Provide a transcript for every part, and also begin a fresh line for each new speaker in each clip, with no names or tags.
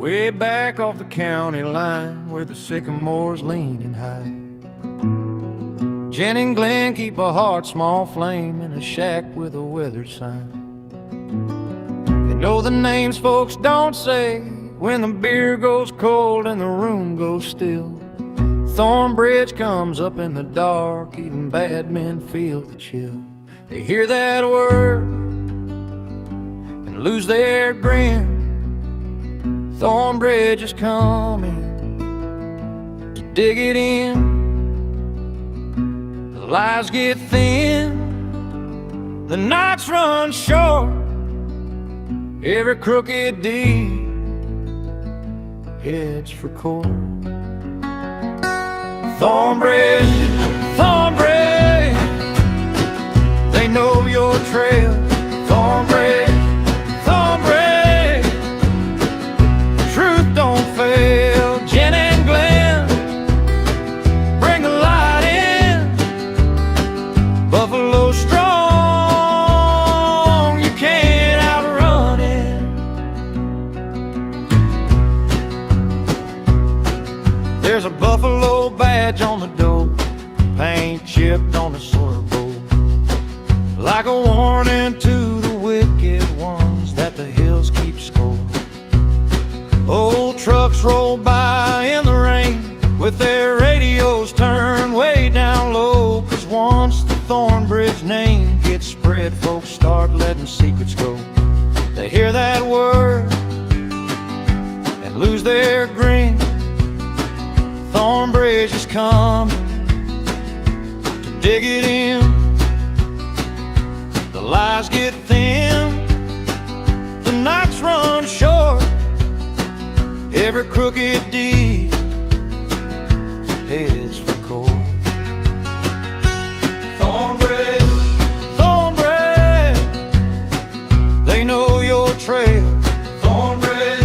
way back off the county line where the sycamores leaning high. Jen and Glen keep a heart small flame in a shack with a weather sign. They know the names folks don't say when the beer goes cold and the room goes still. Thornbridge comes up in the dark, even bad men feel the chill. They hear that word and lose their grin. Thornbridge is coming to dig it in. The lies get thin, the nights run short. Every crooked deed heads for court. Thornbridge, Thornbridge, they know your trail. Thornbridge, Thornbridge, truth don't fail. Jen and Glen, bring the light in. Buffalo strong, you can't outrun it. There's a buffalo badge on the door, paint chipped on the soil bowl, like a warning to the wicked ones that the hills keep score. Old trucks roll by in the rain with their radios turned way down low, 'cause once the Thornbridge name gets spread, folks start letting secrets go. They hear that word and lose their grin. Thornbridge is coming to dig it in. The lies get thin, the nights run short. Every crooked deed heads for court. Thornbridge, Thornbridge, they know your trail. Thornbridge,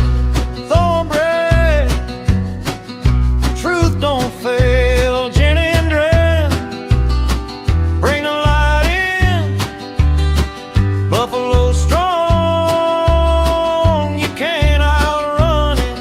Thornbridge, truth don't fail. Jen and Glen, bring the light in. Buffalo strong, you can't outrun it.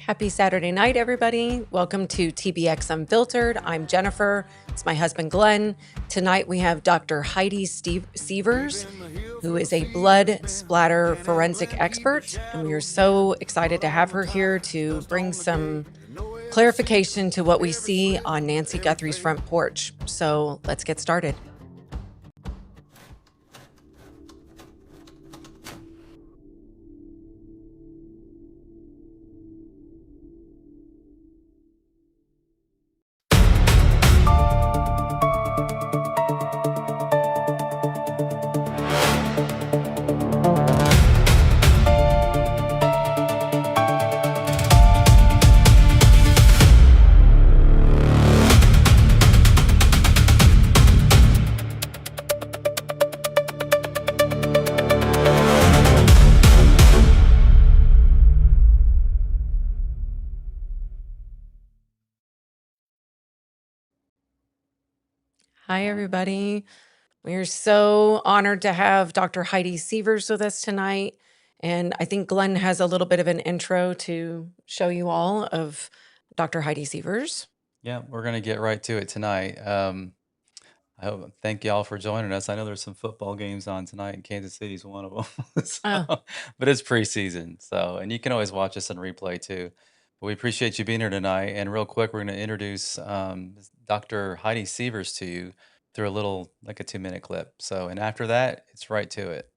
Happy Saturday night, everybody. Welcome to TBX Unfiltered. I'm Jennifer. It's my husband, Glen. Tonight we have Dr. Heidi Sievers, who is a blood splatter forensic expert. And we are so excited to have her here to bring some clarification to what we see on Nancy Guthrie's front porch. So let's get started. Hi, everybody. We are so honored to have Dr. Heidi Sievers with us tonight. And I think Glenn has a little bit of an intro to show you all of Dr. Heidi Sievers.
Yeah, we're going to get right to it tonight. Thank y'all for joining us. I know there's some football games on tonight, and Kansas City's one of them. But it's preseason, and you can always watch us on replay too. But we appreciate you being here tonight. And real quick, we're going to introduce Dr. Heidi Sievers to you through like a 2-minute clip. And after that, it's right to it.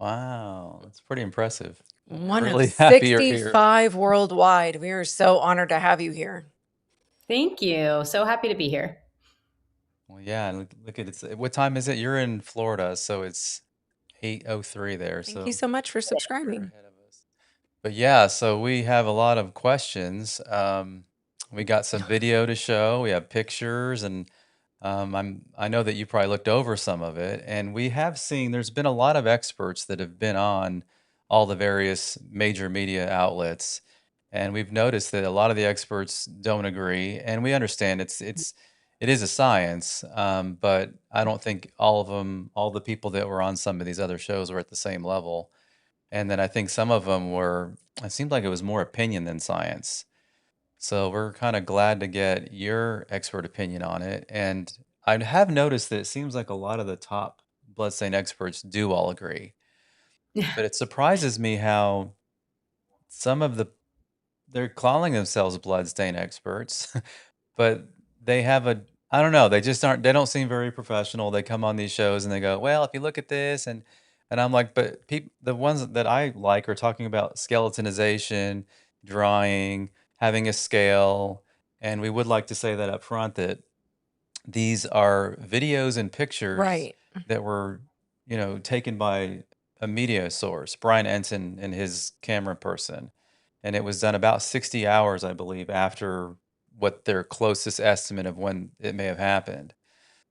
Wow, that's pretty impressive.
One
Really
of
happy you're here.
65 worldwide. We are so honored to have you here.
Thank you. So happy to be here.
Well, yeah, look at it. What time is it? You're in Florida, so it's 8:03 there.
Thank you so much for
you're
subscribing.
ahead of us. But yeah, so we have a lot of questions. We got some video to show. We have pictures, and I know that you probably looked over some of it, and we have seen there's been a lot of experts that have been on all the various major media outlets, and we've noticed that a lot of the experts don't agree, and we understand it is a science, but I don't think all of them, all the people that were on some of these other shows were at the same level. And then I think some of them it seemed like it was more opinion than science. So we're kind of glad to get your expert opinion on it. And I have noticed that it seems like a lot of the top bloodstain experts do all agree. But it surprises me how some of they're calling themselves bloodstain experts, but they have I don't know, they just they don't seem very professional. They come on these shows and they go, well, if you look at this, and I'm like, but the ones that I like are talking about skeletonization, drawing, having a scale. And we would like to say that up front that these are videos and pictures that were, taken by a media source, Brian Ensign and his camera person. And it was done about 60 hours, I believe, after what their closest estimate of when it may have happened.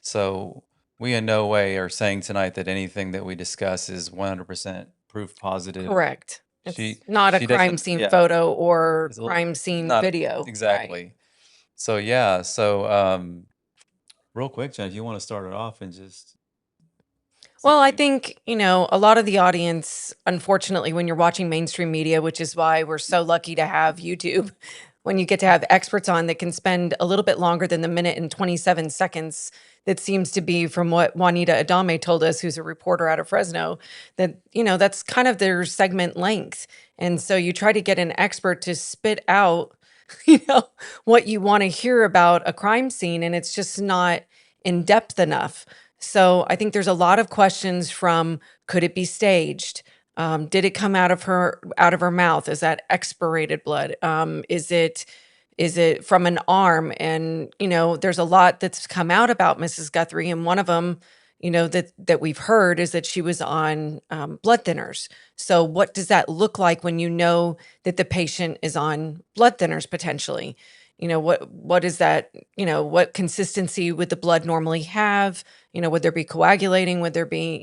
So we in no way are saying tonight that anything that we discuss is 100% proof positive.
Correct. It's not a crime scene photo or crime scene video.
Exactly. Right. So yeah. Real quick, Jen, if you want to start it off and just.
Well, I think, a lot of the audience, unfortunately, when you're watching mainstream media, which is why we're so lucky to have YouTube, when you get to have experts on that can spend a little bit longer than the minute and 27 seconds, that seems to be from what Juanita Adame told us, who's a reporter out of Fresno, that, that's kind of their segment length. And so you try to get an expert to spit out you know, what you want to hear about a crime scene, and it's just not in depth enough. So I think there's a lot of questions from, could it be staged? Did it come out of her mouth? Is that expirated blood? Is it from an arm? And there's a lot that's come out about Mrs. Guthrie, and one of them, that we've heard is that she was on blood thinners. So what does that look like when you know that the patient is on blood thinners potentially? What is that? What consistency would the blood normally have? Would there be coagulating? Would there be,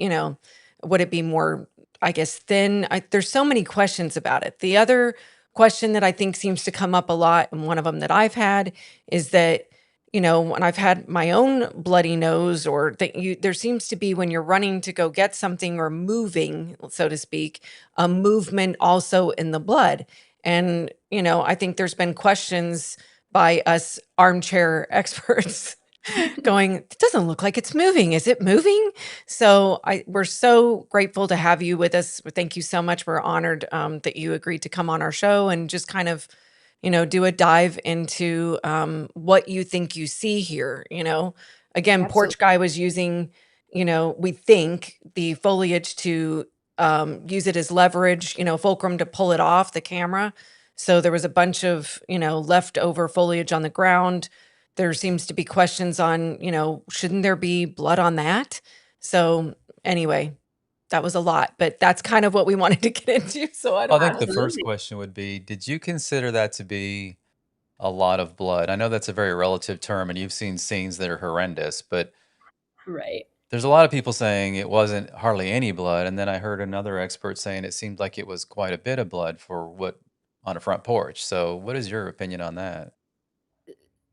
would it be more, I guess, thin? There's so many questions about it. The other question that I think seems to come up a lot, and one of them that I've had, is that when I've had my own bloody nose, or that there seems to be, when you're running to go get something or moving, so to speak, a movement also in the blood. And I think there's been questions by us armchair experts going, it doesn't look like it's moving. Is it moving? So we're so grateful to have you with us. Thank you so much. We're honored that you agreed to come on our show and just kind of, do a dive into what you think you see here. Again, Porch Guy was using, we think, the foliage to use it as leverage, fulcrum to pull it off the camera. So there was a bunch of, leftover foliage on the ground. There seems to be questions on, shouldn't there be blood on that? So anyway, that was a lot, but that's kind of what we wanted to get into. So I
I
don't
think
know.
the first
Absolutely.
question would be, did you consider that to be a lot of blood? I know that's a very relative term, and you've seen scenes that are horrendous, but
Right.
there's a lot of people saying it wasn't hardly any blood, and then I heard another expert saying it seemed like it was quite a bit of blood for what on a front porch. So, what is your opinion on that?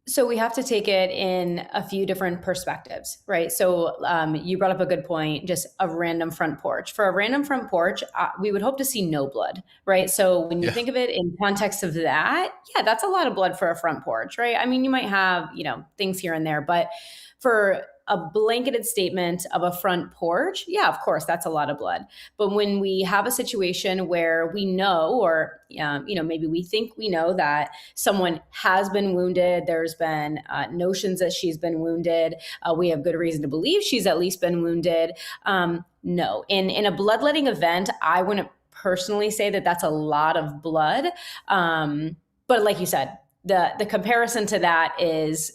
So we have to take it in a few different perspectives, right? So you brought up a good point, just a random front porch. For a random front porch, we would hope to see no blood, right? So when you
Yeah.
think of it in context of that, yeah, that's a lot of blood for a front porch, right? I mean, you might have, things here and there, but for a blanketed statement of a front porch, yeah, of course, that's a lot of blood. But when we have a situation where we know, or maybe we think we know that someone has been wounded, there's been notions that she's been wounded, we have good reason to believe she's at least been wounded. No, in a bloodletting event, I wouldn't personally say that that's a lot of blood. But like you said, the comparison to that is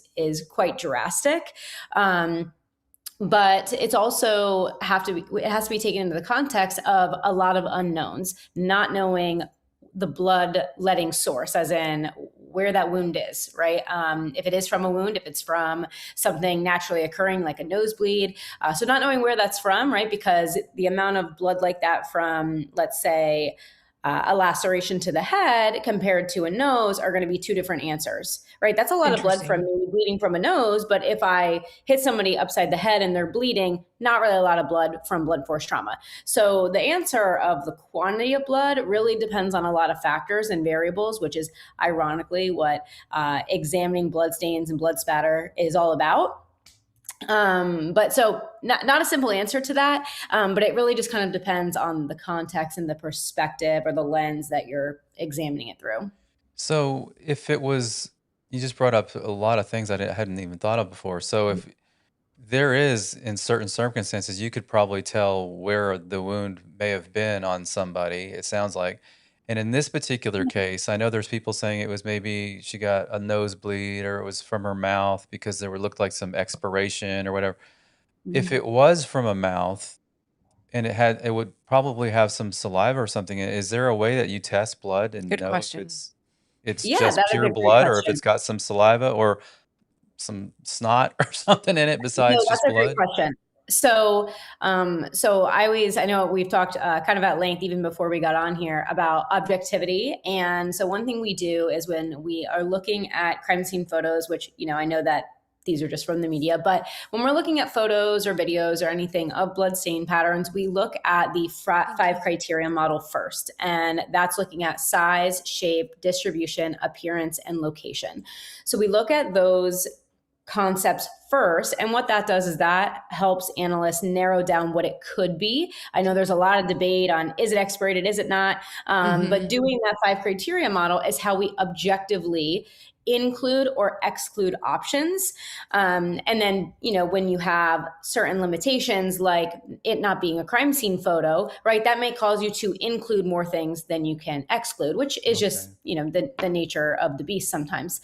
quite drastic. But it's also it has to be taken into the context of a lot of unknowns, not knowing the bloodletting source, as in where that wound is, right? If it is from a wound, if it's from something naturally occurring like a nosebleed. So not knowing where that's from, right? Because the amount of blood like that from, let's say, a laceration to the head compared to a nose are going to be two different answers, right? That's a lot of blood from
Interesting.
me bleeding from a nose, but if I hit somebody upside the head and they're bleeding, not really a lot of blood from blunt force trauma. So the answer of the quantity of blood really depends on a lot of factors and variables, which is ironically what examining bloodstains and blood spatter is all about. But so not a simple answer to that, but it really just kind of depends on the context and the perspective or the lens that you're examining it through.
So, if it was, you just brought up a lot of things hadn't even thought of before. So, if there is, in certain circumstances, you could probably tell where the wound may have been on somebody, it sounds like. And in this particular case, I know there's people saying it was maybe she got a nosebleed or it was from her mouth because there would look like some expiration or whatever. If it was from a mouth and it would probably have some saliva or something, is there a way that you test blood and
Good
know if
question.
it's
Yeah,
just
that is
pure
a great
blood or if it's
question.
got some saliva or some snot or something in it
No,
besides
that's
just
a great
blood?
question. So I know we've talked kind of at length even before we got on here about objectivity. And so one thing we do is when we are looking at crime scene photos, which, I know that these are just from the media, but when we're looking at photos or videos or anything of bloodstain patterns, we look at the
Thank
five
you.
criteria model first. And that's looking at size, shape, distribution, appearance, and location. So we look at those concepts first. And what that does is that helps analysts narrow down what it could be. I know there's a lot of debate on, is it expirated, is it not? But doing that 5 criteria model is how we objectively include or exclude options. And then, when you have certain limitations, like it not being a crime scene photo, right, that may cause you to include more things than you can exclude, which is just, the nature of the beast sometimes.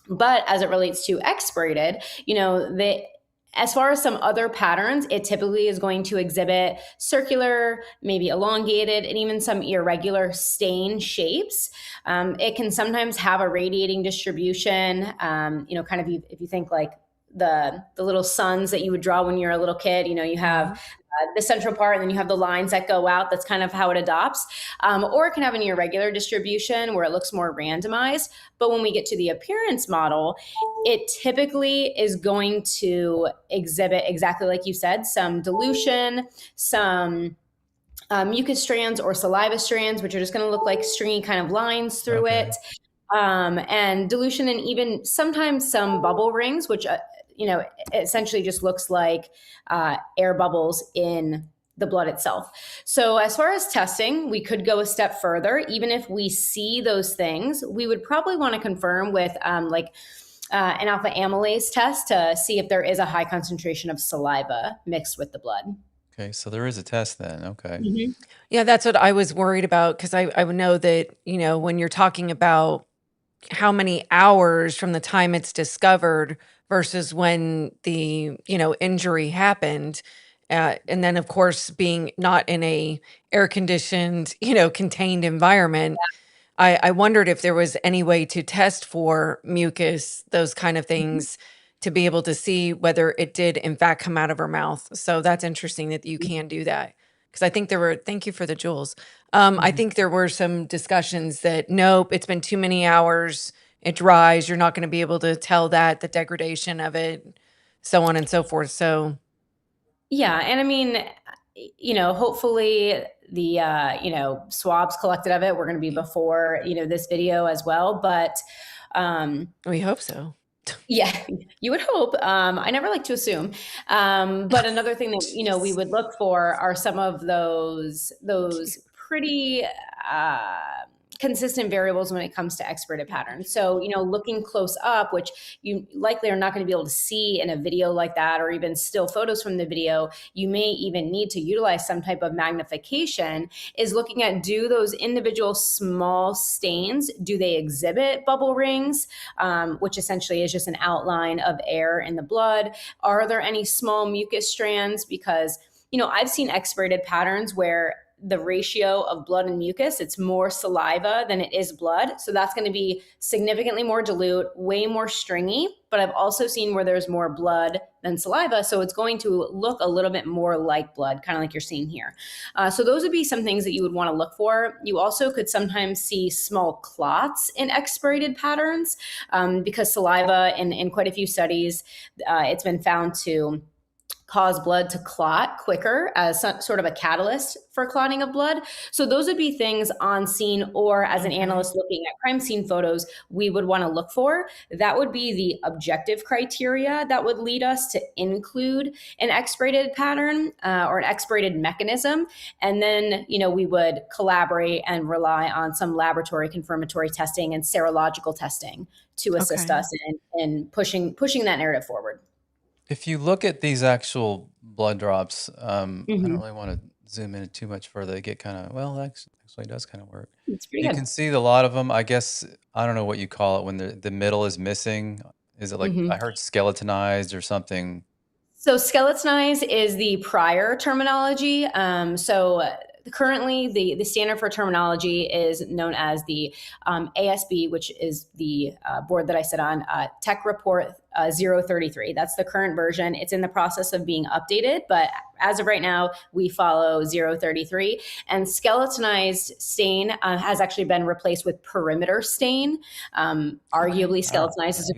But as it relates to expirated, as far as some other patterns, it typically is going to exhibit circular, maybe elongated, and even some irregular stain shapes. It can sometimes have a radiating distribution, kind of if you think like the little suns that you would draw when you're a little kid, you have the central part and then you have the lines that go out. That's kind of how it adopts. Or it can have an irregular distribution where it looks more randomized. But when we get to the appearance model, it typically is going to exhibit, exactly like you said, some dilution, some mucus strands or saliva strands, which are just going to look like stringy kind of lines through it. And dilution, and even sometimes some bubble rings, which it essentially just looks like air bubbles in the blood itself. So as far as testing, we could go a step further. Even if we see those things, we would probably want to confirm with an alpha amylase test to see if there is a high concentration of saliva mixed with the blood.
Okay, so there is a test then. Okay.
Yeah, that's what I was worried about, because I would know that, when you're talking about how many hours from the time it's discovered versus when the, injury happened. And then, of course, being not in a air conditioned, contained environment, I wondered if there was any way to test for mucus, those kind of things, to be able to see whether it did in fact come out of her mouth. So that's interesting that you can do that. Because I think thank you for the jewels. I think there were some discussions that, nope, it's been too many hours, it dries, you're not going to be able to tell that, the degradation of it, so on and so forth. So,
yeah. And I mean, hopefully the, swabs collected of it were going to be before, this video as well. But
we hope so.
Yeah, you would hope. I never like to assume. But another thing that, we would look for are some of those pretty consistent variables when it comes to expirated patterns. So, looking close up, which you likely are not going to be able to see in a video like that, or even still photos from the video, you may even need to utilize some type of magnification, is looking at, do those individual small stains, do they exhibit bubble rings, which essentially is just an outline of air in the blood? Are there any small mucus strands? Because, I've seen expirated patterns where the ratio of blood and mucus, it's more saliva than it is blood. So that's going to be significantly more dilute, way more stringy. But I've also seen where there's more blood than saliva. So it's going to look a little bit more like blood, kind of like you're seeing here. So those would be some things that you would want to look for. You also could sometimes see small clots in expirated patterns because saliva, in quite a few studies, it's been found to cause blood to clot quicker as sort of a catalyst for clotting of blood. So those would be things on scene, or as an analyst looking at crime scene photos, we would want to look for. That would be the objective criteria that would lead us to include an expirated pattern or an expirated mechanism. And then, we would collaborate and rely on some laboratory confirmatory testing and serological testing to assist us in pushing that narrative forward.
If you look at these actual blood drops, I don't really want to zoom in too much further. They get kind of, well, actually it does kind of work.
It's pretty
You
good.
can see a lot of them. I guess, I don't know what you call it when the middle is missing. Is it like, I heard skeletonized or something?
So skeletonized is the prior terminology. Currently, the standard for terminology is known as the ASB, which is the board that I sit on, Tech Report 033. That's the current version. It's in the process of being updated, but as of right now, we follow 033. And skeletonized stain has actually been replaced with perimeter stain. Arguably, skeletonized is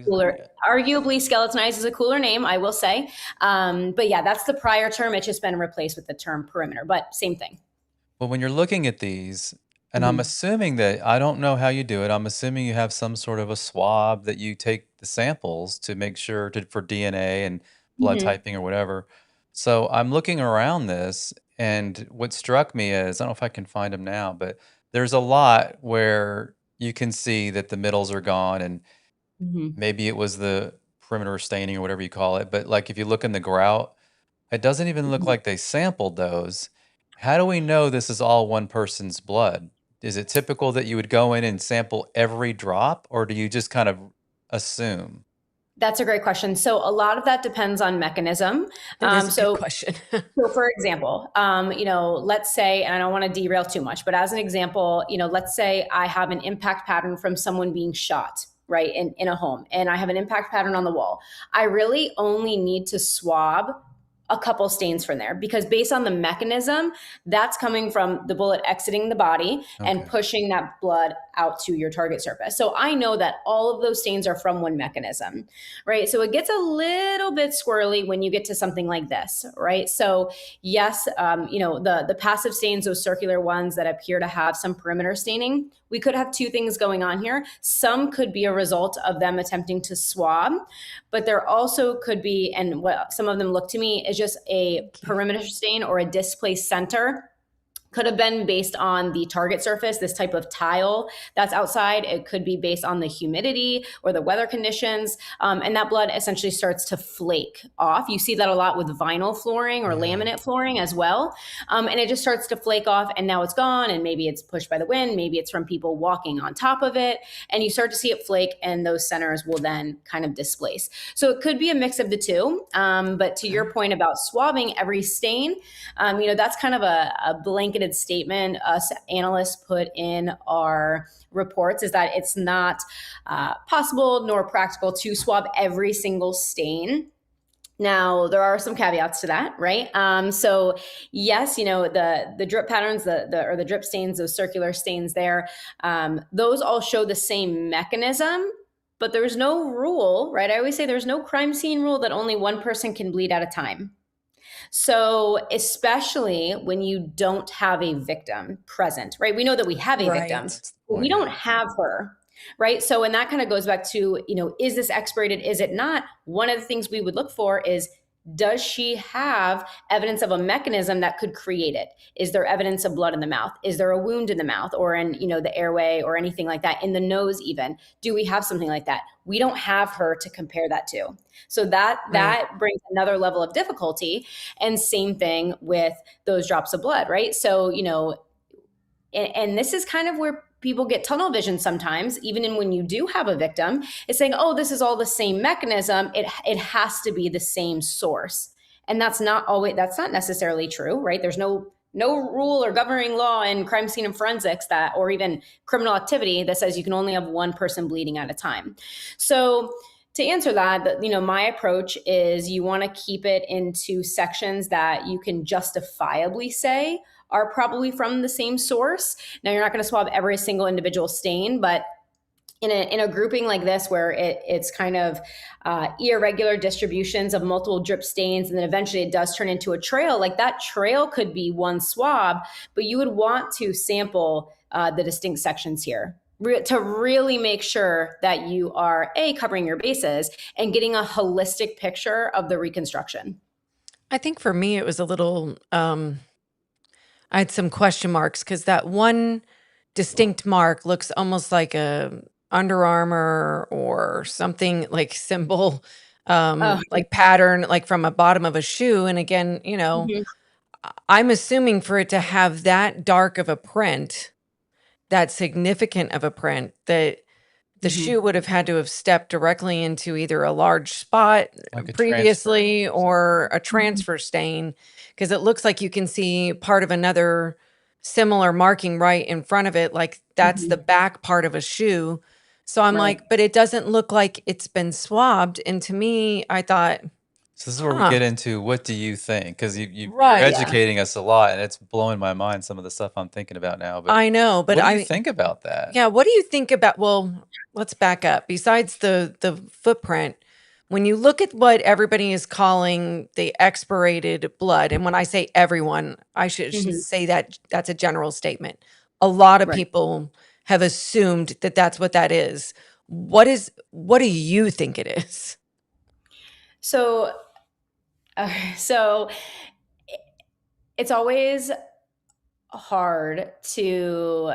a cooler name, I will say. But yeah, that's the prior term. It's just been replaced with the term perimeter, but same thing.
Well, when you're looking at these, And I'm assuming that I don't know how you do it. I'm assuming you have some sort of a swab that you take the samples to make sure for DNA and blood
Mhm.
typing or whatever. So I'm looking around this, and what struck me is I don't know if I can find them now, but there's a lot where you can see that the middles are gone, and
Mhm.
maybe it was the perimeter staining or whatever you call it. But like if you look in the grout, it doesn't even look
Mhm.
like they sampled those. How do we know this is all one person's blood? Is it typical that you would go in and sample every drop, or do you just kind of assume?
That's a great question. So a lot of that depends on mechanism.
That is a good
So
question.
So for example, let's say, and I don't want to derail too much, but as an example, let's say I have an impact pattern from someone being shot, right, in a home, and I have an impact pattern on the wall. I really only need to swab a couple stains from there because based on the mechanism, that's coming from the bullet exiting the body and
Okay.
pushing that blood out to your target surface. So I know that all of those stains are from one mechanism, right? So it gets a little bit squirrely when you get to something like this, right? So yes, the passive stains, those circular ones that appear to have some perimeter staining, we could have two things going on here. Some could be a result of them attempting to swab, but there also could be, and what some of them look to me is just a perimeter stain or a displaced center. Could have been based on the target surface, this type of tile that's outside. It could be based on the humidity or the weather conditions. And that blood essentially starts to flake off. You see that a lot with vinyl flooring or
Yeah.
laminate flooring as well. And it just starts to flake off and now it's gone. And maybe it's pushed by the wind. Maybe it's from people walking on top of it. And you start to see it flake and those centers will then kind of displace. So it could be a mix of the two. But to your point about swabbing every stain, that's kind of a blanketed statement us analysts put in our reports is that it's not possible nor practical to swab every single stain. Now there are some caveats to that, right? So yes, the drip patterns, the drip stains, those circular stains there, those all show the same mechanism. But there's no rule, right? I always say there's no crime scene rule that only one person can bleed at a time. So, especially when you don't have a victim present, right? We know that we have a victim,
Right.
That's the
but we
point.
don't
Yeah.
have her, right? So, and that kind of goes back to, is this expirated? Is it not? One of the things we would look for is, does she have evidence of a mechanism that could create it? Is there evidence of blood in the mouth? Is there a wound in the mouth or in, the airway or anything like that, in the nose even? Do we have something like that? We don't have her to compare that to. So that brings another level of difficulty. And same thing with those drops of blood, right? So, and this is kind of where people get tunnel vision sometimes, even in when you do have a victim, it's saying, oh, this is all the same mechanism. It has to be the same source. And that's not necessarily true, right? There's no rule or governing law in crime scene and forensics that, or even criminal activity that says you can only have one person bleeding at a time. So to answer that, my approach is you want to keep it into sections that you can justifiably say are probably from the same source. Now, you're not going to swab every single individual stain, but in a grouping like this where it's kind of irregular distributions of multiple drip stains, and then eventually it does turn into a trail, like that trail could be one swab, but you would want to sample the distinct sections here to really make sure that you are covering your bases and getting a holistic picture of the reconstruction.
I think for me, it was a little, I had some question marks because that one distinct mark looks almost like a Under Armour or something like symbol,
Oh,
like pattern, like from a bottom of a shoe. And again,
mhm.
I'm assuming for it to have that dark of a print, that significant of a print, that the
Mhm.
shoe would have had to have stepped directly into either a large spot
Like a
previously
transfer.
or a
Mhm.
transfer stain, because it looks like you can see part of another similar marking right in front of it, like that's the
Mhm.
back part of a shoe. So I'm
Right.
like, but it doesn't look like it's been swabbed. And to me, I thought,
So this is where we
huh,
get into what do you think? Because you're
right.
Yeah.
educating us a lot, and it's blowing my mind some of the stuff I'm thinking about now. But
I know, but
what do you think about that?
yeah, what do you think about, well, let's back up. Besides the footprint, when you look at what everybody is calling the expirated blood, and when I say everyone, I should
Mhm.
say that that's a general statement. a lot of
Right.
people have assumed that that's what that is. What do you think it is?
So, so it's always hard to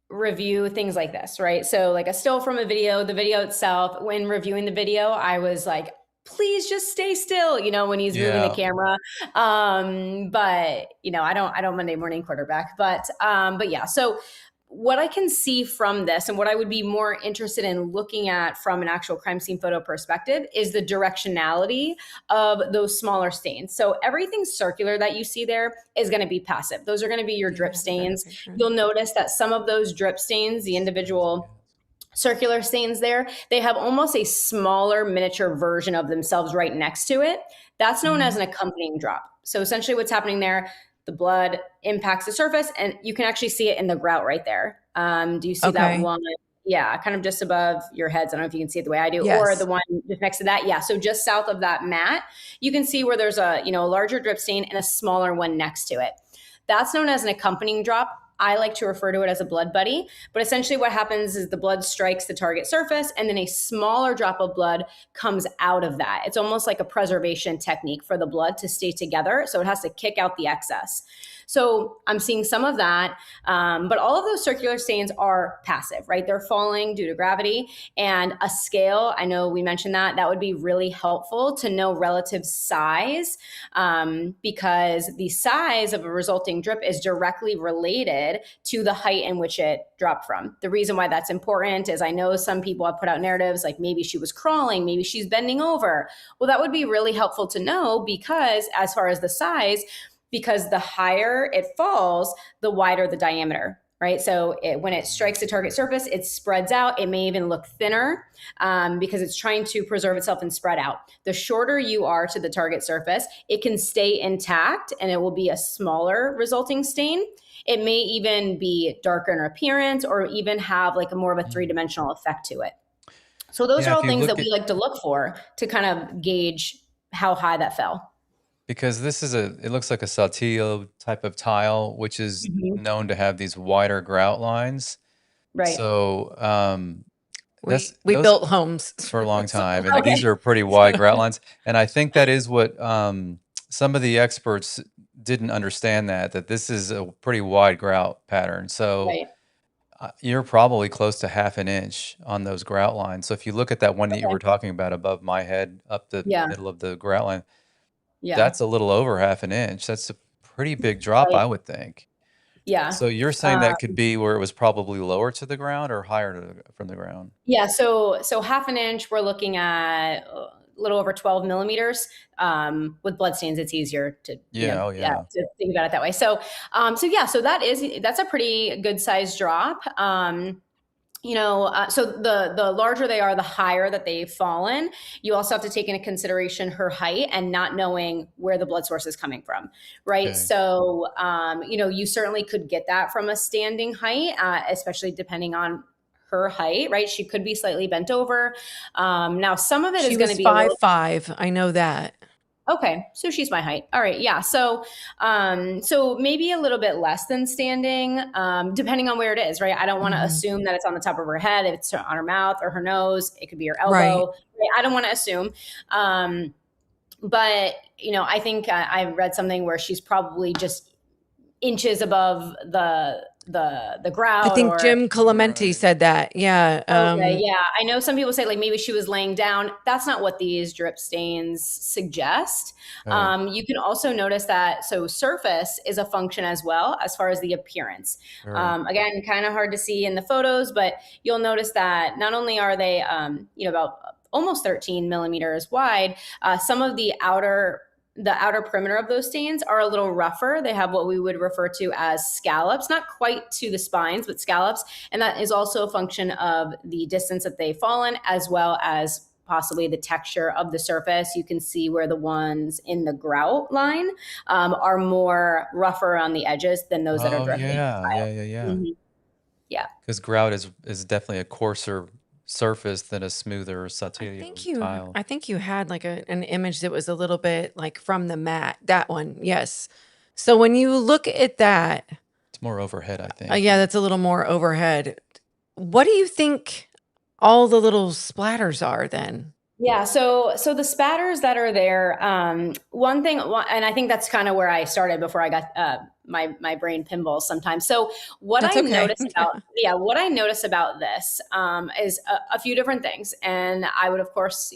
review things like this, right? So, like a still from a video, the video itself, when reviewing the video, I was like, please just stay still, when he's moving the
Yeah.
camera. But I don't Monday morning quarterback, but yeah. So what I can see from this and what I would be more interested in looking at from an actual crime scene photo perspective is the directionality of those smaller stains. So everything circular that you see there is going to be passive. Those are going to be your
Do you
drip
have a better
stains.
picture?
You'll notice that some of those drip stains, the individual circular stains there, they have almost a smaller miniature version of themselves right next to it. That's known as an accompanying drop. So essentially what's happening there, the blood impacts the surface and you can actually see it in the grout right there. Do you see that
Okay.
one? Yeah, kind of just above your heads. I don't know if you can see it the way I do, or the
Yes.
one just next to that. Yeah, so just south of that mat, you can see where there's a larger drip stain and a smaller one next to it. That's known as an accompanying drop. I like to refer to it as a blood buddy, but essentially what happens is the blood strikes the target surface and then a smaller drop of blood comes out of that. It's almost like a preservation technique for the blood to stay together. So it has to kick out the excess. So I'm seeing some of that, but all of those circular stains are passive, right? They're falling due to gravity, and a scale, I know we mentioned that would be really helpful to know relative size, because the size of a resulting drip is directly related to the height in which it dropped from. The reason why that's important is I know some people have put out narratives like maybe she was crawling, maybe she's bending over. Well, that would be really helpful to know because as far as the size, because the higher it falls, the wider the diameter, right? So when it strikes the target surface, it spreads out. It may even look thinner because it's trying to preserve itself and spread out. The shorter you are to the target surface, it can stay intact and it will be a smaller resulting stain. It may even be darker in appearance or even have like a more of a three-dimensional effect to it. So those
Yeah,
are all
if you
things that
look
we
at
like to look for to kind of gauge how high that fell.
because it looks like a saltillo type of tile, which is
Mhm.
known to have these wider grout lines.
Right.
So that's
We
those
built homes.
for a long
So
time, and
Okay.
these are pretty wide grout lines. And I think that is what some of the experts didn't understand that this is a pretty wide grout pattern. So
Right.
you're probably close to half an inch on those grout lines. So if you look at that one that you
Okay.
were talking about above my head, up the
Yeah.
middle of the grout line,
Yeah.
that's a little over half an inch. That's a pretty big drop,
Right.
I would think.
Yeah.
So you're saying
Uh,
that could be where it was probably lower to the ground or higher from the ground?
yeah. So half an inch, we're looking at a little over 12 millimeters. With bloodstains, it's easier to,
Yeah, oh
yeah,
yeah.
to think about it that way. So yeah, so that's a pretty good size drop. So the larger they are, the higher that they've fallen. You also have to take into consideration her height and not knowing where the blood source is coming from, right?
Okay.
So, you certainly could get that from a standing height, especially depending on her height, right? She could be slightly bent over. Now, some of it
she
is going to
was
be a little
5'5". I know that.
Okay, so she's my height. All right, yeah. So maybe a little bit less than standing, depending on where it is, right? I don't want to assume that it's on the top of her head. If it's on her mouth or her nose, it could be her
Right.
elbow. Right? I don't want to assume. But I think I read something where she's probably just inches above the
I
grout
think
or
Jim Clementi
Right.
said that. Yeah.
Okay, yeah. I know some people say like maybe she was laying down. That's not what these drip stains suggest.
Okay.
You can also notice that surface is a function as well as far as the appearance.
Sure.
Again, kind of hard to see in the photos, but you'll notice that not only are they about almost 13 millimeters wide, some of the outer perimeter of those stains are a little rougher. They have what we would refer to as scallops, not quite to the spines, but scallops. And that is also a function of the distance that they've fallen, as well as possibly the texture of the surface. You can see where the ones in the grout line are more rougher on the edges than those that are
Oh
directly in the
yeah,
tile.
yeah.
Mhm. Yeah.
Because grout is definitely a coarser surface than a smoother saltillo tile.
I think you had like an image that was a little bit like from the mat. That one, yes. So when you look at that,
It's more overhead, I think.
Yeah, that's a little more overhead. What do you think all the little splatters are then?
Yeah, so the spatters that are there, one thing, and I think that's kind of where I started before I got my brain pinballs sometimes. So what
That's
I
okay.
noticed about what I notice about this is a few different things, and I would of course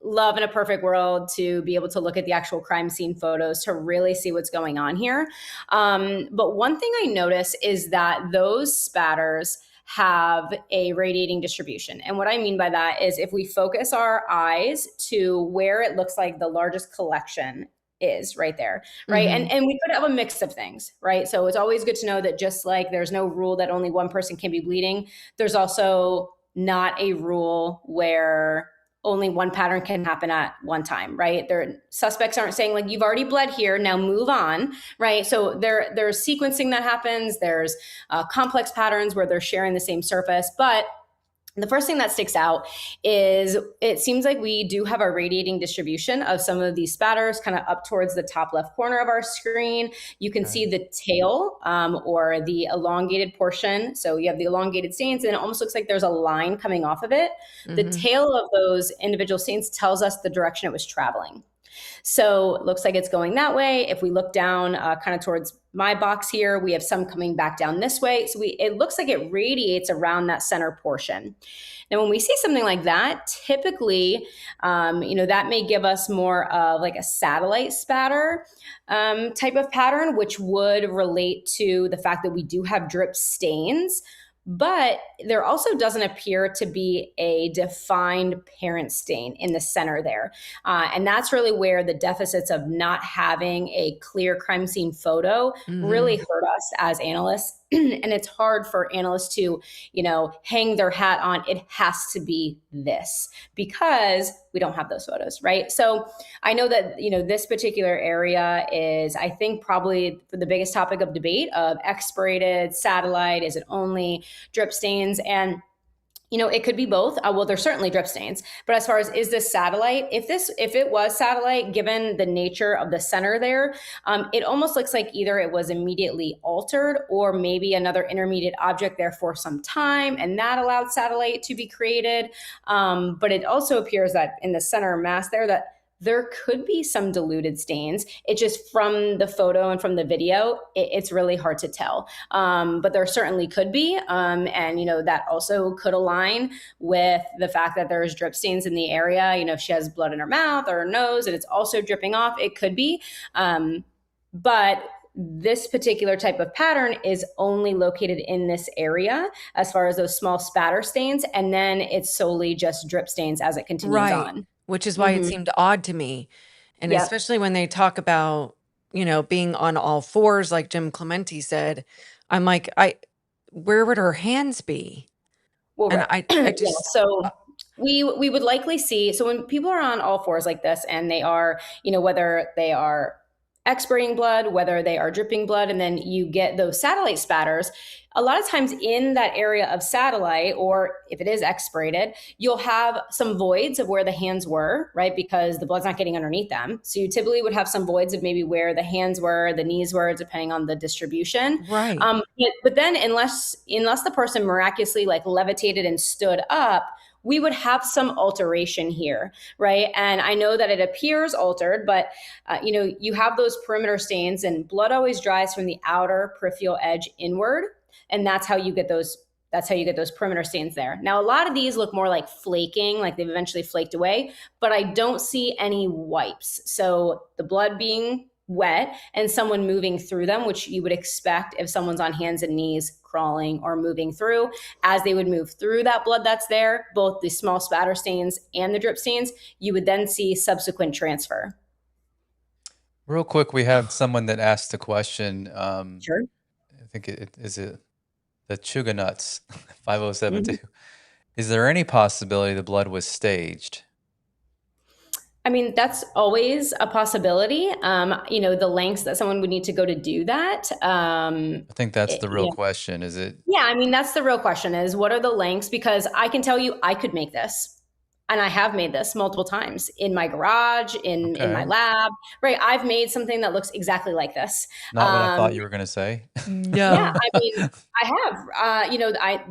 love in a perfect world to be able to look at the actual crime scene photos to really see what's going on here. But one thing I notice is that those spatters have a radiating distribution. And what I mean by that is if we focus our eyes to where it looks like the largest collection is right there, right?
Mhm.
And we could have a mix of things, right? So it's always good to know that just like there's no rule that only one person can be bleeding, there's also not a rule where only one pattern can happen at one time, right? Their suspects aren't saying like, you've already bled here, now move on, right? So there's sequencing that happens. There's complex patterns where they're sharing the same surface. But the first thing that sticks out is it seems like we do have a radiating distribution of some of these spatters kind of up towards the top left corner of our screen. You can see the tail or the elongated portion. So you have the elongated stains and it almost looks like there's a line coming off of it. The tail of those individual stains tells us the direction it was traveling. So it looks like it's going that way. If we look down kind of towards my box here, we have some coming back down this way. So it looks like it radiates around that center portion. Now, when we see something like that, typically, that may give us more of like a satellite spatter type of pattern, which would relate to the fact that we do have drip stains. But there also doesn't appear to be a defined parent stain in the center there. And that's really where the deficits of not having a clear crime scene photo really hurt us as analysts. And it's hard for analysts to, hang their hat on, it has to be this because we don't have those photos, right? So I know that, this particular area is, I think, probably the biggest topic of debate of expirated, satellite, is it only drip stains? And it could be both. Well, there's certainly drip stains, but as far as is this satellite, if it was satellite, given the nature of the center there, it almost looks like either it was immediately altered or maybe another intermediate object there for some time, and that allowed satellite to be created. But it also appears that in the center mass there, there could be some diluted stains. It just from the photo and from the video, it's really hard to tell. But there certainly could be. And, that also could align with the fact that there's drip stains in the area. If she has blood in her mouth or her nose and it's also dripping off, it could be. But this particular type of pattern is only located in this area as far as those small spatter stains. And then it's solely just drip stains as it continues on.
Which is why it seemed odd to me. And especially when they talk about, being on all fours, like Jim Clementi said, I'm like, where would her hands be?
Well,
and I just,
so we would likely see, so when people are on all fours like this and they are, whether they are expirating blood, whether they are dripping blood, and then you get those satellite spatters, a lot of times in that area of satellite, or if it is expirated, you'll have some voids of where the hands were, right? Because the blood's not getting underneath them. So you typically would have some voids of maybe where the hands were, the knees were, depending on the distribution.
Right.
But then unless the person miraculously like levitated and stood up, we would have some alteration here, right? And I know that it appears altered, but you have those perimeter stains, and blood always dries from the outer peripheral edge inward, and that's how you get those perimeter stains there. Now, a lot of these look more like flaking, like they've eventually flaked away, but I don't see any wipes. So the blood being wet and someone moving through them, which you would expect if someone's on hands and knees crawling or moving through, as they would move through that blood that's there, both the small spatter stains and the drip stains, you would then see subsequent transfer.
Real quick, we have someone that asked a question.
Sure.
I think is it the Chuga Nuts 5072. Is there any possibility the blood was staged?
I mean, that's always a possibility. The lengths that someone would need to go to do that.
I think that's the real question. Is it?
Yeah, I mean, that's the real question is what are the lengths? Because I can tell you I could make this. and I have made this multiple times in my garage, in my
Okay.
lab, right? I've made something that looks exactly like this.
Not what I thought you were going to say.
Yeah,
No.
I mean, I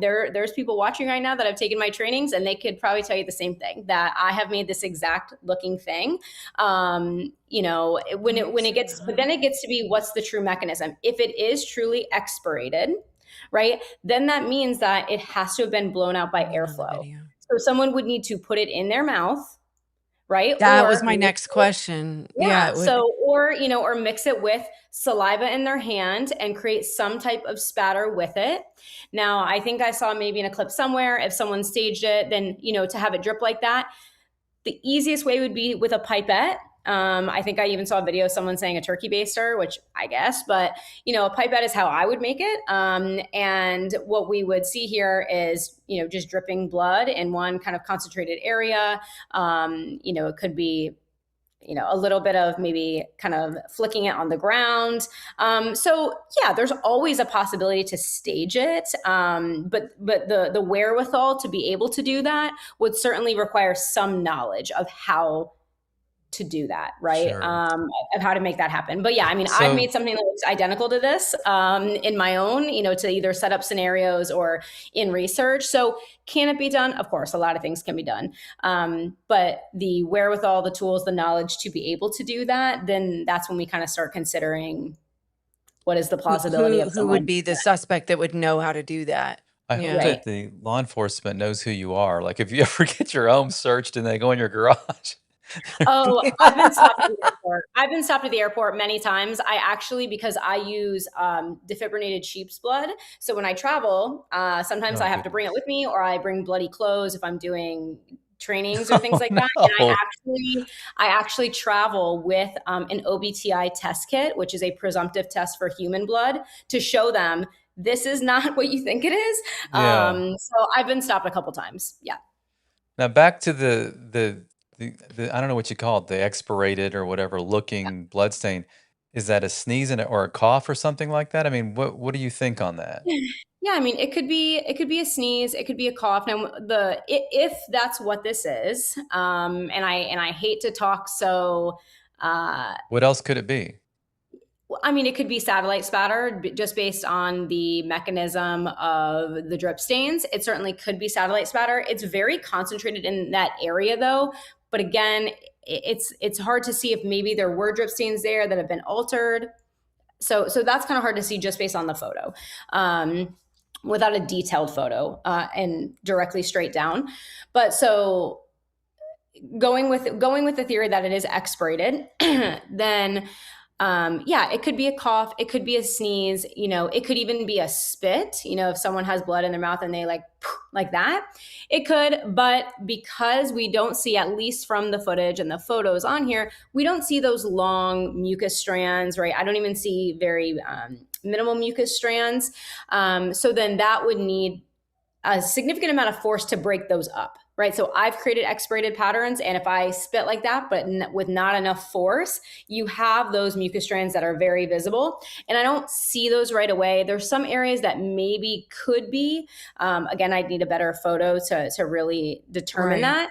have. There's people watching right now that have taken my trainings, and they could probably tell you the same thing, that I have made this exact looking thing. When it gets, but then it gets to be, what's the true mechanism? If it is truly expirated, right, then that means that it has to have been blown out by
On the
airflow.
video.
So someone would need to put it in their mouth, right?
That was
Or
my next question. Yeah,
yeah.
it would.
Or mix it with saliva in their hand and create some type of spatter with it. Now, I think I saw maybe in a clip somewhere, if someone staged it, then, to have it drip like that, the easiest way would be with a pipette. I think I even saw a video of someone saying a turkey baster, which I guess, but a pipette is how I would make it. And what we would see here is, just dripping blood in one kind of concentrated area. It could be, a little bit of maybe kind of flicking it on the ground. So yeah, there's always a possibility to stage it. But the wherewithal to be able to do that would certainly require some knowledge of how to do that, right?
Sure.
Of how to make that happen. But yeah, I mean, I've made something that looks identical to this in my own, to either set up scenarios or in research. So can it be done? Of course, a lot of things can be done. But the wherewithal, the tools, the knowledge to be able to do that, then that's when we kind of start considering what is the plausibility of
Who
someone.
would be the suspect that would know how to do that?
I hope
Yeah.
Right.
that the law enforcement knows who you are. Like if you ever get your home searched and they go in your garage.
Oh, I've been stopped at the airport. I've been stopped at the airport many times. Because I use defibrinated sheep's blood. So when I travel, sometimes
Oh,
I have to bring it
goodness.
with me, or I bring bloody clothes if I'm doing trainings or things
Oh,
like that. And
no.
I actually travel with an OBTI test kit, which is a presumptive test for human blood, to show them this is not what you think it is.
Yeah.
So I've been stopped a couple times. Yeah.
Now back to the I don't know what you call it, the expirated or whatever looking bloodstain. Is that a sneeze or a cough or something like that? I mean, what do you think on that?
Yeah, I mean, it could be a sneeze, it could be a cough. Now, if that's what this is, and I hate to talk so.
What else could it be?
I mean, it could be satellite spatter, just based on the mechanism of the drip stains. It certainly could be satellite spatter. It's very concentrated in that area, though. But again, it's hard to see if maybe there were drip stains there that have been altered. So that's kind of hard to see just based on the photo, without a detailed photo and directly straight down. But so going with the theory that it is expirated, then it could be a cough, it could be a sneeze, it could even be a spit, if someone has blood in their mouth and they like that, it could. But because we don't see, at least from the footage and the photos on here, we don't see those long mucus strands, right? I don't even see very minimal mucus strands. So then that would need a significant amount of force to break those up, right? So I've created expirated patterns, and if I spit like that, but with not enough force, you have those mucus strands that are very visible. And I don't see those right away. There's some areas that maybe could be. Again, I'd need a better photo to really determine that.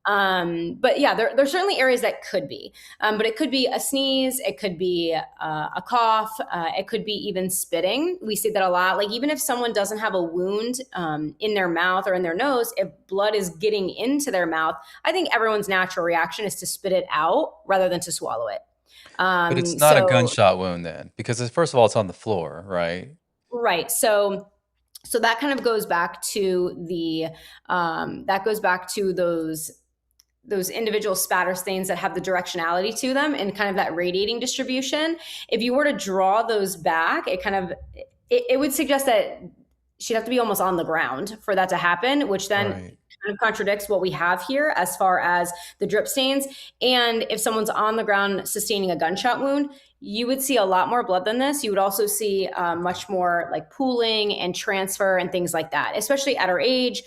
But yeah, there's certainly areas that could be, but it could be a sneeze, it could be a cough, it could be even spitting. We see that a lot. Like even if someone doesn't have a wound in their mouth or in their nose, if blood is getting into their mouth, I think everyone's natural reaction is to spit it out rather than to swallow it.
But it's not a gunshot wound then, because first of all, it's on the floor, right?
Right. So that kind of goes back to those individual spatter stains that have the directionality to them and kind of that radiating distribution. If you were to draw those back, it would suggest that she'd have to be almost on the ground for that to happen, which then kind of contradicts what we have here as far as the drip stains. And if someone's on the ground sustaining a gunshot wound, you would see a lot more blood than this. You would also see much more like pooling and transfer and things like that, especially at her age.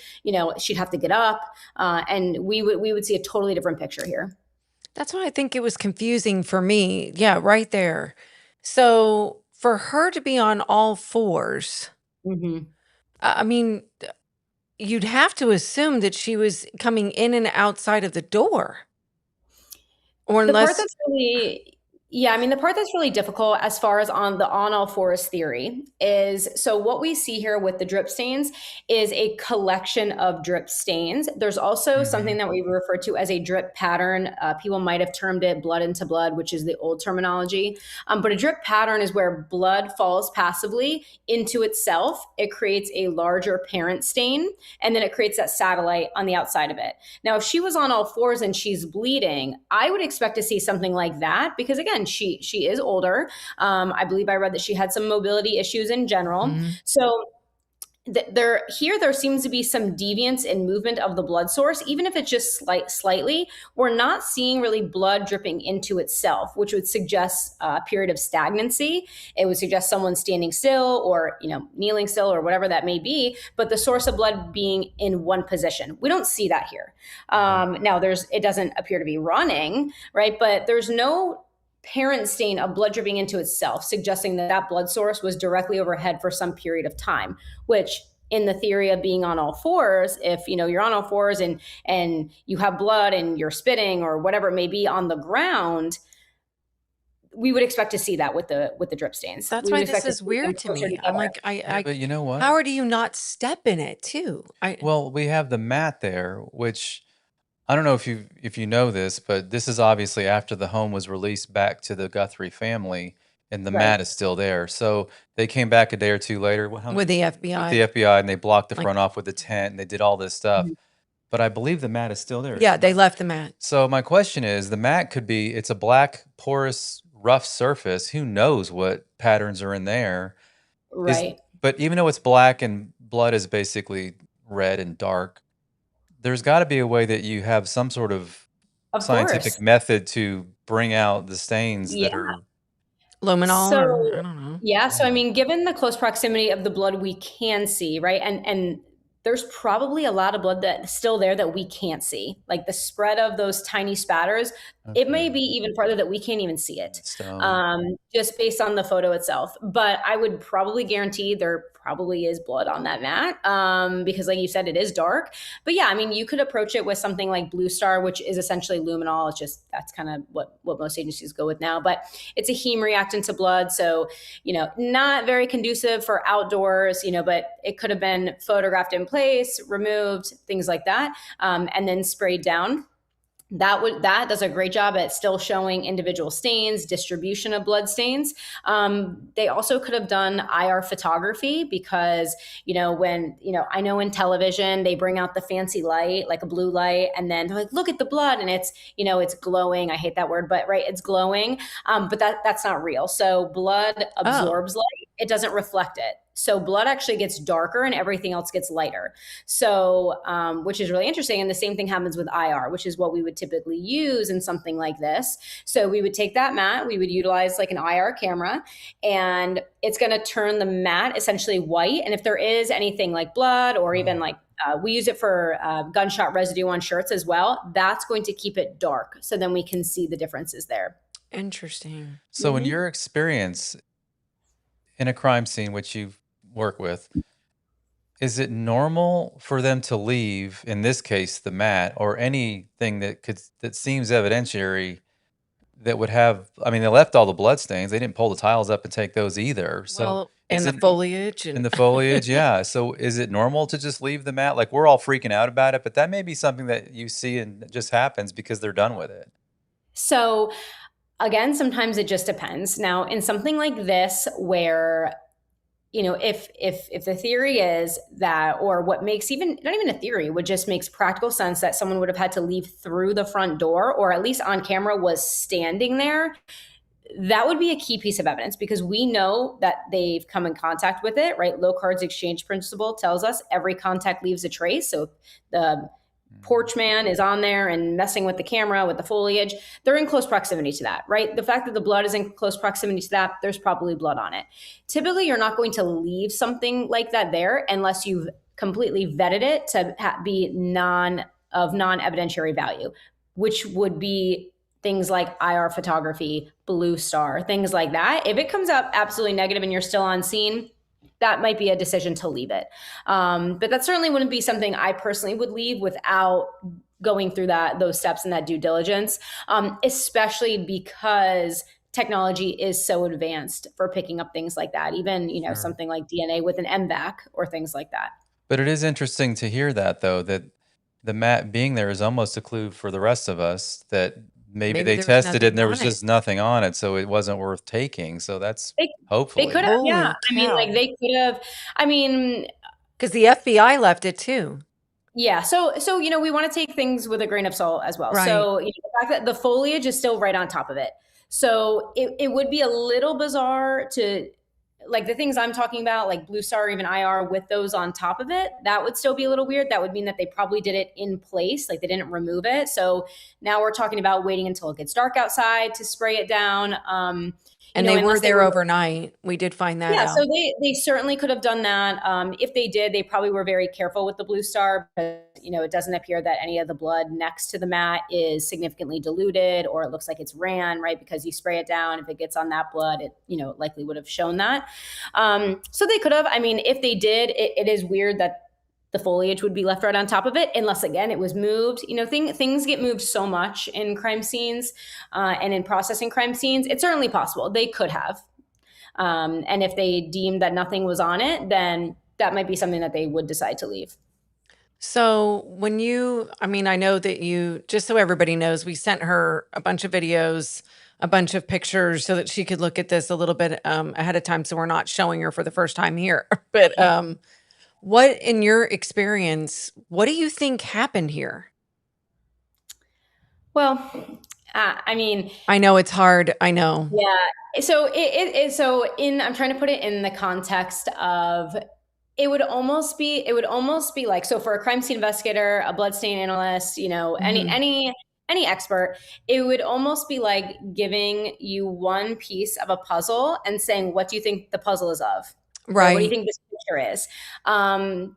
She'd have to get up and we would see a totally different picture here.
That's why I think it was confusing for me. Yeah, right there. So for her to be on all fours,
Mm-hmm.
I mean, you'd have to assume that she was coming in and outside of the door. Or
The part
unless
that's really, yeah, I mean, the part that's really difficult as far as on the on all fours theory is, so what we see here with the drip stains is a collection of drip stains. There's also something that we refer to as a drip pattern. People might have termed it blood into blood, which is the old terminology. But a drip pattern is where blood falls passively into itself. It creates a larger parent stain, and then it creates that satellite on the outside of it. Now, if she was on all fours and she's bleeding, I would expect to see something like that because, again, she is older. I believe I read that she had some mobility issues in general. So there seems to be some deviance in movement of the blood source, even if it's just slightly. We're not seeing really blood dripping into itself, which would suggest a period of stagnancy. It would suggest someone standing still or kneeling still or whatever that may be, but the source of blood being in one position. We don't see that here. Now it doesn't appear to be running, right? But there's no parent stain of blood dripping into itself, suggesting that blood source was directly overhead for some period of time, which in the theory of being on all fours, if you're on all fours and you have blood and you're spitting or whatever it may be on the ground, we would expect to see that with the drip stains.
That's why this is weird to me. I'm like,
but you know what?
How do you not step in it too?
Well, we have the mat there, which I don't know if you know this, but this is obviously after the home was released back to the Guthrie family, and the mat is still there. So they came back a day or two later
with the FBI.
With the FBI, and they blocked the front off with the tent, and they did all this stuff. But I believe the mat is still there.
Yeah, they left the mat.
So my question is, the mat it's a black, porous, rough surface. Who knows what patterns are in there?
Right.
But even though it's black and blood is basically red and dark, there's got to be a way that you have some sort of scientific method to bring out the stains that are
luminol, or I don't know.
Yeah. So, I mean, given the close proximity of the blood we can see, right? And there's probably a lot of blood that's still there that we can't see. Like the spread of those tiny spatters, it may be even farther that we can't even see it, just based on the photo itself. But I would probably guarantee there probably is blood on that mat because, like you said, it is dark. But yeah, I mean, you could approach it with something like Blue Star, which is essentially luminol. It's just that's kind of what most agencies go with now. But it's a heme reactant to blood, so not very conducive for outdoors. But it could have been photographed in place, removed, things like that, and then sprayed down. That does a great job at still showing individual stains, distribution of blood stains. They also could have done IR photography because, when, I know in television, they bring out the fancy light, like a blue light, and then they're like, look at the blood. And it's, it's glowing. I hate that word, but right. It's glowing. But that's not real. So blood absorbs light. It doesn't reflect it. So blood actually gets darker and everything else gets lighter. So, which is really interesting. And the same thing happens with IR, which is what we would typically use in something like this. So we would take that mat, we would utilize like an IR camera, and it's going to turn the mat essentially white. And if there is anything like blood or even like we use it for gunshot residue on shirts as well, that's going to keep it dark. So then we can see the differences there.
Interesting.
So in your experience in a crime scene, which you've work with, is it normal for them to leave, in this case, the mat or anything that seems evidentiary that would have, I mean, they left all the blood stains. They didn't pull the tiles up and take those either. So
and the foliage.
And the foliage, yeah. So is it normal to just leave the mat? Like, we're all freaking out about it, but that may be something that you see and it just happens because they're done with it.
So again, sometimes it just depends. Now, in something like this where if the theory is that, or what makes not even a theory, what just makes practical sense that someone would have had to leave through the front door, or at least on camera was standing there, that would be a key piece of evidence because we know that they've come in contact with it, right? Low cards exchange principle tells us every contact leaves a trace. So the porch man is on there and messing with the camera, with the foliage, they're in close proximity to that, right? The fact that the blood is in close proximity to that, there's probably blood on it. Typically, you're not going to leave something like that there unless you've completely vetted it to be non-evidentiary value, which would be things like IR photography, Blue Star, things like that. If it comes out absolutely negative and you're still on scene, that might be a decision to leave it. But that certainly wouldn't be something I personally would leave without going through those steps and that due diligence, especially because technology is so advanced for picking up things like that, even,
Sure.
something like DNA with an MVAC or things like that.
But it is interesting to hear that, though, that the mat being there is almost a clue for the rest of us that maybe they
there was
tested it and
nothing
there
on
was
it.
just nothing on it, so it wasn't worth taking. So that's
They
hopefully.
could have, yeah.
Holy
I mean, like
cow.
they could have, I mean,
Because the FBI left it too.
yeah. So, we want to take things with a grain of salt as well.
Right.
So the fact that the foliage is still right on top of it. So it would be a little bizarre to, like, the things I'm talking about, like Blue Star or even IR with those on top of it, that would still be a little weird. That would mean that they probably did it in place, like they didn't remove it. So now we're talking about waiting until it gets dark outside to spray it down.
And they were there overnight. We did find that out.
So they certainly could have done that. If they did, they probably were very careful with the Blue Star, because it doesn't appear that any of the blood next to the mat is significantly diluted, or it looks like it's ran, right? Because you spray it down, if it gets on that blood, it likely would have shown that. So they could have. I mean, if they did, it is weird that the foliage would be left right on top of it, unless, again, it was moved. Things get moved so much in crime scenes and in processing crime scenes. It's certainly possible they could have. And if they deemed that nothing was on it, then that might be something that they would decide to leave.
So I know that just so everybody knows, we sent her a bunch of videos, a bunch of pictures so that she could look at this a little bit ahead of time. So we're not showing her for the first time here. But what, in your experience, what do you think happened here?
Well, I mean,
I know it's hard. I know.
Yeah. So I'm trying to put it in the context of, it would almost be like, so for a crime scene investigator, a bloodstain analyst, any expert, it would almost be like giving you one piece of a puzzle and saying, what do you think the puzzle is of?
Right.
Or what do you think this picture is?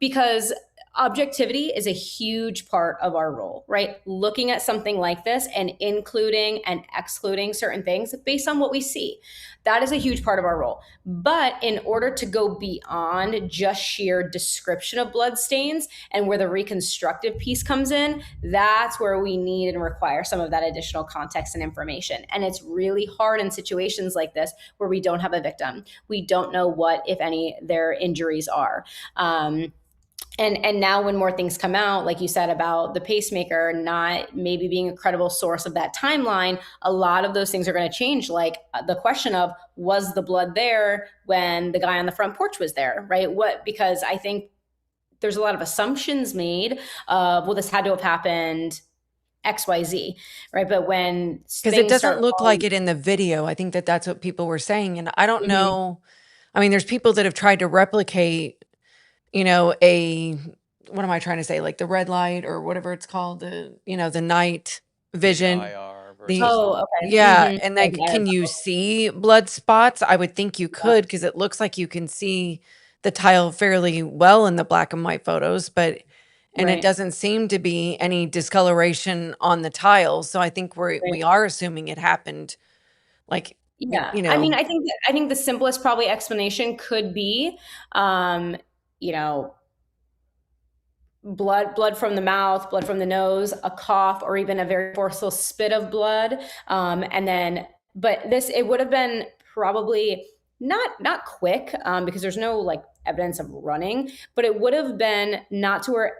Because objectivity is a huge part of our role, right? Looking at something like this and including and excluding certain things based on what we see. That is a huge part of our role. But in order to go beyond just sheer description of blood stains, and where the reconstructive piece comes in, that's where we need and require some of that additional context and information. And it's really hard in situations like this where we don't have a victim. We don't know what, if any, their injuries are. And now when more things come out, like you said about the pacemaker not maybe being a credible source of that timeline, a lot of those things are going to change. Like the question of, was the blood there when the guy on the front porch was there, right? Because I think there's a lot of assumptions made of, well, this had to have happened XYZ, right? But because
it doesn't look like it in the video. I think that's what people were saying. And I don't know. I mean, there's people that have tried to replicate, what am I trying to say? Like the red light or whatever it's called, the night vision.
Okay.
Yeah. And like, can you see blood spots? I would think you could, because it looks like you can see the tile fairly well in the black and white photos, and it doesn't seem to be any discoloration on the tiles. So I think we are assuming it happened. Like,
yeah. I mean, I think the simplest probably explanation could be, blood from the mouth, blood from the nose, a cough, or even a very forceful spit of blood. But it would have been probably not quick, because there's no like evidence of running, but it would have been not to where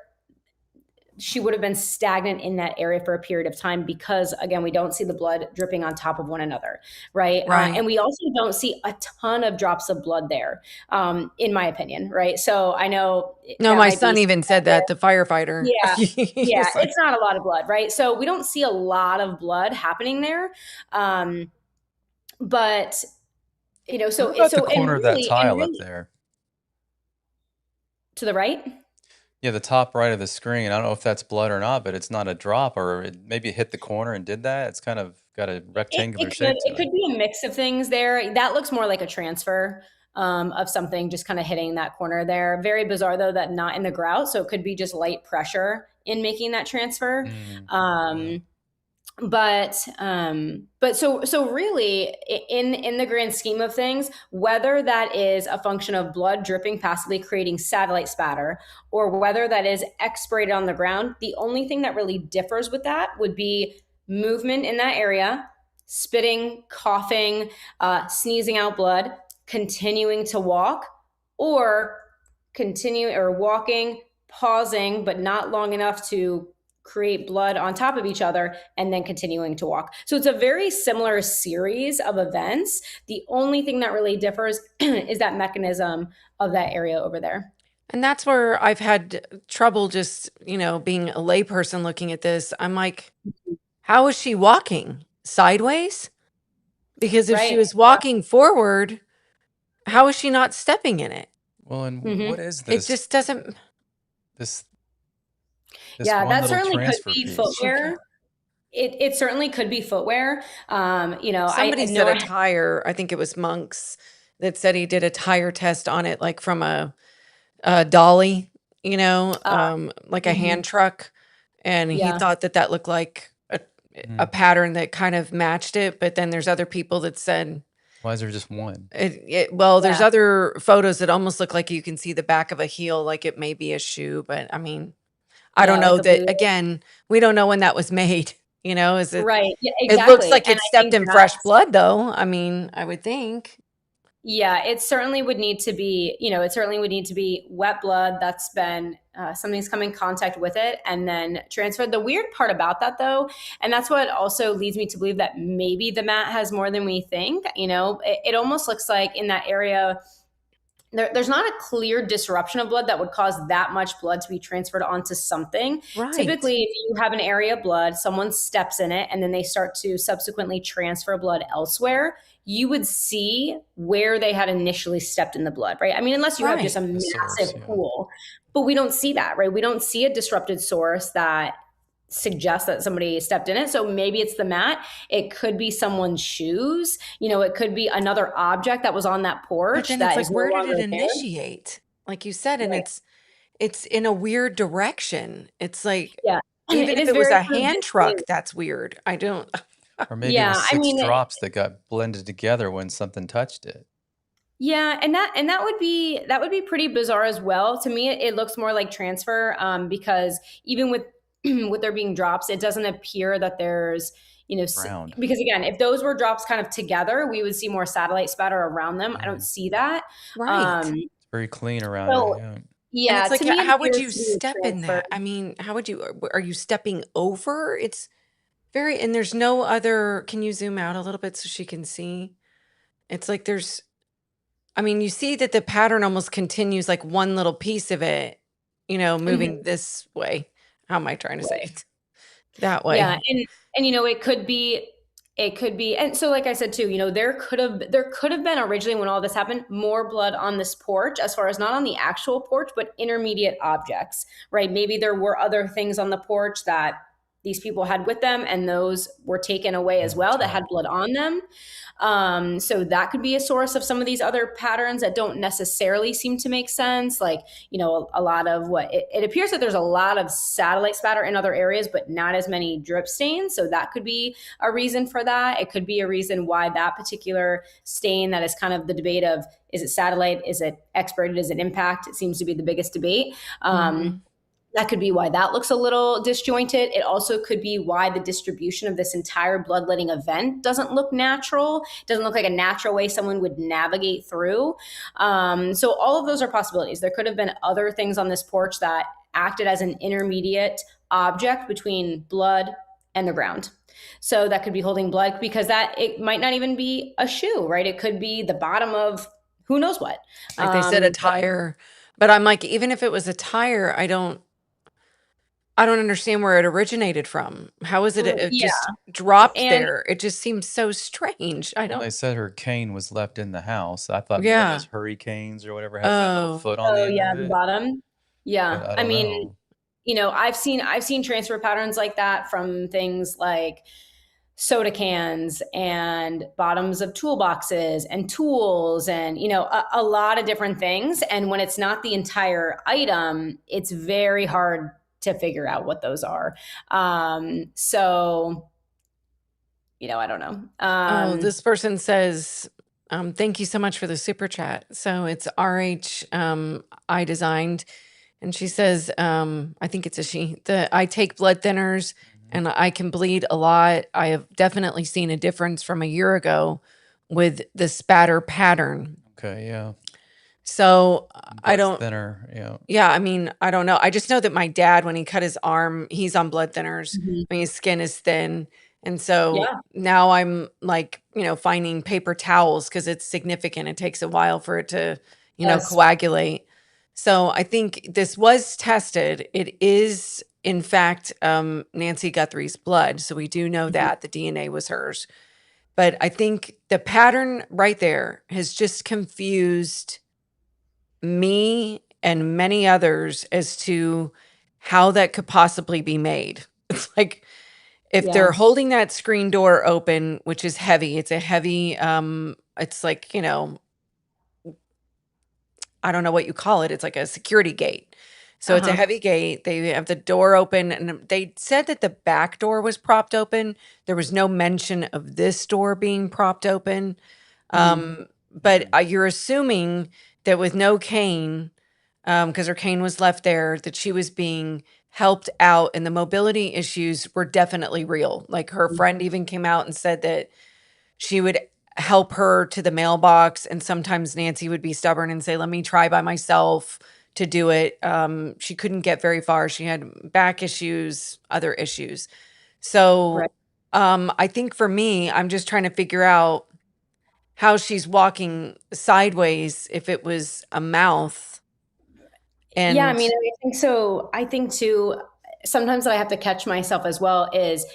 she would have been stagnant in that area for a period of time, because again, we don't see the blood dripping on top of one another, right? And we also don't see a ton of drops of blood there, in my opinion, right? So I know.
No, my son even said that, the firefighter.
Yeah, it's not a lot of blood, right? So we don't see a lot of blood happening there, but so
what about the corner of that tile up there
to the right.
Yeah, the top right of the screen. I don't know if that's blood or not, but it's not a drop, or maybe it hit the corner and did that. It's kind of got a rectangular shape to it.
It could be a mix of things there. That looks more like a transfer of something just kind of hitting that corner there. Very bizarre, though, that not in the grout. So it could be just light pressure in making that transfer. But so really in the grand scheme of things, whether that is a function of blood dripping passively creating satellite spatter, or whether that is expirated on the ground, the only thing that really differs with that would be movement in that area, spitting, coughing, sneezing out blood, continuing to walk, or walking, pausing but not long enough to create blood on top of each other, and then continuing to walk. So it's a very similar series of events. The only thing that really differs is that mechanism of that area over there.
And that's where I've had trouble just, being a layperson looking at this. I'm like, how is she walking? Sideways? Because if she
Right.
was walking forward, how is she not stepping in it?
Well, and
Mhm.
what is
It
this
just doesn't.
this
Yeah,
one
that
little
certainly could
transfer
be
piece?
footwear. It certainly could be footwear.
Somebody
I
said
know
a tire. I think it was Monks that said he did a tire test on it, like from a dolly, like a
mhm.
hand truck, and he
Yeah.
thought that looked like a
Mm.
pattern that kind of matched it. But then there's other people that said
Why is there just one?
well, there's
Yeah.
other photos that almost look like you can see the back of a heel, like it may be a shoe. But I mean, I don't
Yeah, like
know
a
that.
boot.
Again, we don't know when that was made. Is it?
Right. Yeah,
It looks
exactly.
like
And
it
I
stepped
think
in fresh blood, though. I mean, I would think.
yeah, it certainly would need to be, it certainly would need to be wet blood that's been, something's come in contact with it and then transferred. The weird part about that, though, and that's what also leads me to believe that maybe the mat has more than we think, it almost looks like in that area, there's not a clear disruption of blood that would cause that much blood to be transferred onto something.
Right.
Typically, if you have an area of blood, someone steps in it, and then they start to subsequently transfer blood elsewhere, you would see where they had initially stepped in the blood, right? I mean, unless you have just a
Right.
The
massive
source, yeah.
pool, but we don't see that, right? We don't see a disrupted source that suggests that somebody stepped in it. So maybe it's the mat. It could be someone's shoes. It could be another object that was on that
But
porch
then
that
it's
is
like,
no
where did
longer
it
there.
initiate? Like you said, and
Right.
it's in a weird direction. It's like,
Yeah.
even
It
if
is
it was
very
a hand truck,
distinct.
that's weird. I don't.
Or maybe it
Yeah.
was
I
6
mean,
drops that got blended together when something touched it.
yeah, and that would be pretty bizarre as well. To me, it looks more like transfer, because even with with there being drops, it doesn't appear that there's
Round.
because again, if those were drops kind of together, we would see more satellite spatter around them. I don't see that.
Right.
It's very clean around
So
it, yeah.
And
yeah,
it's like,
to me, it
how would
appears
you
to be a
step in
transfer.
that? I mean, how would you? Are you stepping over? It's very, and there's no other. Can you zoom out a little bit so she can see? It's like there's. I mean, you see that the pattern almost continues, like one little piece of it,
Mhm.
moving this way. How am I trying to say
Right.
it? That
Yeah,
way.
and it could be, and so like I said too, there could have been originally when all this happened more blood on this porch, as far as not on the actual porch, but intermediate objects, right? Maybe there were other things on the porch that these people had with them, and those were taken away as well that had blood on them. So that could be a source of some of these other patterns that don't necessarily seem to make sense. Like, a lot of it appears that there's a lot of satellite spatter in other areas, but not as many drip stains. So that could be a reason for that. It could be a reason why that particular stain, that is kind of the debate of, is it satellite? Is it expirated? Is it impact? It seems to be the biggest debate.
Mhm.
That could be why that looks a little disjointed. It also could be why the distribution of this entire bloodletting event doesn't look natural. It doesn't look like a natural way someone would navigate through. So all of those are possibilities. There could have been other things on this porch that acted as an intermediate object between blood and the ground. So that could be holding blood, because it might not even be a shoe, right? It could be the bottom of who knows what.
Like they said, a tire. But I'm like, even if it was a tire, I don't understand where it originated from. How is it
Yeah.
just dropped
And
there? It just seems so strange. I
Well, they
don't.
said her cane was left in the house. I thought one of
Yeah.
those hurricanes or whatever has that little
Oh.
foot on the
oh
end
yeah,
of
the
it,
bottom.
but
Yeah.
I
I
don't
mean,
know.
I've seen transfer patterns like that from things like soda cans and bottoms of toolboxes and tools, and a lot of different things. And when it's not the entire item, it's very hard to figure out what those are. So I don't know.
Oh, this person says, thank you so much for the super chat. So it's RH I designed. And she says, I think it's a she, I take blood thinners and I can bleed a lot. I have definitely seen a difference from a year ago with the spatter pattern.
Okay, yeah.
So I
Blood
don't,
thinner, yeah.
yeah, I mean, I don't know. I just know that my dad, when he cut his arm, he's on blood thinners.
Mhm.
I mean, his skin is thin. And so
Yeah.
now I'm like, finding paper towels because it's significant. It takes a while for it to,
Yes.
coagulate. So I think this was tested. It is, in fact, Nancy Guthrie's blood. So we do know that the DNA was hers. But I think the pattern right there has just confused me and many others as to how that could possibly be made. It's like if
Yeah.
they're holding that screen door open, which is heavy, it's a heavy, it's like, I don't know what you call it. It's like a security gate. So it's a heavy gate. They have the door open, and they said that the back door was propped open. There was no mention of this door being propped open. But you're assuming that with no cane, because her cane was left there, that she was being helped out, and the mobility issues were definitely real. Like her friend even came out and said that she would help her to the mailbox, and sometimes Nancy would be stubborn and say, let me try by myself to do it. She couldn't get very far. She had back issues, other issues. So
Right.
I think for me, I'm just trying to figure out how she's walking sideways if it was a mouth. And
Yeah, I mean, I think so. I think too, sometimes I have to catch myself as well is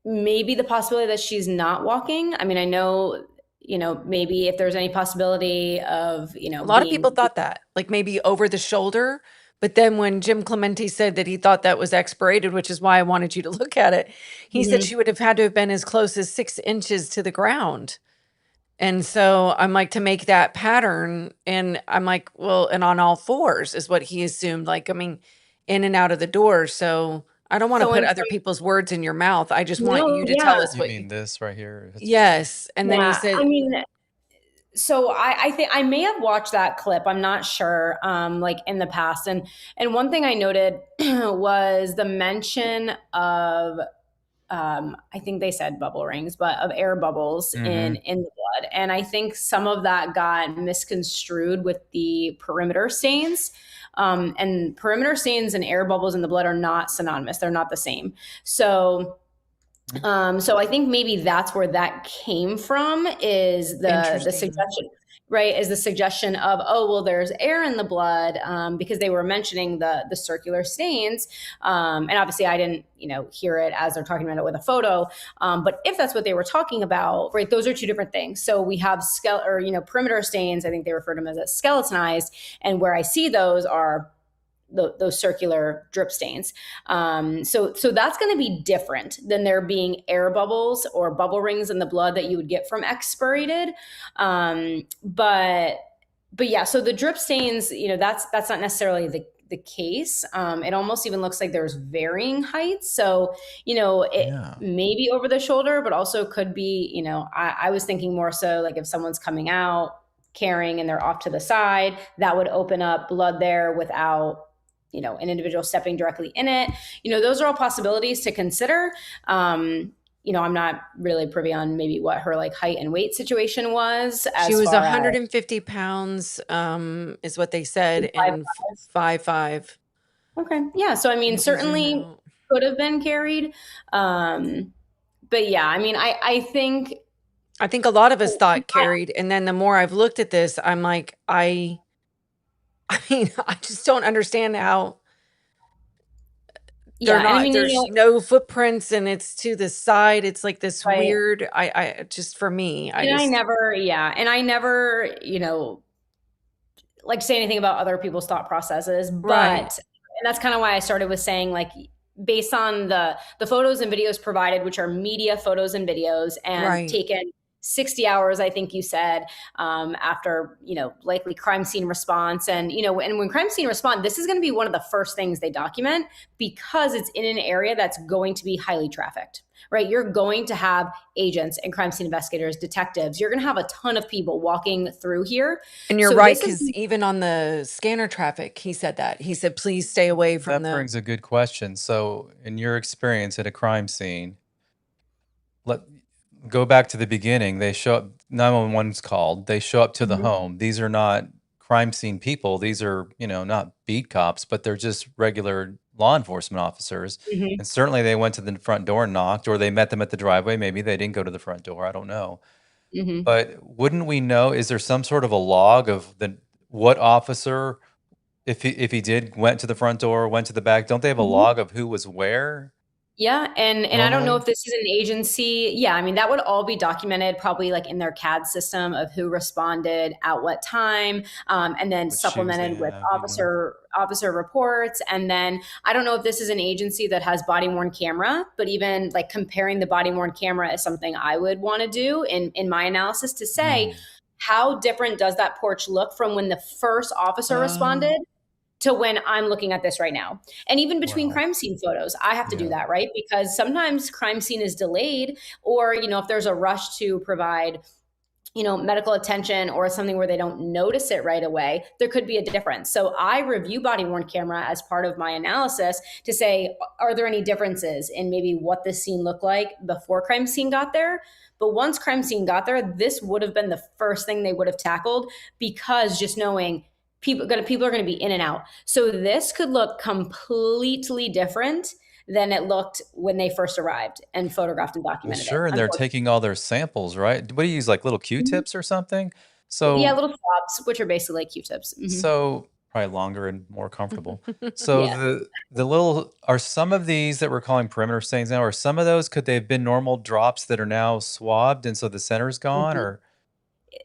maybe the possibility that she's not walking. I mean, I know, maybe if there's any possibility of,
a lot of people thought that, like maybe over the shoulder. But then when Jim Clemente said that he thought that was expirated, which is why I wanted you to look at it, he said she would have had to have been as close as 6 inches to the ground. And so I'm like, to make that pattern, and I'm like, well, and on all fours is what he assumed, like, I mean, in and out of the door. So I don't want to
So
put
in
other people's words in your mouth. I just want
No,
you to tell
yeah.
us
You
what
mean this right here?
yes. And then he
Yeah,
said,
I mean, so I think I may have watched that clip. I'm not sure, like in the past. And one thing I noted was the mention of I think they said bubble rings, but of air bubbles in the blood. And I think some of that got misconstrued with the perimeter stains. And perimeter stains and air bubbles in the blood are not synonymous. They're not the same. So I think maybe that's where that came from, is the
interesting.
suggestion, right? Is the suggestion of, oh, well, there's air in the blood, because they were mentioning the circular stains. And obviously I didn't, hear it as they're talking about it with a photo. But if that's what they were talking about, right, those are two different things. So we have perimeter stains. I think they refer to them as skeletonized. And where I see those are those circular drip stains. So that's going to be different than there being air bubbles or bubble rings in the blood that you would get from expirated. But yeah, so the drip stains, that's not necessarily the case. It almost even looks like there's varying heights. So, it may be over the shoulder, but also could be, I was thinking more so like if someone's coming out carrying and they're off to the side, that would open up blood there without an individual stepping directly in it. Those are all possibilities to consider. I'm not really privy on maybe what her like height and weight situation was.
She was 150 pounds, is what they said, and 5'5".
Okay. Yeah. So, I mean, certainly could have been carried. But yeah, I mean, I think
a lot of us thought carried. And then the more I've looked at this, I'm like, I mean, I just don't understand how they're not,
I mean,
there's no footprints and it's to the side. It's like this
right.
weird, I just, for me,
I never, like say anything about other people's thought processes, but,
Right.
and that's kind of why I started with saying, like, based on the photos and videos provided, which are media photos and videos and
Right.
taken 60 hours, I think you said, after, likely crime scene response. And, and when crime scene response, this is going to be one of the first things they document because it's in an area that's going to be highly trafficked, right? You're going to have agents and crime scene investigators, detectives. You're going to have a ton of people walking through here.
And you're
So
right,
this is-
because even on the scanner traffic, he said that. He said, please stay away from
That brings a good question. So, in your experience at a crime scene, go back to the beginning. They show up, 911's called. They show up to the home. These are not crime scene people. These are, not beat cops, but they're just regular law enforcement officers.
Mhm.
And certainly they went to the front door and knocked, or they met them at the driveway. Maybe they didn't go to the front door. I don't know.
Mhm.
But wouldn't we know, is there some sort of a log of what officer, if he did, went to the front door, went to the back, don't they have a log of who was where?
Yeah. And I don't know
Normally?
if this is an agency. Yeah. I mean, that would all be documented probably like in their CAD system of who responded at what time, and then
What shoes
supplemented
they
with
have,
officer reports. And then I don't know if this is an agency that has body worn camera, but even like comparing the body worn camera is something I would want to do in my analysis to say, how different does that porch look from when the first officer responded to when I'm looking at this right now? And even between
Wow.
crime scene photos, I have to do
Yeah.
that, right? Because sometimes crime scene is delayed, or, if there's a rush to provide, medical attention or something where they don't notice it right away, there could be a difference. So I review body worn camera as part of my analysis to say, are there any differences in maybe what this scene looked like before crime scene got there? But once crime scene got there, this would have been the first thing they would have tackled, because just knowing people are going to be in and out. So this could look completely different than it looked when they first arrived and photographed and
Well,
documented
sure,
it.
and they're taking all their samples, right? What do you use, like little Q-tips or something?
Yeah,
So
little swabs, which are basically like Q-tips.
so probably longer and more comfortable. So
Yeah.
the little, are some of these that we're calling perimeter stains now, are some of those, could they have been normal drops that are now swabbed and so the center's gone,
Mhm.
or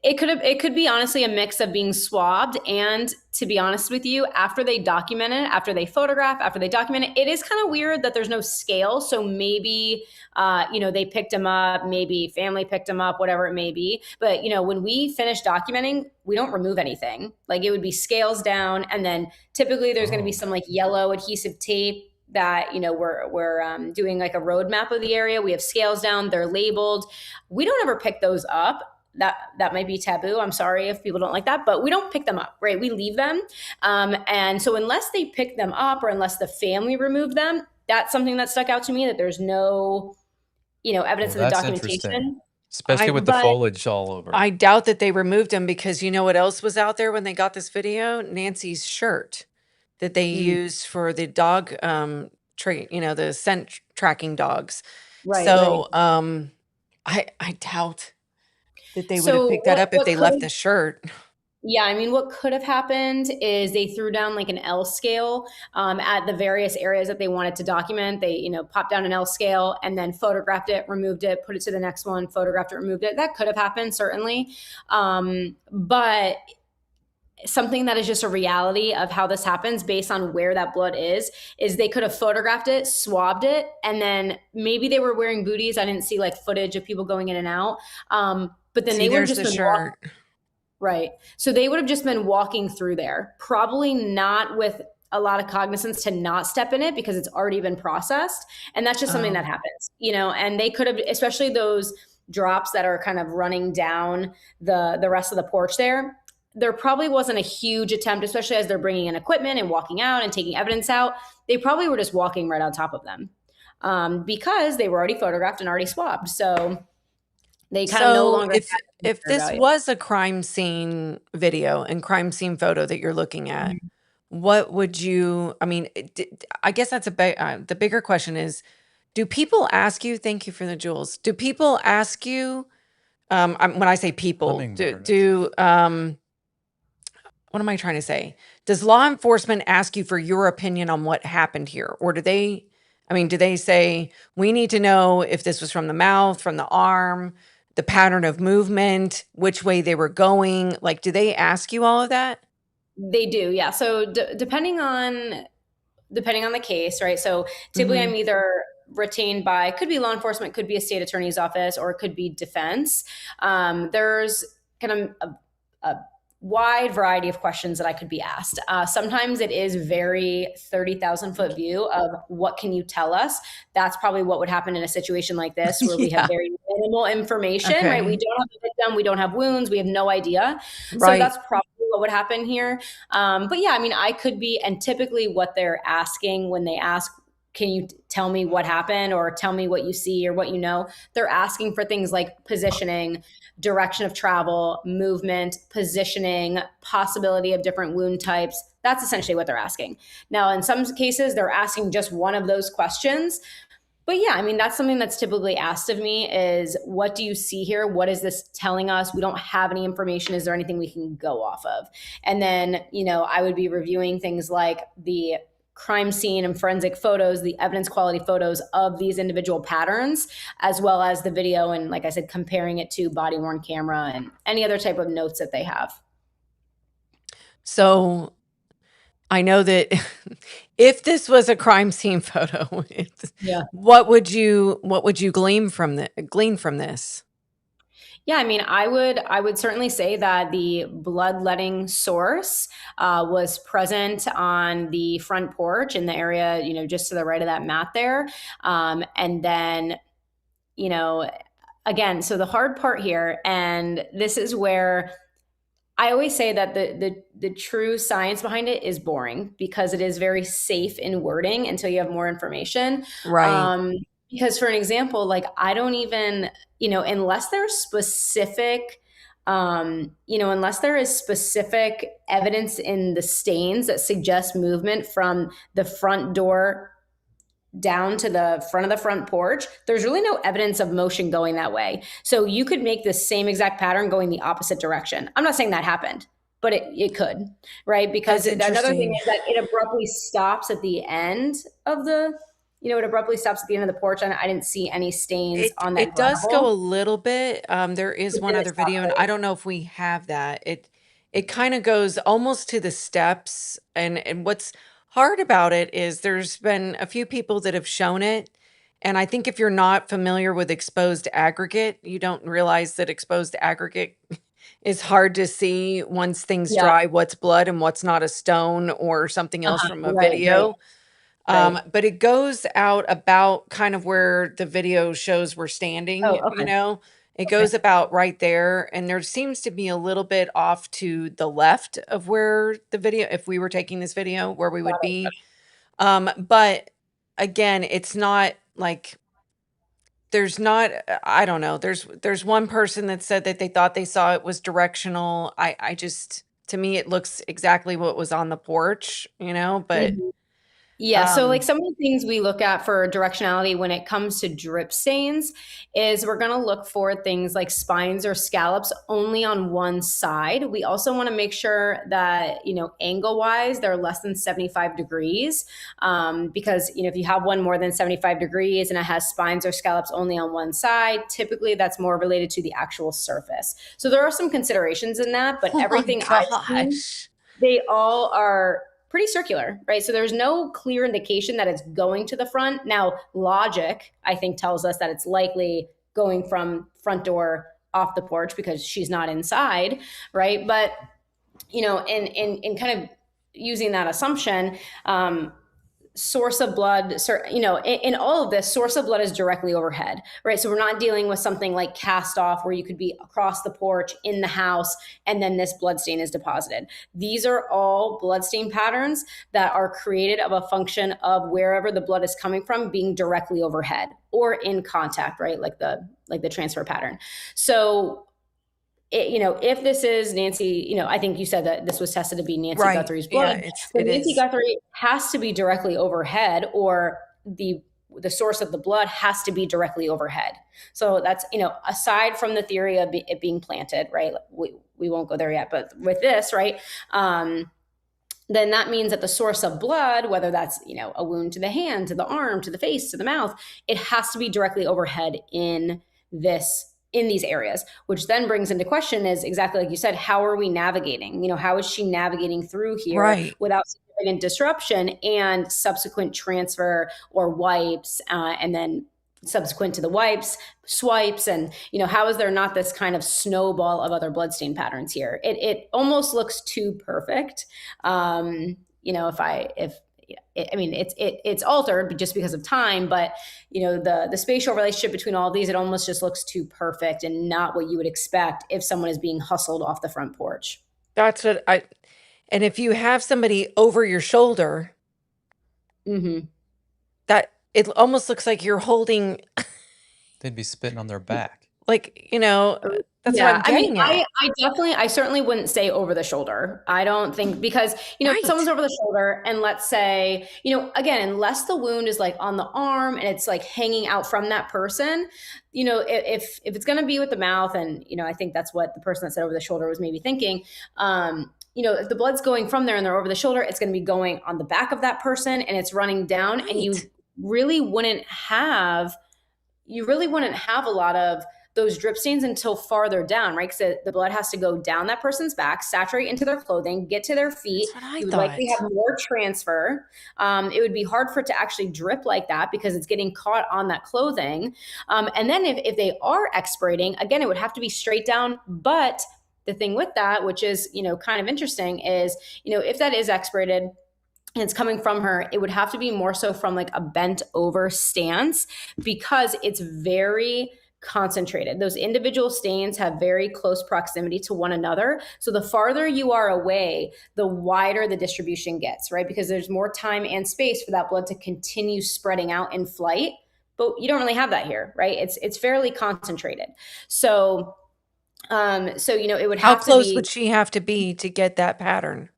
It could be honestly a mix of being swabbed and, to be honest with you, after they document it, after they photograph, after they document it, it is kind of weird that there's no scale. So maybe, they picked them up, maybe family picked them up, whatever it may be. But, when we finish documenting, we don't remove anything. Like, it would be scales down. And then typically there's going to be some like yellow adhesive tape that, we're doing like a roadmap of the area. We have scales down, they're labeled. We don't ever pick those up. That might be taboo. I'm sorry if people don't like that, but we don't pick them up, right? We leave them. And so unless they pick them up or unless the family removed them, that's something that stuck out to me, that there's no, evidence of the
that's interesting,
documentation.
especially with the
But
foliage all over.
I doubt that they removed him, because you know what else was out there when they got this video? Nancy's shirt that they used for the dog, the scent tracking dogs.
right,
So I doubt that they would have
So
picked that up if
what
they
could
left
have
the shirt.
Yeah, I mean, what could have happened is they threw down like an L scale at the various areas that they wanted to document. They, popped down an L scale and then photographed it, removed it, put it to the next one, photographed it, removed it. That could have happened, certainly. But something that is just a reality of how this happens based on where that blood is they could have photographed it, swabbed it, and then maybe they were wearing booties. I didn't see like footage of people going in and out. But then
See,
they would have
there's
just
the
been
shirt.
right. So they would have just been walking through there, probably not with a lot of cognizance to not step in it because it's already been processed. And that's just something that happens, and they could have, especially those drops that are kind of running down the rest of the porch there probably wasn't a huge attempt, especially as they're bringing in equipment and walking out and taking evidence out. They probably were just walking right on top of them because they were already photographed and already swabbed. So they kind of no
So
longer
if this was a crime scene video and crime scene photo that you're looking at, what would you? I mean, I guess that's the bigger question is: do people ask you? Thank you for the jewels. Do people ask you? When I say people,
Hummingbird.
what am I trying to say? Does law enforcement ask you for your opinion on what happened here? Or do they say, we need to know if this was from the mouth, from the arm, the pattern of movement, which way they were going? Like, do they ask you all of that?
They do, yeah. So depending on the case, right? So typically I'm either retained by, could be law enforcement, could be a state attorney's office, or it could be defense. There's kind of a wide variety of questions that I could be asked. Sometimes it is very 30,000 foot view of what can you tell us? That's probably what would happen in a situation like this, where we have very minimal information, right? We don't have a victim, we don't have wounds, we have no idea. So that's probably what would happen here. But yeah, I mean, I could be, and typically what they're asking when they ask, can you tell me what happened, or tell me what you see or what you know? They're asking for things like positioning, direction of travel, movement, positioning, possibility of different wound types. That's essentially what they're asking. Now, in some cases, they're asking just one of those questions. But yeah, I mean, that's something that's typically asked of me is, what do you see here? What is this telling us? We don't have any information. Is there anything we can go off of? And then, I would be reviewing things like the crime scene and forensic photos, the evidence quality photos of these individual patterns, as well as the video. And like I said, comparing it to body worn camera and any other type of notes that they have.
So I know that if this was a crime scene photo, what would you glean from this?
Yeah, I mean, I would certainly say that the bloodletting source was present on the front porch in the area, just to the right of that mat there. And then, again, so the hard part here, and this is where I always say that the true science behind it is boring, because it is very safe in wording until you have more information.
Right.
Because for an example, like, I don't even, unless there's specific, unless there is specific evidence in the stains that suggest movement from the front door down to the front of the front porch, there's really no evidence of motion going that way. So you could make the same exact pattern going the opposite direction. I'm not saying that happened, but it could, right? Because another thing is that it abruptly stops at the end of the, it abruptly stops at the end of the porch, and I didn't see any stains on that.
It does go a little bit. There is one other video, and I don't know if we have that. It kind of goes almost to the steps, and what's hard about it is there's been a few people that have shown it, and I think if you're not familiar with exposed aggregate, you don't realize that exposed aggregate is hard to see once things dry, what's blood and what's not a stone or something else from a video. But it goes out about kind of where the video shows we're standing, it goes about right there. And there seems to be a little bit off to the left of where the video, if we were taking this video, where we would be. But again, it's not like, there's not, I don't know. There's one person that said that they thought they saw it was directional. I just, to me, it looks exactly what was on the porch, but
yeah. So like some of the things we look at for directionality when it comes to drip stains is we're going to look for things like spines or scallops only on one side. We also want to make sure that, angle wise, they're less than 75 degrees. Because, if you have one more than 75 degrees and it has spines or scallops only on one side, typically that's more related to the actual surface. So there are some considerations in that, but everything I've seen, they all are pretty circular, right? So there's no clear indication that it's going to the front. Now, logic, I think, tells us that it's likely going from front door off the porch because she's not inside, right? But, in kind of using that assumption, source of blood, in all of this, source of blood is directly overhead, right? So we're not dealing with something like cast off where you could be across the porch in the house and then this blood stain is deposited. These are all blood stain patterns that are created of a function of wherever the blood is coming from being directly overhead or in contact, right? Like the transfer pattern. So if this is Nancy, I think you said that this was tested to be Nancy Guthrie's blood. Yeah, Nancy Guthrie has to be directly overhead, or the source of the blood has to be directly overhead. So that's, aside from the theory of it being planted, right? We won't go there yet, but with this, right? Then that means that the source of blood, whether that's, a wound to the hand, to the arm, to the face, to the mouth, it has to be directly overhead in these areas, which then brings into question is exactly like you said, how are we navigating? How is she navigating through here without significant significant disruption and subsequent transfer or wipes, and then subsequent to the wipes, swipes, and how is there not this kind of snowball of other bloodstain patterns here? It almost looks too perfect. It's altered just because of time, but the spatial relationship between all of these, it almost just looks too perfect and not what you would expect if someone is being hustled off the front porch.
That's what and if you have somebody over your shoulder, that it almost looks like you're holding,
They'd be spitting on their back.
like, that's what I'm getting at.
I certainly wouldn't say over the shoulder. I don't think, because, if someone's over the shoulder, and let's say, again, unless the wound is like on the arm and it's like hanging out from that person, if it's going to be with the mouth, and, I think that's what the person that said over the shoulder was maybe thinking, if the blood's going from there and they're over the shoulder, it's going to be going on the back of that person and it's running down, and you really wouldn't have a lot of those drip stains until farther down, right? Because the blood has to go down that person's back, saturate into their clothing, get to their feet. You would likely have more transfer. It would be hard for it to actually drip like that because it's getting caught on that clothing. And then if they are expirating, again, it would have to be straight down. But the thing with that, which is, kind of interesting, is, if that is expirated and it's coming from her, it would have to be more so from like a bent over stance, because it's very concentrated. Those individual stains have very close proximity to one another. So the farther you are away, the wider the distribution gets, right? Because there's more time and space for that blood to continue spreading out in flight. But you don't really have that here, right? It's fairly concentrated. So it would have to be.
How close would she have to be to get that pattern?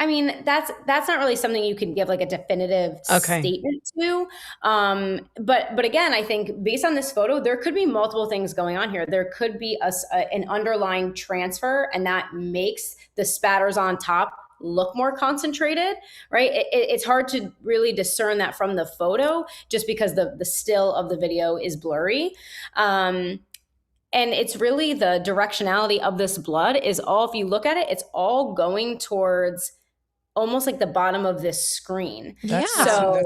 I mean, that's not really something you can give like a definitive statement to. But again, I think based on this photo, there could be multiple things going on here. There could be an underlying transfer, and that makes the spatters on top look more concentrated, right? It's hard to really discern that from the photo just because the still of the video is blurry. And it's really the directionality of this blood is all, if you look at it, it's all going towards almost like the bottom of this screen.
That's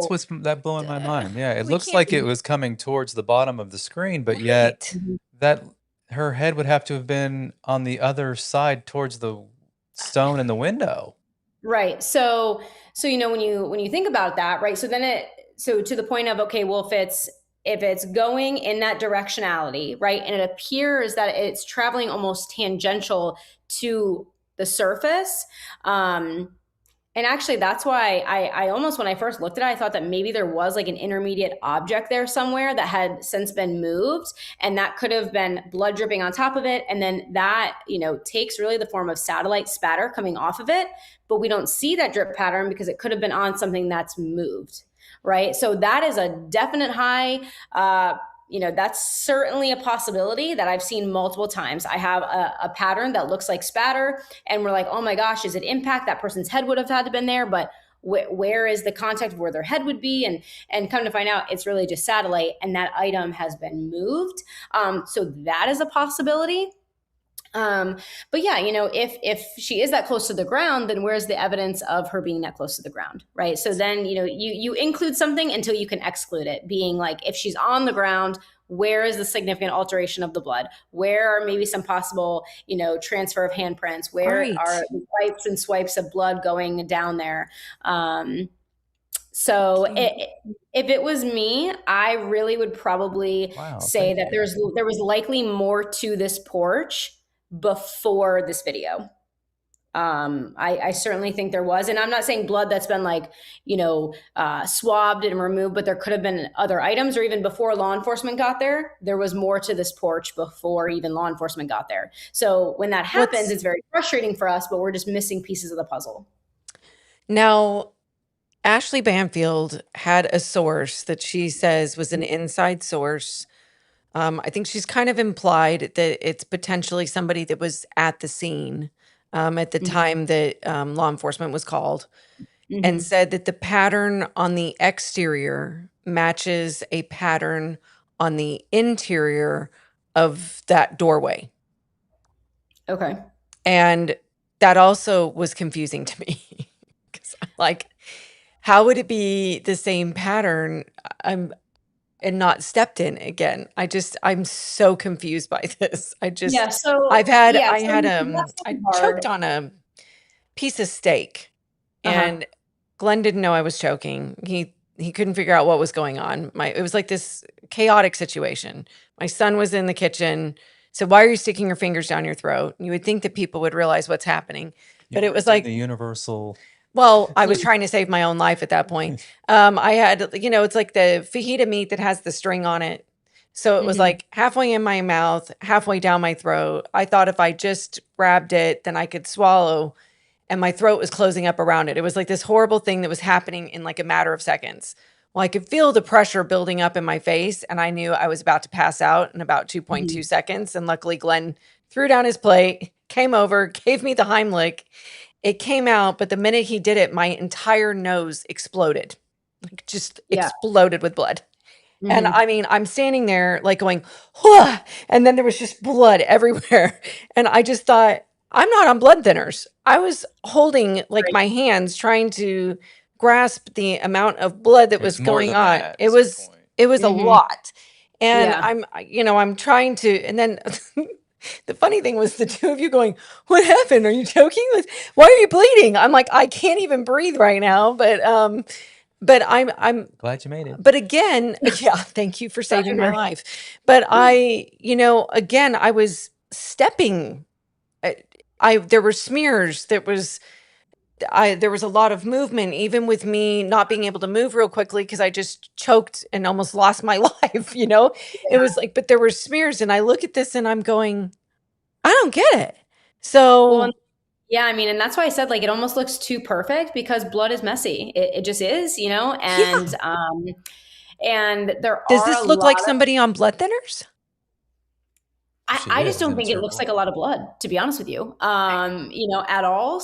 what's blowing my mind. Yeah, it looks like it was coming towards the bottom of the screen, but yet that her head would have to have been on the other side towards the stone in the window.
Right. So when you think about that, right? So to the point of, okay, well, if it's going in that directionality, right, and it appears that it's traveling almost tangential to the surface, and actually, that's why I almost, when I first looked at it, I thought that maybe there was like an intermediate object there somewhere that had since been moved, and that could have been blood dripping on top of it. And then that, takes really the form of satellite spatter coming off of it. But we don't see that drip pattern because it could have been on something that's moved, right? So that is a definite high. That's certainly a possibility that I've seen multiple times. I have a pattern that looks like spatter, and we're like, oh my gosh, is it impact? That person's head would have had to been there, but where is the contact of where their head would be? And come to find out, it's really just satellite, and that item has been moved. So that is a possibility. But yeah, if she is that close to the ground, then where's the evidence of her being that close to the ground, right? So then, you include something until you can exclude it, being like, if she's on the ground, where is the significant alteration of the blood? Where are maybe some possible, transfer of handprints? Where are the wipes and swipes of blood going down there? If it was me, I really would probably say that there was likely more to this porch before this video. I certainly think there was, and I'm not saying blood that's been like, swabbed and removed, but there could have been other items, or even before law enforcement got there, there was more to this porch before even law enforcement got there. So when that happens, it's very frustrating for us, but we're just missing pieces of the puzzle.
Now, Ashley Banfield had a source that she says was an inside source. I think she's kind of implied that it's potentially somebody that was at the scene at the time that law enforcement was called, and said that the pattern on the exterior matches a pattern on the interior of that doorway.
Okay.
And that also was confusing to me. Like, how would it be the same pattern? I'm and not stepped in again. I'm so confused by this.
Yeah.
I
So
had
that's
I
hard.
choked on a piece of steak,
Uh-huh.
and Glenn didn't know I was choking. He couldn't figure out what was going on. It was like this chaotic situation. My son was in the kitchen. So why are you sticking your fingers down your throat? You would think that people would realize what's happening,
You
but it
were
was
doing the
like,
universal.
well, I was trying to save my own life at that point. I had, it's like the fajita meat that has the string on it. So it was
Mhm.
like halfway in my mouth, halfway down my throat. I thought if I just grabbed it, then I could swallow, and my throat was closing up around it. It was like this horrible thing that was happening in like a matter of seconds. Well, I could feel the pressure building up in my face, and I knew I was about to pass out in about 2.2
Mhm.
seconds. And luckily, Glenn threw down his plate, came over, gave me the Heimlich. It came out, but the minute he did it, my entire nose exploded, like just
Yeah.
exploded with blood. And
Mhm.
I mean, I'm standing there like going, "Huh," and then there was just blood everywhere. And I just thought, I'm not on blood thinners. I was holding like
Right.
my hands trying to grasp the amount of blood that was
It's more
going
than
on.
that, is your point.
It was a
Mhm.
lot. And
Yeah.
I'm trying to, and then the funny thing was the two of you going, "What happened? Are you choking? Why are you bleeding?" I'm like, I can't even breathe right now. But I'm
Glad you made it.
but again, yeah, thank you for
Gotcha,
saving my
Mary.
life. But again, I was stepping. There were smears. There was a lot of movement, even with me not being able to move real quickly because I just choked and almost lost my life. It was like, but there were smears, and I look at this and I'm going, I don't get it.
Well,
So
yeah, I mean, and that's why I said like it almost looks too perfect because blood is messy. It just is,
yeah,
and there
does
are
this
a
look
lot
like
of
somebody on blood thinners?
She
I just
is
don't
in a
think it looks like a
circle.
lot of blood, to be honest with you, at all.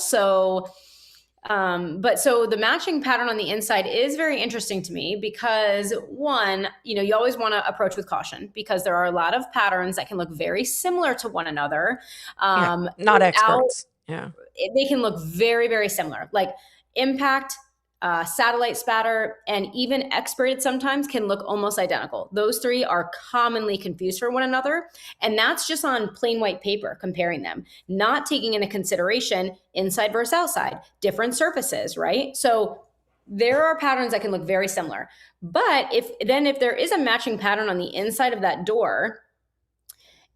But so the matching pattern on the inside is very interesting to me because one, you always want to approach with caution because there are a lot of patterns that can look very similar to one another.
Yeah, not
Without
experts. Yeah.
they can look very, very similar. Like impact, satellite spatter, and even expirated sometimes can look almost identical. Those three are commonly confused for one another. And that's just on plain white paper comparing them, not taking into consideration inside versus outside, different surfaces, right? So there are patterns that can look very similar. But if there is a matching pattern on the inside of that door,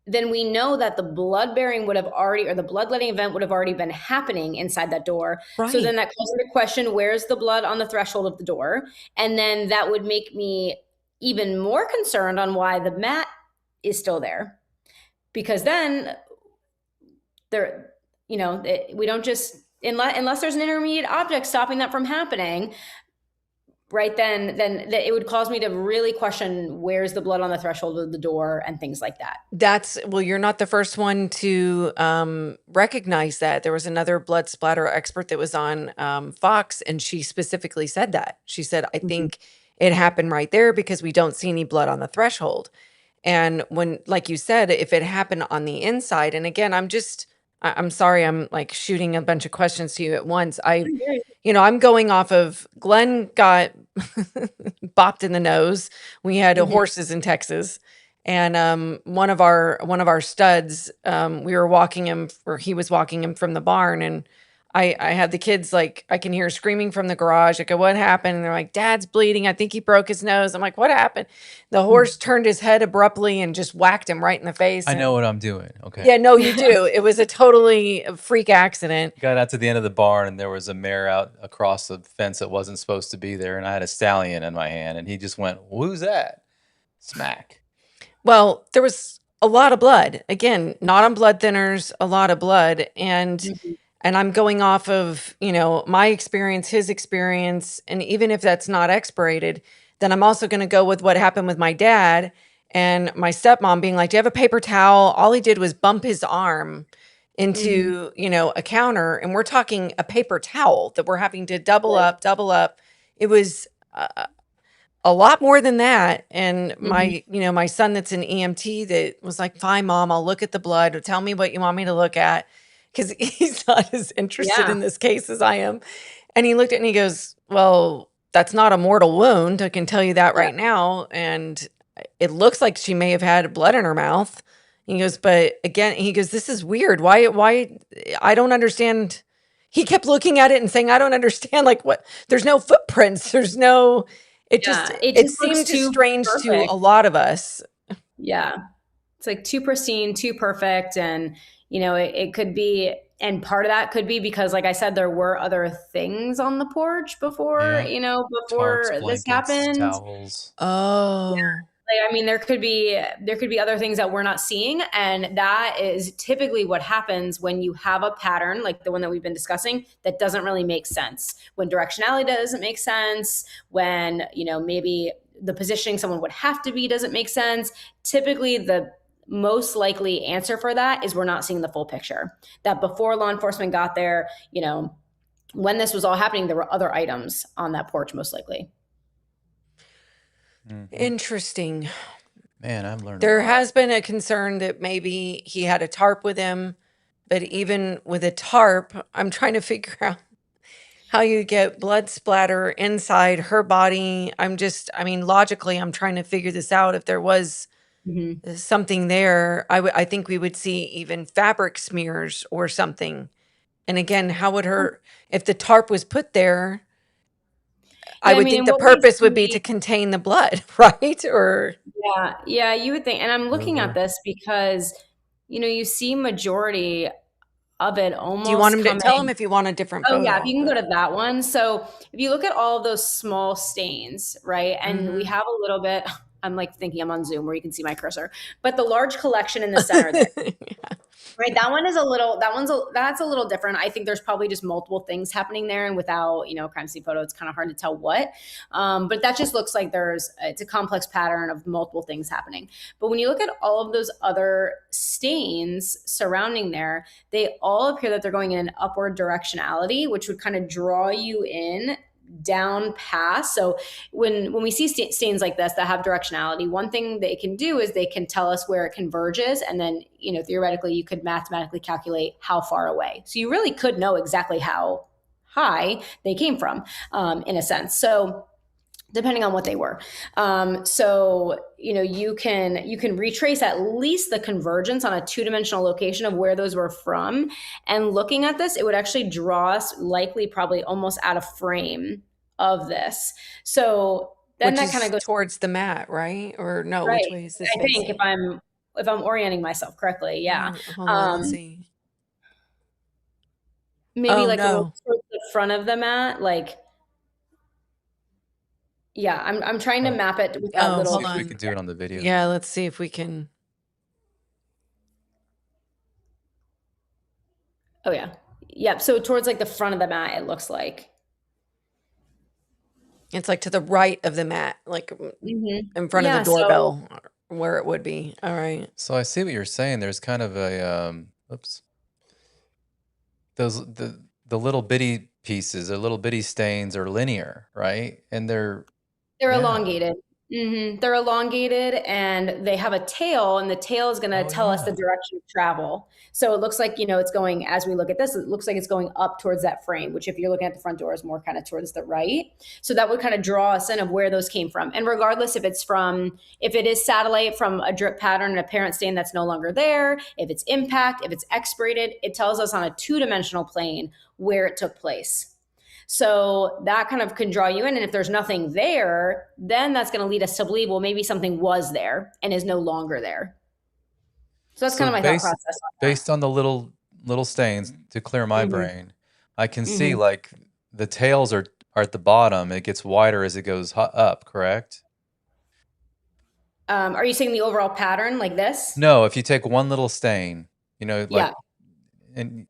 then we know that the blood bearing would have already, or the bloodletting event would have already been happening inside that door. So then
Right.
that calls into question, where's the blood on the threshold of the door? And then that would make me even more concerned on why the mat is still there. Because then we don't just, unless there's an intermediate object stopping that from happening, right, then it would cause me to really question where's the blood on the threshold of the door and things like that.
Well, you're not the first one to recognize that. There was another blood splatter expert that was on Fox, and she specifically said that. She said, I
Mhm.
think it happened right there because we don't see any blood on the threshold. And when, like you said, if it happened on the inside, and again, I'm sorry, I'm like shooting a bunch of questions to you at once. I'm going off of Glenn got bopped in the nose. We had
Mhm.
horses in Texas, and one of our studs, we were walking him, or he was walking him from the barn, and I had the kids, like, I can hear screaming from the garage. I go, what happened? And they're like, Dad's bleeding. I think he broke his nose. I'm like, what happened? The horse turned his head abruptly and just whacked him right in the face.
I know
And
what I'm doing. Okay.
yeah, no, you do. It was a totally freak accident.
Got out to the end of the barn and there was a mare out across the fence that wasn't supposed to be there. And I had a stallion in my hand and he just went, who's that? Smack.
Well, there was a lot of blood. Again, not on blood thinners, a lot of blood. And
Mhm.
and I'm going off of, my experience, his experience, and even if that's not expirated, then I'm also going to go with what happened with my dad and my stepmom being like, "Do you have a paper towel?" All he did was bump his arm
Mhm.
into, a counter, and we're talking a paper towel that we're having to double
Right.
up, double up. It was a lot more than that. And
Mhm.
my son that's an EMT that was like, fine, mom, I'll look at the blood. Tell me what you want me to look at. Cause he's not as interested
Yeah.
in this case as I am. And he looked at it and he goes, well, that's not a mortal wound. I can tell you that
Yeah.
right now. And it looks like she may have had blood in her mouth. He goes, but again, he goes, this is weird. Why? I don't understand. He kept looking at it and saying, I don't understand. Like what? There's no footprints. There's no, it just,
Yeah, it
it
just looks
seemed
too
strange to
perfect.
a lot of us.
Yeah. It's like too pristine, too perfect. And, it could be, and part of that could be because, like I said, there were other things on the porch before,
Yeah.
before
Tarps,
this
blankets,
happened.
towels.
Oh.
Like, I mean, there could be other things that we're not seeing. And that is typically what happens when you have a pattern like the one that we've been discussing that doesn't really make sense. When directionality doesn't make sense, when, maybe the positioning someone would have to be doesn't make sense. Typically, the most likely answer for that is we're not seeing the full picture. That before law enforcement got there, when this was all happening, there were other items on that porch, most likely.
Interesting.
Man, I'm learning.
There has been a concern that maybe he had a tarp with him, but even with a tarp, I'm trying to figure out how you get blood splatter inside her body. Logically, I'm trying to figure this out. If there was something there, I think we would see even fabric smears or something. And again, how would if the tarp was put there, I would think the purpose would be to contain the blood, right? Or
yeah, you would think. And I'm looking at this because, you see majority of it almost.
Do you want him to tell him if you want a different photo?
Oh yeah, if you can go to that one. So if you look at all of those small stains, right? And we have a little bit, I'm like thinking I'm on Zoom where you can see my cursor, but the large collection in the center there. Right. That's a little different. I think there's probably just multiple things happening there. And without, crime scene photo, it's kind of hard to tell what. But that just looks like it's a complex pattern of multiple things happening. But when you look at all of those other stains surrounding there, they all appear that they're going in an upward directionality, which would kind of draw you in down past. So when we see stains like this that have directionality, one thing they can do is they can tell us where it converges, and then theoretically you could mathematically calculate how far away. So you really could know exactly how high they came from, in a sense. So depending on what they were. You can retrace at least the convergence on a two-dimensional location of where those were from. And looking at this, it would actually draw us likely probably almost out of frame of this. So then that kind of goes
towards the mat, right? Or no,
right.
Which way is this
I think if I'm orienting myself correctly, yeah.
Hold on, let's see.
Maybe a little towards the front of the mat, like. Yeah, I'm trying to map it with that little.
See if we can do it on the video.
Yeah, let's see if we can.
Oh yeah, yep. So towards like the front of the mat, it looks like.
It's like to the right of the mat, like in front of the doorbell, where it would be. All right.
So I see what you're saying. There's kind of a the little bitty pieces or little bitty stains are linear, right? And they're
elongated. They're elongated and they have a tail, and the tail is going to tell us the direction of travel. So it looks like, it's going, as we look at this, it looks like it's going up towards that frame, which if you're looking at the front door is more kind of towards the right. So that would kind of draw us in of where those came from. And regardless if it is satellite from a drip pattern and a parent stain that's no longer there, if it's impact, if it's expirated, it tells us on a two-dimensional plane where it took place. So that kind of can draw you in. And if there's nothing there, then that's going to lead us to believe, well, maybe something was there and is no longer there. So that's kind of my thought process.
Based on the little stains, to clear my brain, I can see like the tails are at the bottom. It gets wider as it goes up, correct?
Are you saying the overall pattern like this?
No, if you take one little stain, and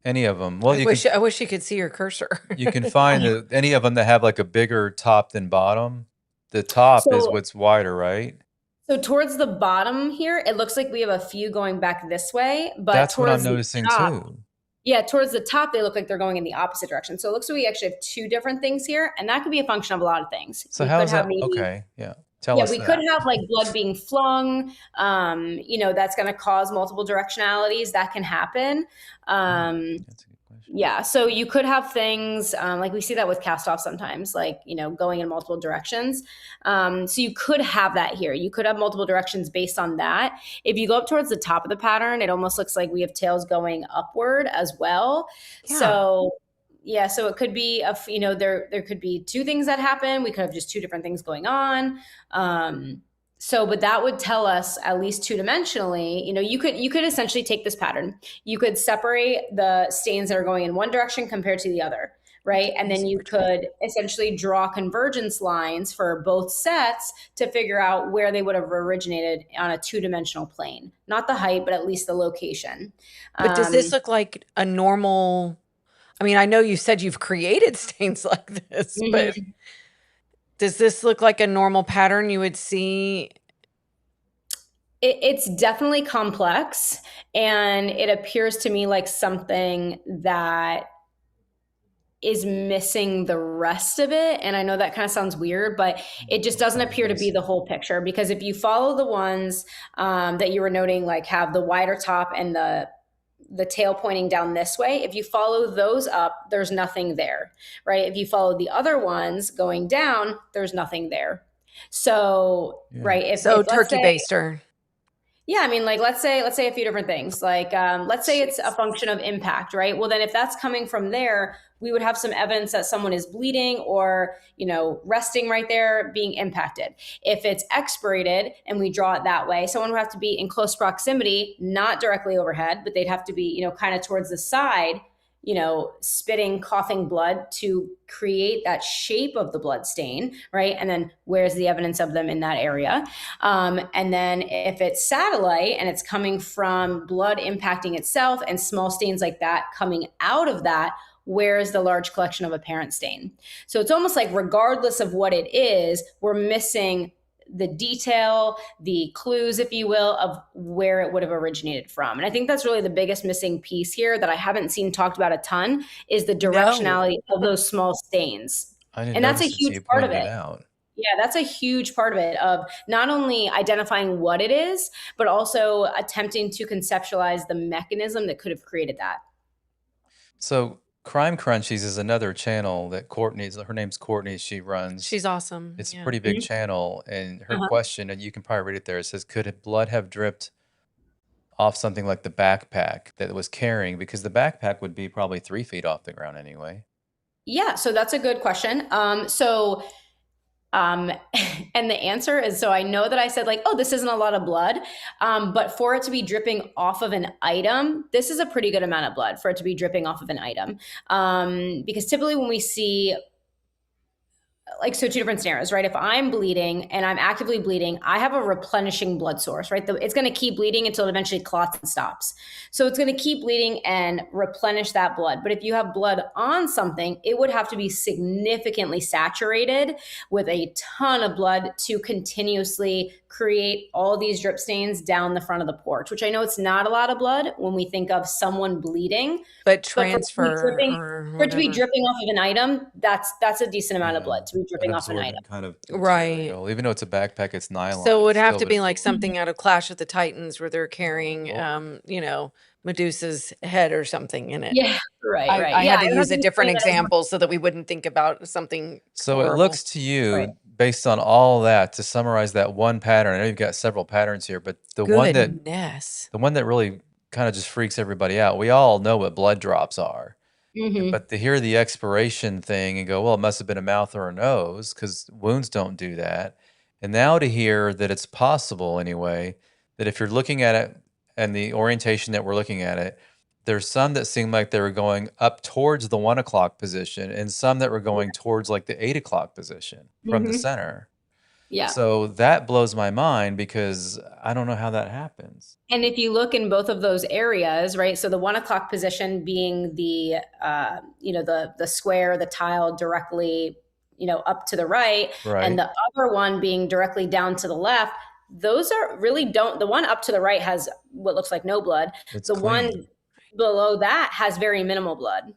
any of them. Well,
I wish you could see your cursor.
You can find any of them that have like a bigger top than bottom. The top is what's wider, right?
So towards the bottom here, it looks like we have a few going back this way, but
that's what I'm noticing too.
Yeah, towards the top, they look like they're going in the opposite direction. So it looks like we actually have two different things here, and that could be a function of a lot of things.
So how is that? Okay, yeah. Tell us
we could have like blood being flung, that's going to cause multiple directionalities. That can happen.
That's a good question.
Yeah. So you could have things like we see that with cast off sometimes, like, going in multiple directions. So you could have that here. You could have multiple directions based on that. If you go up towards the top of the pattern, it almost looks like we have tails going upward as well.
Yeah.
So yeah, so it could be there could be two things that happen. We could have just two different things going on. But that would tell us at least two-dimensionally, you could essentially take this pattern. You could separate the stains that are going in one direction compared to the other, right? And then you could essentially draw convergence lines for both sets to figure out where they would have originated on a two-dimensional plane. Not the height, but at least the location.
But does this look like a normal? I mean, I know you said you've created stains like this, but does this look like a normal pattern you would see?
It's definitely complex, and it appears to me like something that is missing the rest of it. And I know that kind of sounds weird, but it just doesn't appear to be the whole picture, because if you follow the ones that you were noting, like have the wider top and the tail pointing down this way, if you follow those up, there's nothing there, right? If you follow the other ones going down, there's nothing there. So, right. If
turkey baster.
Yeah, I mean, like let's say a few different things. Like let's say it's a function of impact, right? Well, then if that's coming from there, we would have some evidence that someone is bleeding or, resting right there, being impacted. If it's expirated and we draw it that way, someone would have to be in close proximity, not directly overhead, but they'd have to be, kind of towards the side, spitting, coughing blood to create that shape of the blood stain, right? And then where's the evidence of them in that area? And then if it's satellite and it's coming from blood impacting itself and small stains like that coming out of that, where is the large collection of apparent stain? So it's almost like regardless of what it is, we're missing the detail, the clues, if you will, of where it would have originated from. And I think that's really the biggest missing piece here that I haven't seen talked about a ton is the directionality of those small stains.
I didn't
And that's a
notice it, so you
huge part of
pointed
it.
out.
Yeah, that's a huge part of it, of not only identifying what it is, but also attempting to conceptualize the mechanism that could have created that.
So Crime Crunchies is another channel that her name's Courtney, she runs.
She's awesome.
It's a
Yeah.
pretty big channel, and her question, and you can probably read it there, it says, could blood have dripped off something like the backpack that it was carrying? Because the backpack would be probably 3 feet off the ground anyway.
Yeah, so that's a good question. And the answer is, so I know that I said like, oh, this isn't a lot of blood, but for it to be dripping off of an item, this is a pretty good amount of blood for it to be dripping off of an item. Because typically when we see so two different scenarios, right? If I'm bleeding and I'm actively bleeding, I have a replenishing blood source, right? It's going to keep bleeding until it eventually clots and stops. So it's going to keep bleeding and replenish that blood. But if you have blood on something, it would have to be significantly saturated with a ton of blood to continuously create all these drip stains down the front of the porch, which I know it's not a lot of blood when we think of someone bleeding.
But transfer
for it to be dripping off of an item, that's a decent amount of blood to be dripping off an item.
Kind of
Right.
material. Even though it's a backpack, it's nylon.
So it would
it's
have
still
to be like
visible.
something out of Clash of the Titans where they're carrying, Medusa's head or something in it.
Yeah, right.
I
Yeah,
had to use a different
something that is-
example so that we wouldn't think about something
So it
horrible.
looks to you,
Right.
based on all that, to summarize that one pattern. I know you've got several patterns here, but the one that really kind of just freaks everybody out. We all know what blood drops are, but to hear the expiration thing and go, well, it must have been a mouth or a nose, because wounds don't do that. And now to hear that it's possible anyway, that if you're looking at it and the orientation that we're looking at it, there's some that seem like they were going up towards the 1 o'clock position and some that were going towards like the 8 o'clock position from the center.
Yeah.
So that blows my mind because I don't know how that happens.
And if you look in both of those areas, right? So the 1 o'clock position being the square, the tile directly, up to the right, and the other one being directly down to the left. Those are really the one up to the right has what looks like no blood.
It's
the
clean.
one below that has very minimal blood.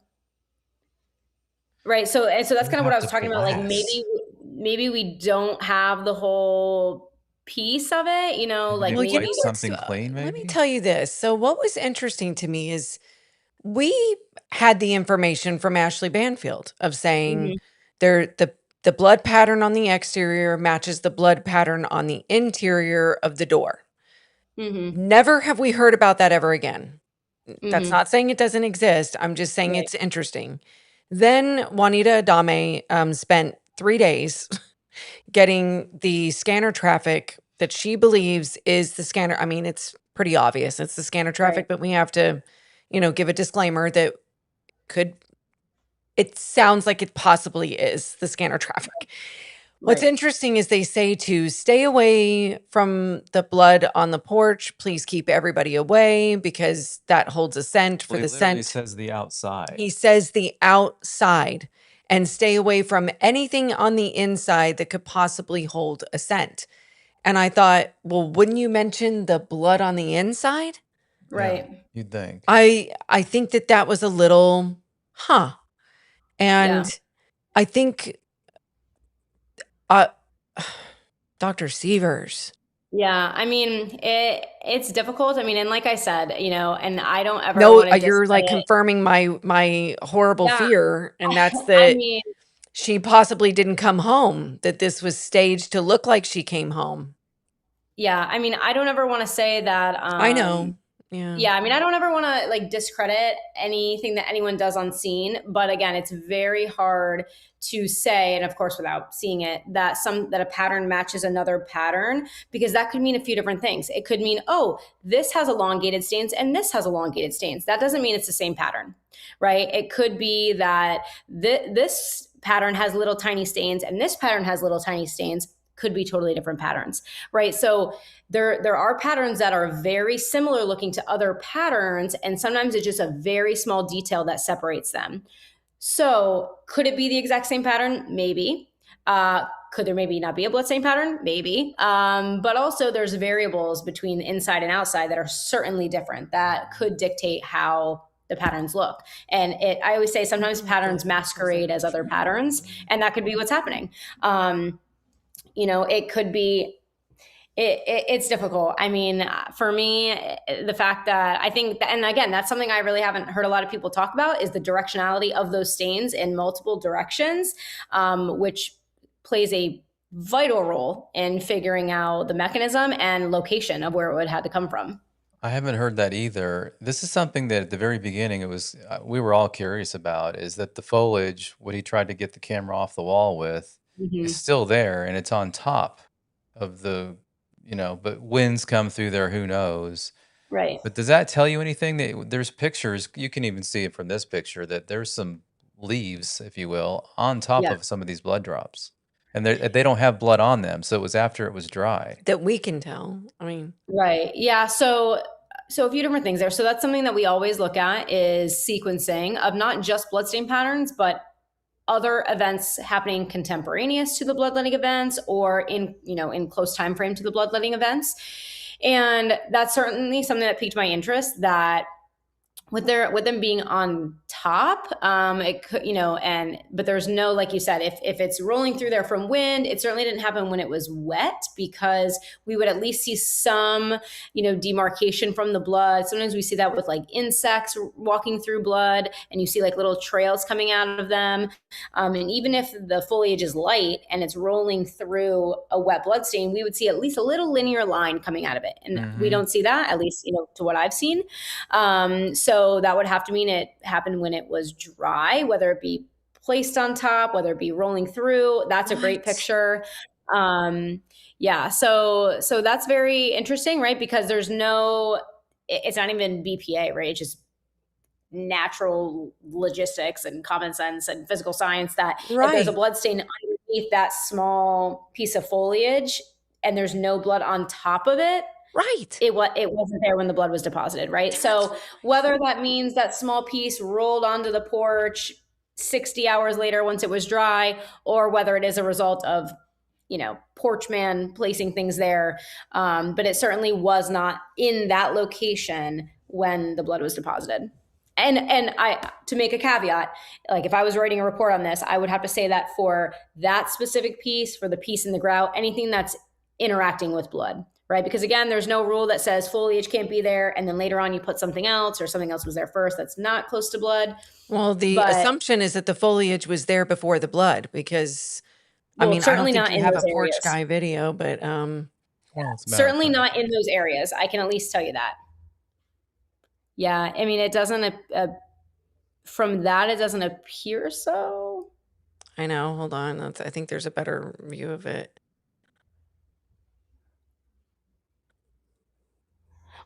Right. So that's kind of what I was talking about. Like maybe we don't have the whole piece of it, like
Maybe
maybe
wipe something clean, maybe?
Let me tell you this. So what was interesting to me is we had the information from Ashley Banfield of saying
Mhm.
the blood pattern on the exterior matches the blood pattern on the interior of the door.
Mhm.
Never have we heard about that ever again. That's
Mhm.
not saying it doesn't exist. I'm just saying
Right.
it's interesting. Then Juanita Adame spent 3 days getting the scanner traffic that she believes is the scanner. I mean, it's pretty obvious. It's the scanner
Right.
traffic, but we have to, give a disclaimer that could it sounds like it possibly is the scanner traffic. What's
Right.
interesting is they say to stay away from the blood on the porch. Please keep everybody away because that holds a scent for
Well, he
the
literally
scent.
says the outside.
He says the outside and stay away from anything on the inside that could possibly hold a scent. And I thought, well, wouldn't you mention the blood on the inside?
Yeah,
Right.
you'd think.
I think that was a little, huh.
Yeah.
And I think uh Dr. Sievers.
Yeah. I mean, it's difficult. I mean, and like I said, and I don't ever
No,
want to
you're like
discredit.
confirming my horrible
Yeah.
fear, and that's
I
that
mean,
she possibly didn't come home, that this was staged to look like she came home.
yeah. I mean, I don't ever want to say that.
I know. Yeah.
Yeah, I mean, I don't ever want to like discredit anything that anyone does on scene, but again, it's very hard to say, and of course, without seeing it, that a pattern matches another pattern, because that could mean a few different things. It could mean, oh, this has elongated stains and this has elongated stains. That doesn't mean it's the same pattern, right? It could be that this pattern has little tiny stains and this pattern has little tiny stains. Could be totally different patterns, right? So there are patterns that are very similar looking to other patterns, and sometimes it's just a very small detail that separates them. So could it be the exact same pattern? Maybe. Could there maybe not be a blood stain pattern? Maybe. But also there's variables between inside and outside that are certainly different that could dictate how the patterns look. And I always say sometimes patterns masquerade as other patterns, and that could be what's happening. It could be it's difficult. I mean, for me, the fact that I think, and again, that's something I really haven't heard a lot of people talk about, is the directionality of those stains in multiple directions, which plays a vital role in figuring out the mechanism and location of where it would have to come from.
I haven't heard that either. This is something that at the very beginning it was we were all curious about, is that the foliage, what he tried to get the camera off the wall with, is
Mm-hmm.
still there and it's on top of but winds come through there, who knows?
Right.
But does that tell you anything? That there's pictures, you can even see it from this picture, that there's some leaves, if you will, on top
Yeah.
of some of these blood drops. And they don't have blood on them, so it was after it was dry.
That we can tell. I mean,
Right. Yeah. So a few different things there. So that's something that we always look at, is sequencing of not just bloodstain patterns, but other events happening contemporaneous to the bloodletting events, or in close time frame to the bloodletting events. And that's certainly something that piqued my interest, that with them being on top, it could, but there's no, like you said, if it's rolling through there from wind, it certainly didn't happen when it was wet, because we would at least see some, demarcation from the blood. Sometimes we see that with like insects walking through blood, and you see like little trails coming out of them. And even if the foliage is light and it's rolling through a wet blood stain, we would see at least a little linear line coming out of it. And we don't see that, at least, to what I've seen. So that would have to mean it happened when it was dry, whether it be placed on top, whether it be rolling through. That's a great picture. Yeah. So that's very interesting, right? Because it's not even BPA, right? It's just natural logistics and common sense and physical science, that if there's a
right.
blood stain underneath that small piece of foliage and there's no blood on top of it,
Right.
it wasn't there when the blood was deposited, right? So whether that means that small piece rolled onto the porch 60 hours later once it was dry, or whether it is a result of, porch man placing things there, but it certainly was not in that location when the blood was deposited. And I, to make a caveat, like if I was writing a report on this, I would have to say that for that specific piece, for the piece in the grout, anything that's interacting with blood, right? Because again, there's no rule that says foliage can't be there, and then later on you put something else or something else was there first that's not close to blood.
Well, the
But
assumption is that the foliage was there before the blood because, I
well,
mean, I don't
certainly
think
not
you
in
have a
those
porch
areas.
guy video, but
Well, it's a matter of
Certainly not in
fact.
those areas. I can at least tell you that. Yeah, I mean, it doesn't from that it doesn't appear so.
I know. Hold on. I think there's a better view of it.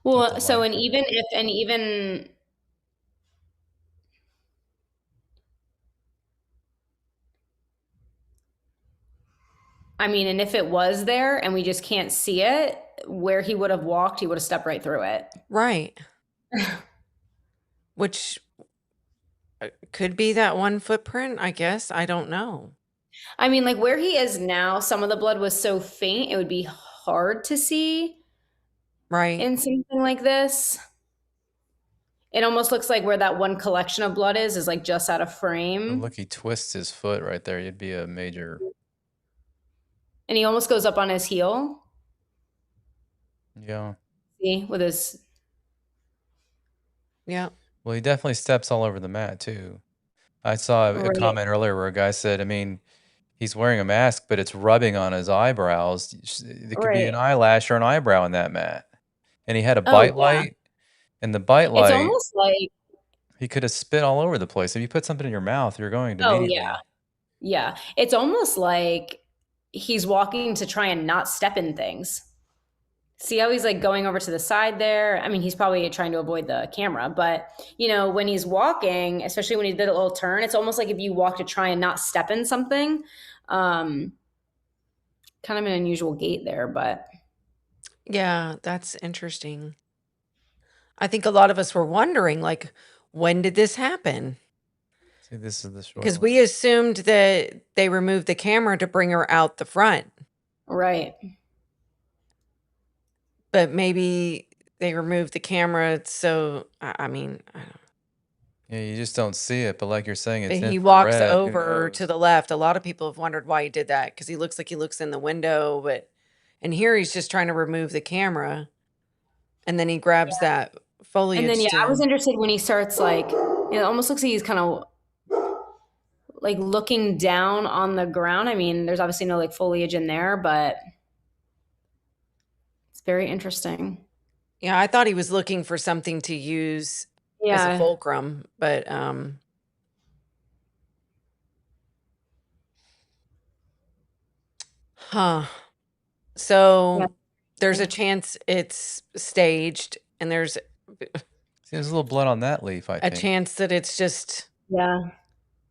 Well,
the
so
light.
and even I mean, and if it was there and we just can't see it, where he would have walked, he would have stepped right through it.
Right. Which could be that one footprint, I guess. I don't know.
I mean, like where he is now, some of the blood was so faint, it would be hard to see
Right.
in something like this. It almost looks like where that one collection of blood is like just out of
But
frame.
look, he twists his foot right there. You'd be a major.
And he almost goes up on his heel.
Yeah.
See, with his.
Yeah.
Well, he definitely steps all over the mat too. I saw a
Right.
comment earlier where a guy said, I mean, he's wearing a mask, but it's rubbing on his eyebrows. There could be an
Right.
eyelash or an eyebrow in that mat. And he had a
Oh,
bite
yeah.
light, and the bite
It's
light,
almost like,
he could have spit all over the place. If you put something in your mouth, you're going to
oh,
immediately.
yeah. Yeah. It's almost like he's walking to try and not step in things. See how he's like going over to the side there? I mean, he's probably trying to avoid the camera, but you know, when he's walking, especially when he did a little turn, it's almost like if you walk to try and not step in something. Kind of an unusual gait there, but
Yeah, that's interesting. I think a lot of us were wondering, like, when did this happen?
See, this is the short
Because
one.
we assumed that they removed the camera to bring her out the front,
right.
but maybe they removed the camera. So, I mean, I don't
Yeah, you just don't see it, but like you're saying,
but
it's
he walks
infrared. Who
over to
knows?
the left. A lot of people have wondered why he did that because he looks like he looks in the window, and here he's just trying to remove the camera, and then he grabs that foliage
And then, yeah, I was
to.
interested when he starts like, it almost looks like he's kind of like looking down on the ground. I mean, there's obviously no like foliage in there, but it's very interesting.
Yeah, I thought he was looking for something to use as a
Yeah.
fulcrum, but huh. So
Yeah.
there's a chance it's staged, and there's
See, there's a little blood on that leaf, I
a
think.
chance that it's just
Yeah.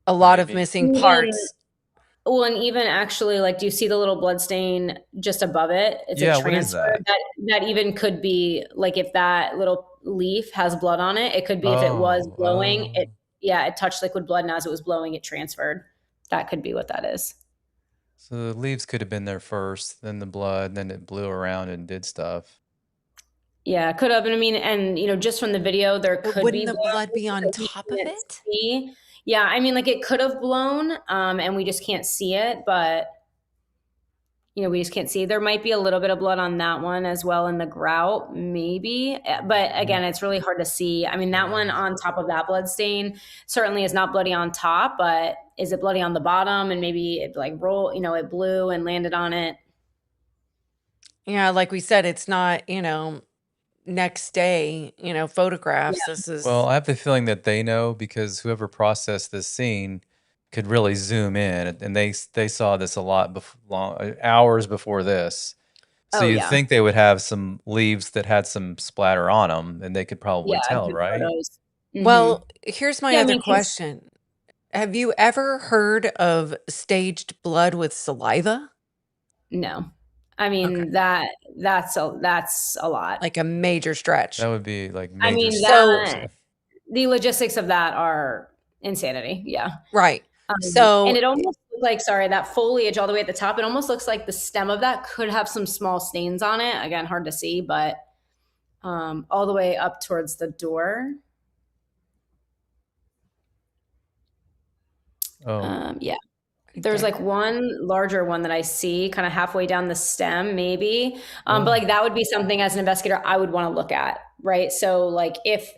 a lot of
Maybe.
missing parts.
Well, and even actually, like, do you see the little blood stain just above it? It's
Yeah,
a
what is
transfer.
that?
That even could be like if that little leaf has blood on it, it could be if it was blowing, it touched liquid blood, and as it was blowing, it transferred. That could be what that is.
So the leaves could have been there first, then the blood, then it blew around and did stuff.
Yeah, could have. And I mean, and you know, just from the video, there
But
could
wouldn't
be
the blood be on
that we
top of
can't
it?
see. Yeah, I mean, like it could have blown, and we just can't see it, but you know, we just can't see. There might be a little bit of blood on that one as well in the grout, maybe. But again, it's really hard to see. I mean, that one on top of that blood stain certainly is not bloody on top, but is it bloody on the bottom? And maybe it like roll, you know, it blew and landed on it.
Yeah, like we said, it's not, next day, photographs.
Yeah.
This is
Well, I have the feeling that they know because whoever processed this scene could really zoom in, and they saw this a lot hours before this. So
Oh,
you'd
yeah.
think they would have some leaves that had some splatter on them, and they could probably
Yeah,
tell,
good
right?
photos. Mhm.
well, here's my
Yeah, I
other
mean, 'cause-
question. Have you ever heard of staged blood with saliva?
no. I mean, that's a lot.
Like a major stretch.
That would be like
I
major
mean,
stuff.
the logistics of that are insanity. Yeah.
Right.
And
So
it almost looks like, sorry, that foliage all the way at the top, it almost looks like the stem of that could have some small stains on it. Again, hard to see, but all the way up towards the door.
Oh,
Yeah. There's like one larger one that I see kind of halfway down the stem, maybe. But like that would be something as an investigator I would want to look at, right? So like if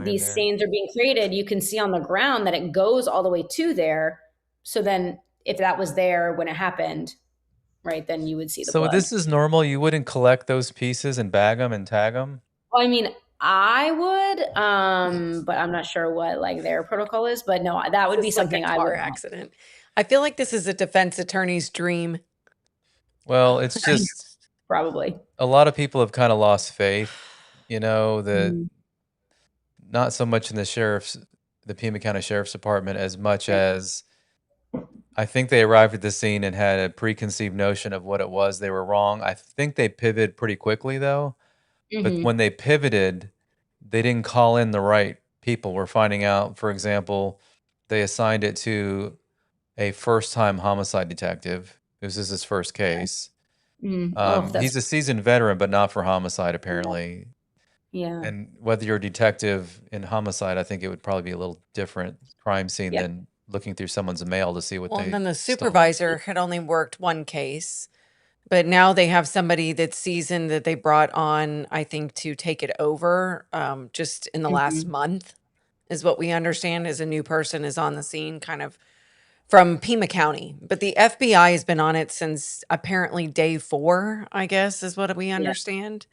these stains are being created, you can see on the ground that it goes all the way to there. So then if that was there when it happened, right, then you would see the
So
blood.
this is normal. You wouldn't collect those pieces and bag them and tag them?
Well, I mean, I would, but I'm not sure what like their protocol is. But no, that would be something
like a
I
car
would.
accident. I feel like this is a defense attorney's dream.
Well, it's just
Probably.
a lot of people have kind of lost faith, that not so much in the Pima County Sheriff's Department as much as I think they arrived at the scene and had a preconceived notion of what it was. They were wrong. I think they pivoted pretty quickly though. But when they pivoted, they didn't call in the right people. We're finding out, for example, they assigned it to a first-time homicide detective. This is his first case. He's a seasoned veteran, but not for homicide, apparently.
Yeah.
And whether you're a detective in homicide, I think it would probably be a little different crime scene than looking through someone's mail to see what
Well,
they
and then the
stole.
supervisor had only worked one case, but now they have somebody that's seasoned that they brought on, I think, to take it over just in the last month, is what we understand, is a new person is on the scene kind of from Pima County. But the FBI has been on it since apparently day 4, I guess, is what we understand.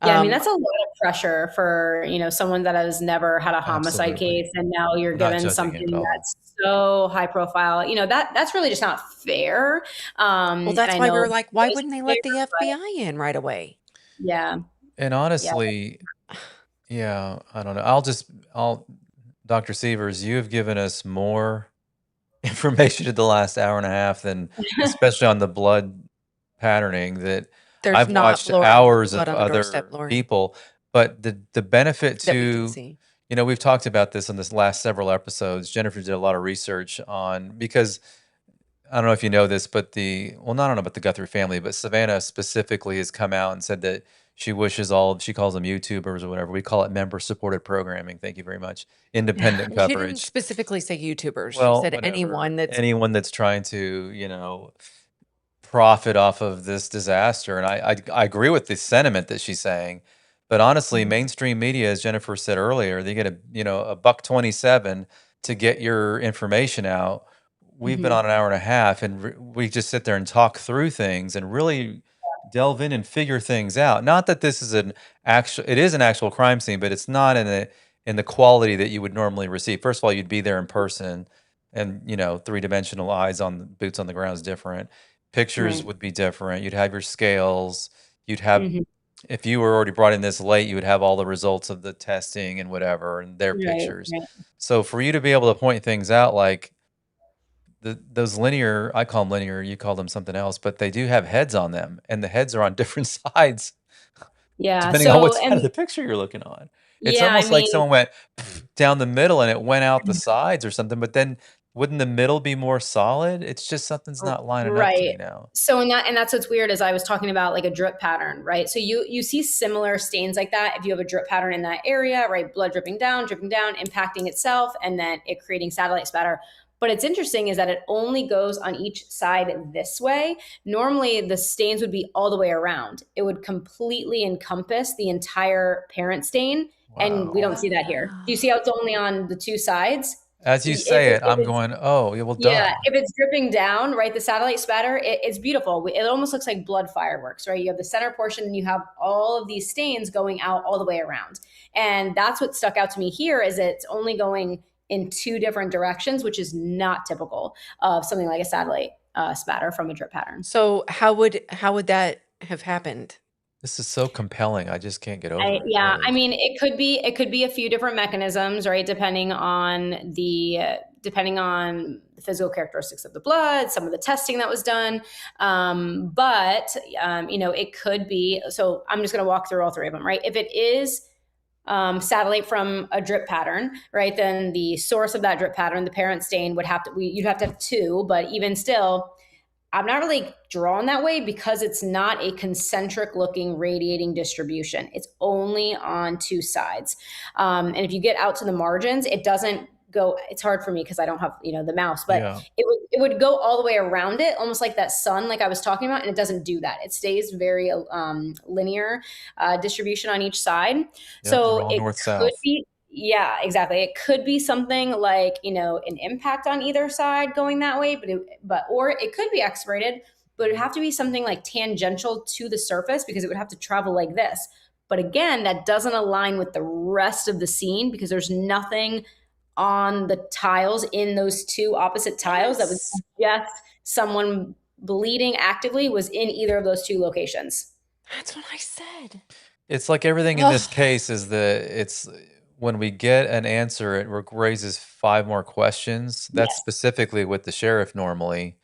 Yeah, I mean, that's a lot of pressure for, someone that has never had a homicide
Absolutely.
case, and now you're
We're not
given
judging
something
him at all.
that's so high profile. That's really just not fair.
Well, that's
and I
why we
know
were like, why
it's
wouldn't they let the
fair, but
FBI in right away?
yeah,
And honestly, yeah, I don't know. Dr. Sievers, you have given us more information in the last hour and a half than, especially on the blood patterning, that
There's
I've
not
watched
blood
hours
on
of
the doorstep,
other
Lori,
people. But the benefit
that we can
to,
see.
we've talked about this in this last several episodes. Jennifer did a lot of research because I don't know if you know this, but I don't know about the Guthrie family, but Savannah specifically has come out and said that she wishes she calls them YouTubers or whatever. We call it member-supported programming. Thank you very much. Independent
She didn't
coverage.
specifically say YouTubers.
Well,
She said
whatever.
anyone
that's trying to, profit off of this disaster. And I agree with the sentiment that she's saying. But honestly, mainstream media, as Jennifer said earlier, they get a $1.27 to get your information out. We've been on an hour and a half, and we just sit there and talk through things and really delve in and figure things out. Not that this is it is an actual crime scene, but it's not in the quality that you would normally receive. First of all, you'd be there in person, and 3-dimensional boots on the ground is different. Pictures would be different. You'd have your scales. You'd have, if you were already brought in this late, you would have all the results of the testing and whatever, and their pictures.
Right.
So for you to be able to point things out like those linear, I call them linear, you call them something else, but they do have heads on them, and the heads are on different sides
Yeah.
depending on what side of the picture you're looking on. It's almost like someone went down the middle and it went out the sides or something, but then wouldn't the middle be more solid? It's just something's not lining up to me now.
So and that's what's weird is I was talking about like a drip pattern, right? So you see similar stains like that if you have a drip pattern in that area, right? Blood dripping down, impacting itself, and then it creating satellite spatter. But it's interesting is that it only goes on each side this way. Normally the stains would be all the way around. It would completely encompass the entire parent stain. Wow. And we don't see that here. Do you see how it's only on the two sides?
As you say it, I'm going, oh, yeah, well, duh.
Yeah, if it's dripping down, right, the satellite spatter, it's beautiful. It almost looks like blood fireworks, right? You have the center portion and you have all of these stains going out all the way around. And that's what stuck out to me here is it's only going in 2 different directions, which is not typical of something like a satellite spatter from a drip pattern.
So how would that have happened?
This is so compelling. I just can't get over it.
Yeah,
really.
I mean, it could be a few different mechanisms, right? Depending on the physical characteristics of the blood, some of the testing that was done. But it could be. So I'm just going to walk through all 3 of them, right? If it is satellite from a drip pattern, right? Then the source of that drip pattern, the parent stain, you'd have to have 2, but even still, I'm not really drawn that way because it's not a concentric looking radiating distribution. It's only on 2 sides. And if you get out to the margins, it doesn't go, it's hard for me because I don't have, the mouse, but it it would go all the way around it, almost like that sun, like I was talking about, and it doesn't do that. It stays very linear distribution on each side.
Yep,
So
they're all
it
north
could
south.
be, yeah, exactly. It could be something like, an impact on either side going that way, or it could be expirated, but it would have to be something like tangential to the surface because it would have to travel like this. But again, that doesn't align with the rest of the scene because there's nothing on the tiles in those two opposite tiles that would
Yes.
suggest someone bleeding actively was in either of those two locations.
That's what I said.
It's like everything in this
Ugh.
case is it's when we get an answer, it raises 5 more questions. That's
Yes.
specifically with the sheriff normally.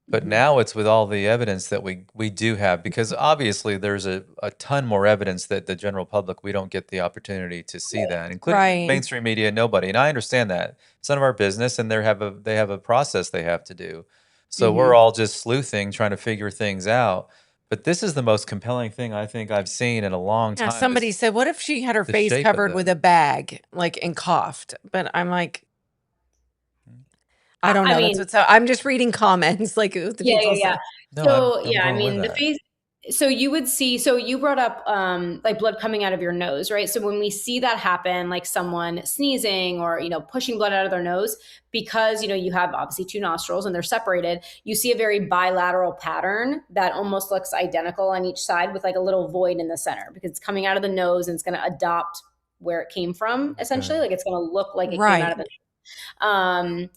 But
Mhm.
now it's with all the evidence that we do have, because obviously there's a ton more evidence that the general public, we don't get the opportunity to see that, including
Right.
mainstream media, nobody. And I understand that. It's none of our business, and they have a process they have to do. So we're
Mhm.
all just sleuthing, trying to figure things out. But this is the most compelling thing I think I've seen in a long
Yeah,
time.
somebody said, what if she had her
The
face
shape of
covered with
them.
a bag, like, and coughed? But I'm like, I don't
I
know.
mean,
I'm just reading comments, like the
yeah, yeah,
people
yeah.
say.
No,
So
I'm
yeah, I
going with
mean the
that.
face. So you would see. So you brought up like blood coming out of your nose, right? So when we see that happen, like someone sneezing or pushing blood out of their nose, because you have obviously two nostrils and they're separated, you see a very bilateral pattern that almost looks identical on each side with like a little void in the center because it's coming out of the nose and it's going to adopt where it came from. Essentially,
Okay.
like it's going to look like it came out of
Right.
the.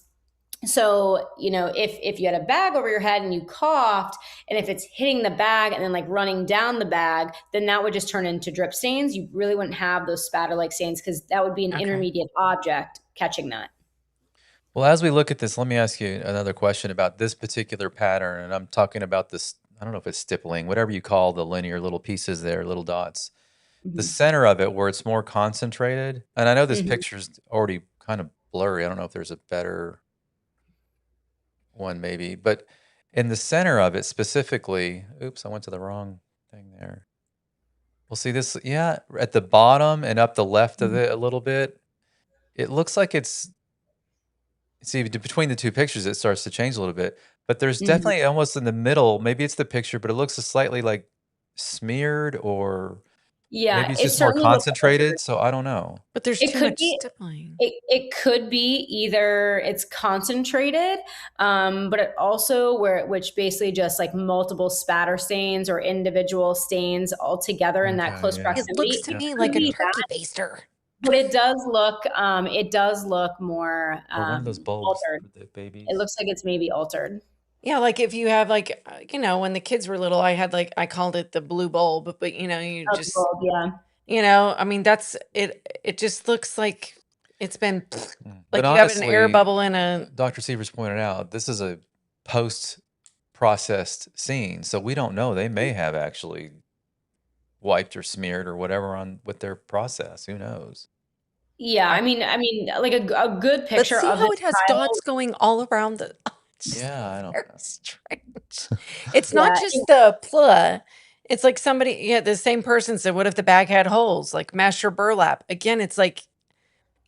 So, if you had a bag over your head and you coughed, and if it's hitting the bag and then like running down the bag, then that would just turn into drip stains. You really wouldn't have those spatter-like stains because that would be an
Okay.
intermediate object catching that.
Well, as we look at this, let me ask you another question about this particular pattern. And I'm talking about this, I don't know if it's stippling, whatever you call the linear little pieces there, little dots. The
Mhm.
center of it where it's more concentrated. And I know this
Mhm.
picture's already kind of blurry. I don't know if there's a better one maybe, but in the center of it specifically, oops, I went to the wrong thing there. Well, see this, yeah, at the bottom and up the left of
Mhm.
it a little bit, it looks like it's, see, between the two pictures, it starts to change a little bit, but there's
Mhm.
definitely almost in the middle, maybe it's the picture, but it looks slightly like smeared, or
Yeah,
maybe it's
it
just more
certainly looks altered.
concentrated. So I don't know.
But there's
It
too
could
much
be
stippling.
it could be either it's concentrated, but it also which basically just like multiple spatter stains or individual stains all together in that
Okay,
close
yeah.
It looks
proximity.
to
It
me
could
like a
be
turkey
that,
baster.
but it does look more
Or one of those bulbs
altered.
for the
It
babies.
looks like it's maybe altered.
Yeah, like if you have like, when the kids were little, I had like, I called it the blue bulb, but you
Oh, the
just,
bulb, yeah.
I mean, that's it. It just looks like it's been
But
like you have an air
honestly,
bubble in a.
Dr. Sievers pointed out this is a post processed scene. So we don't know. They may have actually wiped or smeared or whatever on with their process. Who knows?
Yeah,
Yeah.
I mean, like a good
But
picture
see
of
how
this
it has
tile.
dots going all around the. It's just
Yeah, I don't
very
know.
strange. It's not
Yeah,
just the plug. It's like somebody, yeah, the same person said, "What if the bag had holes?" Like mash your burlap. Again, it's like,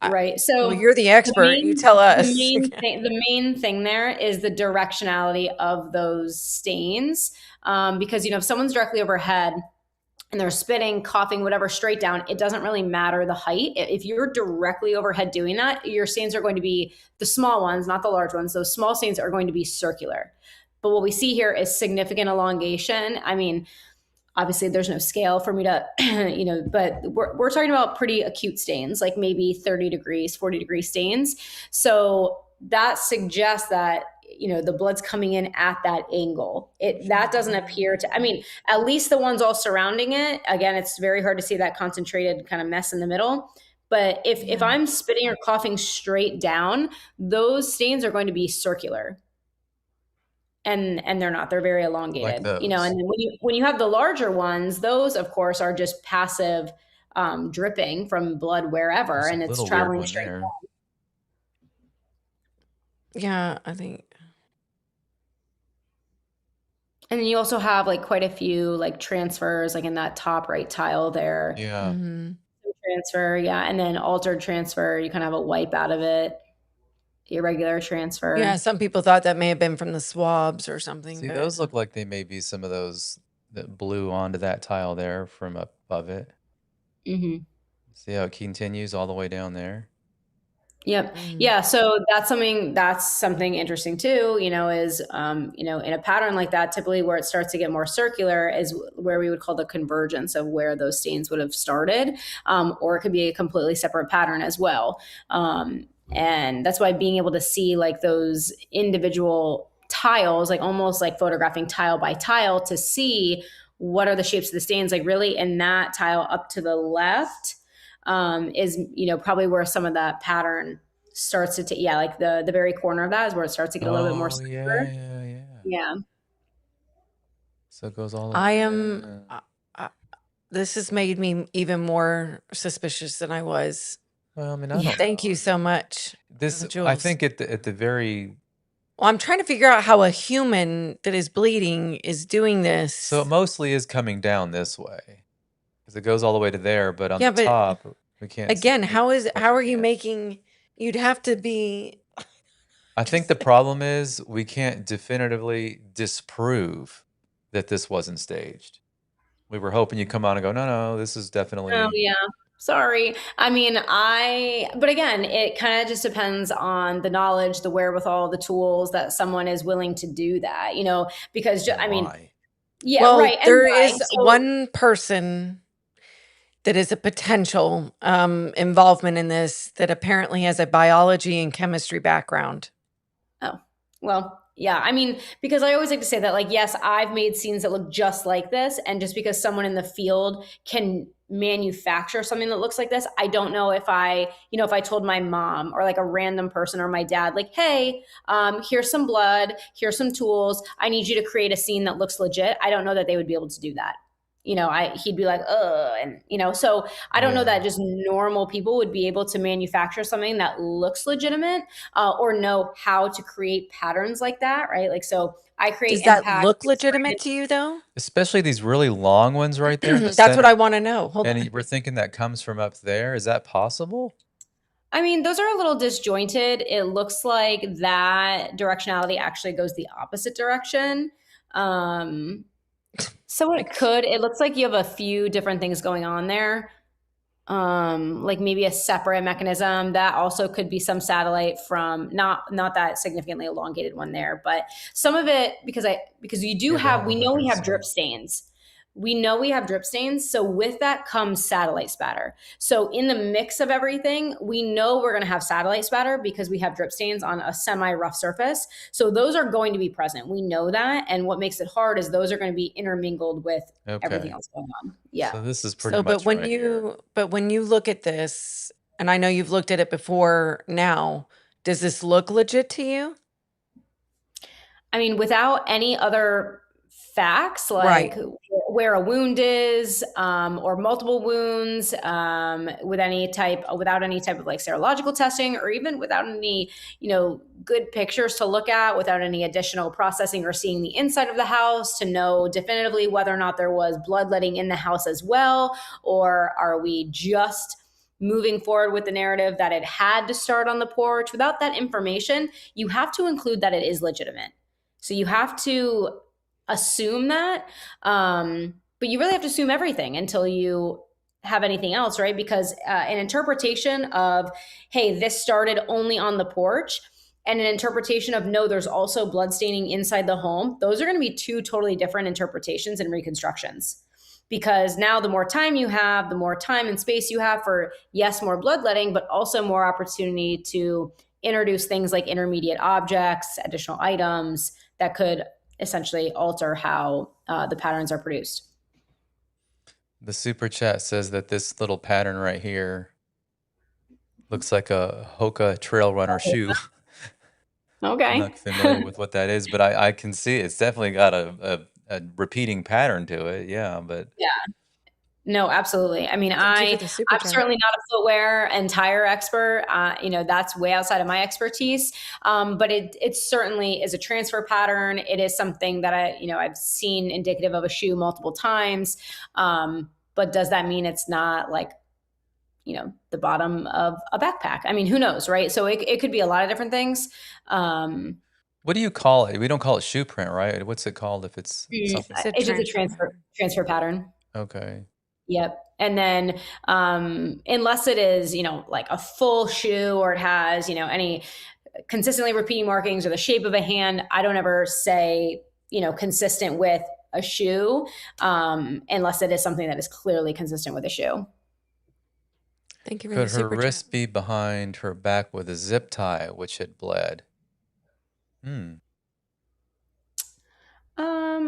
right.
well,
So
you're the expert. You tell us.
the main thing there is the directionality of those stains, because if someone's directly overhead and they're spitting, coughing, whatever, straight down, it doesn't really matter the height. If you're directly overhead doing that, your stains are going to be the small ones, not the large ones. Those small stains are going to be circular. But what we see here is significant elongation. I mean, obviously there's no scale for me to but we're talking about pretty acute stains, like maybe 30 degrees 40-degree stains. So that suggests that the blood's coming in at that angle. That doesn't appear to, I mean, at least the ones all surrounding it, again, it's very hard to see that concentrated kind of mess in the middle. But if
Yeah.
I'm spitting or coughing straight down, those stains are going to be circular, and they're not, they're very
Like
elongated, and
those.
then when you have the larger ones, those of course are just passive dripping from blood wherever,
There's a
and it's
little weird
traveling
one
straight.
there.
Yeah, I think.
And then you also have like quite a few like transfers, like in that top right tile there.
Yeah.
Mhm.
Transfer, yeah, and then altered transfer, you kind of have a wipe out of it. irregular transfer.
Yeah, some people thought that may have been from the swabs or something.
See,
but-
those look like they may be some of those that blew onto that tile there from up above it.
Mm-hmm.
See how it continues all the way down there?
Yep.
Mm.
Yeah. So that's something interesting too, is, in a pattern like that, typically where it starts to get more circular is where we would call the convergence of where those stains would have started. Or it could be a completely separate pattern as well. And that's why being able to see like those individual tiles, like almost like photographing tile by tile to see what are the shapes of the stains, like really in that tile up to the left, is, probably where some of that pattern starts to like the very corner of that is where it starts to get a little bit more circular. Yeah.
So it goes all the way.
I am. This has made me even more suspicious than I was.
Well, I mean, I don't
Thank
know.
you so much.
This, I
Jules.
think at the very,
Well, I'm trying to figure out how a human that is bleeding is doing this.
so it mostly is coming down this way because it goes all the way to there, but on
Yeah,
the
but
top we can't see
again, how
much
are you
again.
making? You'd have to be.
I think the problem is we can't definitively disprove that this wasn't staged. We were hoping you'd come on and go, no, this is definitely.
Oh yeah. Sorry. I mean, but again, it kind of just depends on the knowledge, the wherewithal, the tools that someone is willing to do that, because I mean,
Why?
yeah,
Well,
right. And
there
why?
is
So-
one person that is a potential involvement in this that apparently has a biology and chemistry background.
Oh, well, yeah. I mean, because I always like to say that, like, yes, I've made scenes that look just like this. And just because someone in the field can manufacture something that looks like this, I don't know if if I told my mom or like a random person or my dad, like, hey, here's some blood, here's some tools, I need you to create a scene that looks legit. I don't know that they would be able to do that. He'd be like, and so I don't know that just normal people would be able to manufacture something that looks legitimate, or know how to create patterns like that, right? Like, so I create.
Does that
impact,
look legitimate to you, though?
Especially these really long ones right there. In the
That's what
center.
I want to know. Hold on.
And we're thinking that comes from up there. Is that possible?
I mean, those are a little disjointed. It looks like that directionality actually goes the opposite direction. So it looks like you have a few different things going on there. Like maybe a separate mechanism that also could be some satellite from not that significantly elongated one there, but some of it because we know we have drip stains. We know we have drip stains. So with that comes satellite spatter. So in the mix of everything, we know we're going to have satellite spatter because we have drip stains on a semi-rough surface. So those are going to be present. We know that. And what makes it hard is those are going to be intermingled with everything else going on. Yeah.
So this is pretty much
but when you look at this, and I know you've looked at it before now, does this look legit to you?
I mean, without any other facts, like where a wound is, or multiple wounds, without any type of like serological testing, or even without any, good pictures to look at, without any additional processing or seeing the inside of the house to know definitively whether or not there was bloodletting in the house as well, or are we just moving forward with the narrative that it had to start on the porch? Without that information, you have to include that it is legitimate. So you have to assume that, but you really have to assume everything until you have anything else, right? Because an interpretation of, hey, this started only on the porch, and an interpretation of, no, there's also blood staining inside the home, those are going to be two totally different interpretations and reconstructions. Because now the more time you have, the more time and space you have for, yes, more bloodletting, but also more opportunity to introduce things like intermediate objects, additional items that could essentially alter how the patterns are produced.
The super chat says that this little pattern right here looks like a Hoka trail runner shoe.
Okay.
I'm not familiar with what that is, but I can see it's definitely got a repeating pattern to it. Yeah, but
yeah. No, absolutely. I mean,
Thank you for the super
I'm
chat.
certainly not a footwear and tire expert. That's way outside of my expertise. But it certainly is a transfer pattern. It is something that I've seen indicative of a shoe multiple times. But does that mean it's not like the bottom of a backpack. I mean, who knows, right? So it could be a lot of different things.
What do you call it? We don't call it shoe print, right? What's it called if it's something?
It's a
It's just a
transfer.
transfer pattern.
Okay.
Yep. And then unless it is, like a full shoe or it has, any consistently repeating markings or the shape of a hand, I don't ever say, consistent with a shoe unless it is something that is clearly consistent with a shoe.
Thank you for
Could
the
her
super
wrist
chat.
be behind her back with a zip tie, which had bled?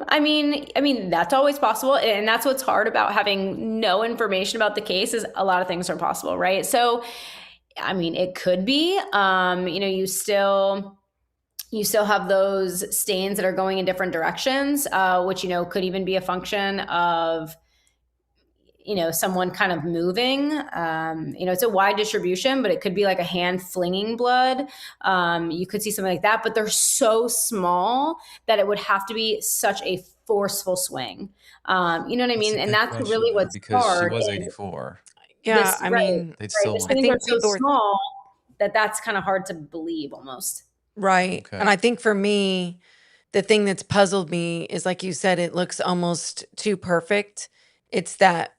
I mean that's always possible, and that's what's hard about having no information about the case is a lot of things are possible, right? So, I mean, it could be, you still have those stains that are going in different directions, which could even be a function of someone kind of moving. It's a wide distribution, but it could be like a hand flinging blood. You could see something like that, but they're so small that it would have to be such a forceful swing. You know what I
That's
mean?
a
And
good
that's
question,
really
though,
what's
because she
hard.
was
is
84.
Yeah,
Right,
They'd
right.
still
The
want
I
things
think
are so
people were
small that's kind of hard to believe almost.
right.
Okay.
And I think for me, the thing that's puzzled me is like you said, it looks almost too perfect. It's that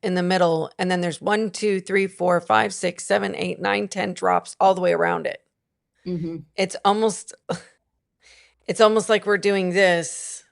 in the middle, and then there's 1, 2, 3, 4, 5, 6, 7, 8, 9, 10 drops all the way around it.
Mm-hmm.
It's almost like we're doing this,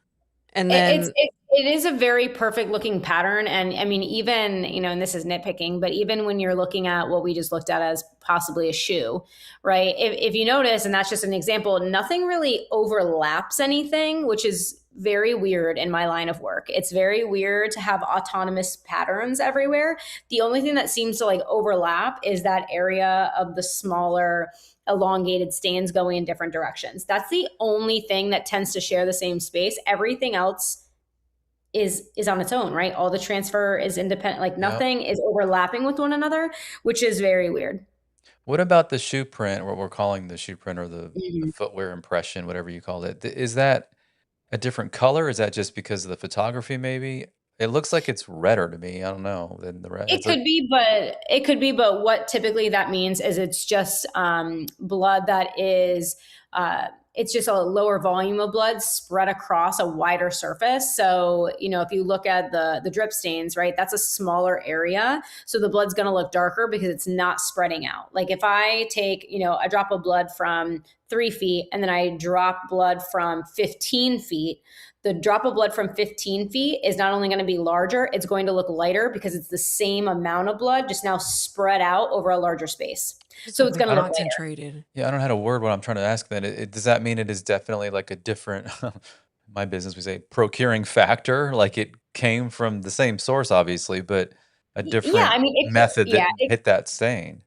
and then
It is a very perfect looking pattern. And I mean, even, and this is nitpicking, but even when you're looking at what we just looked at as possibly a shoe, right? If you notice, and that's just an example, nothing really overlaps anything, which is very weird in my line of work. It's very weird to have autonomous patterns everywhere. The only thing that seems to like overlap is that area of the smaller elongated stains going in different directions. That's the only thing that tends to share the same space. Everything else is on its own, right? All the transfer is independent, like nothing is overlapping with one another, which is very weird.
What about the shoe print, what we're calling the shoe print or the
Mhm.
footwear impression, whatever you called it? Is that a different color? Is that just because of the photography, maybe? It looks like it's redder to me. I don't know than the red.
It could be, but what typically that means is it's just blood that is it's just a lower volume of blood spread across a wider surface. So, if you look at the drip stains, right, that's a smaller area. So the blood's going to look darker because it's not spreading out. Like if I take, a drop of blood from 3 feet and then I drop blood from 15 feet, the drop of blood from 15 feet is not only going to be larger, it's going to look lighter because it's the same amount of blood, just now spread out over a larger space. So it's going to look lighter.
concentrated.
Yeah, I don't know how to word what I'm trying to ask then. Does that mean it is definitely like a different, my business, we say procuring factor? Like it came from the same source, obviously, but a
Yeah,
different
I mean,
method that hit that stain.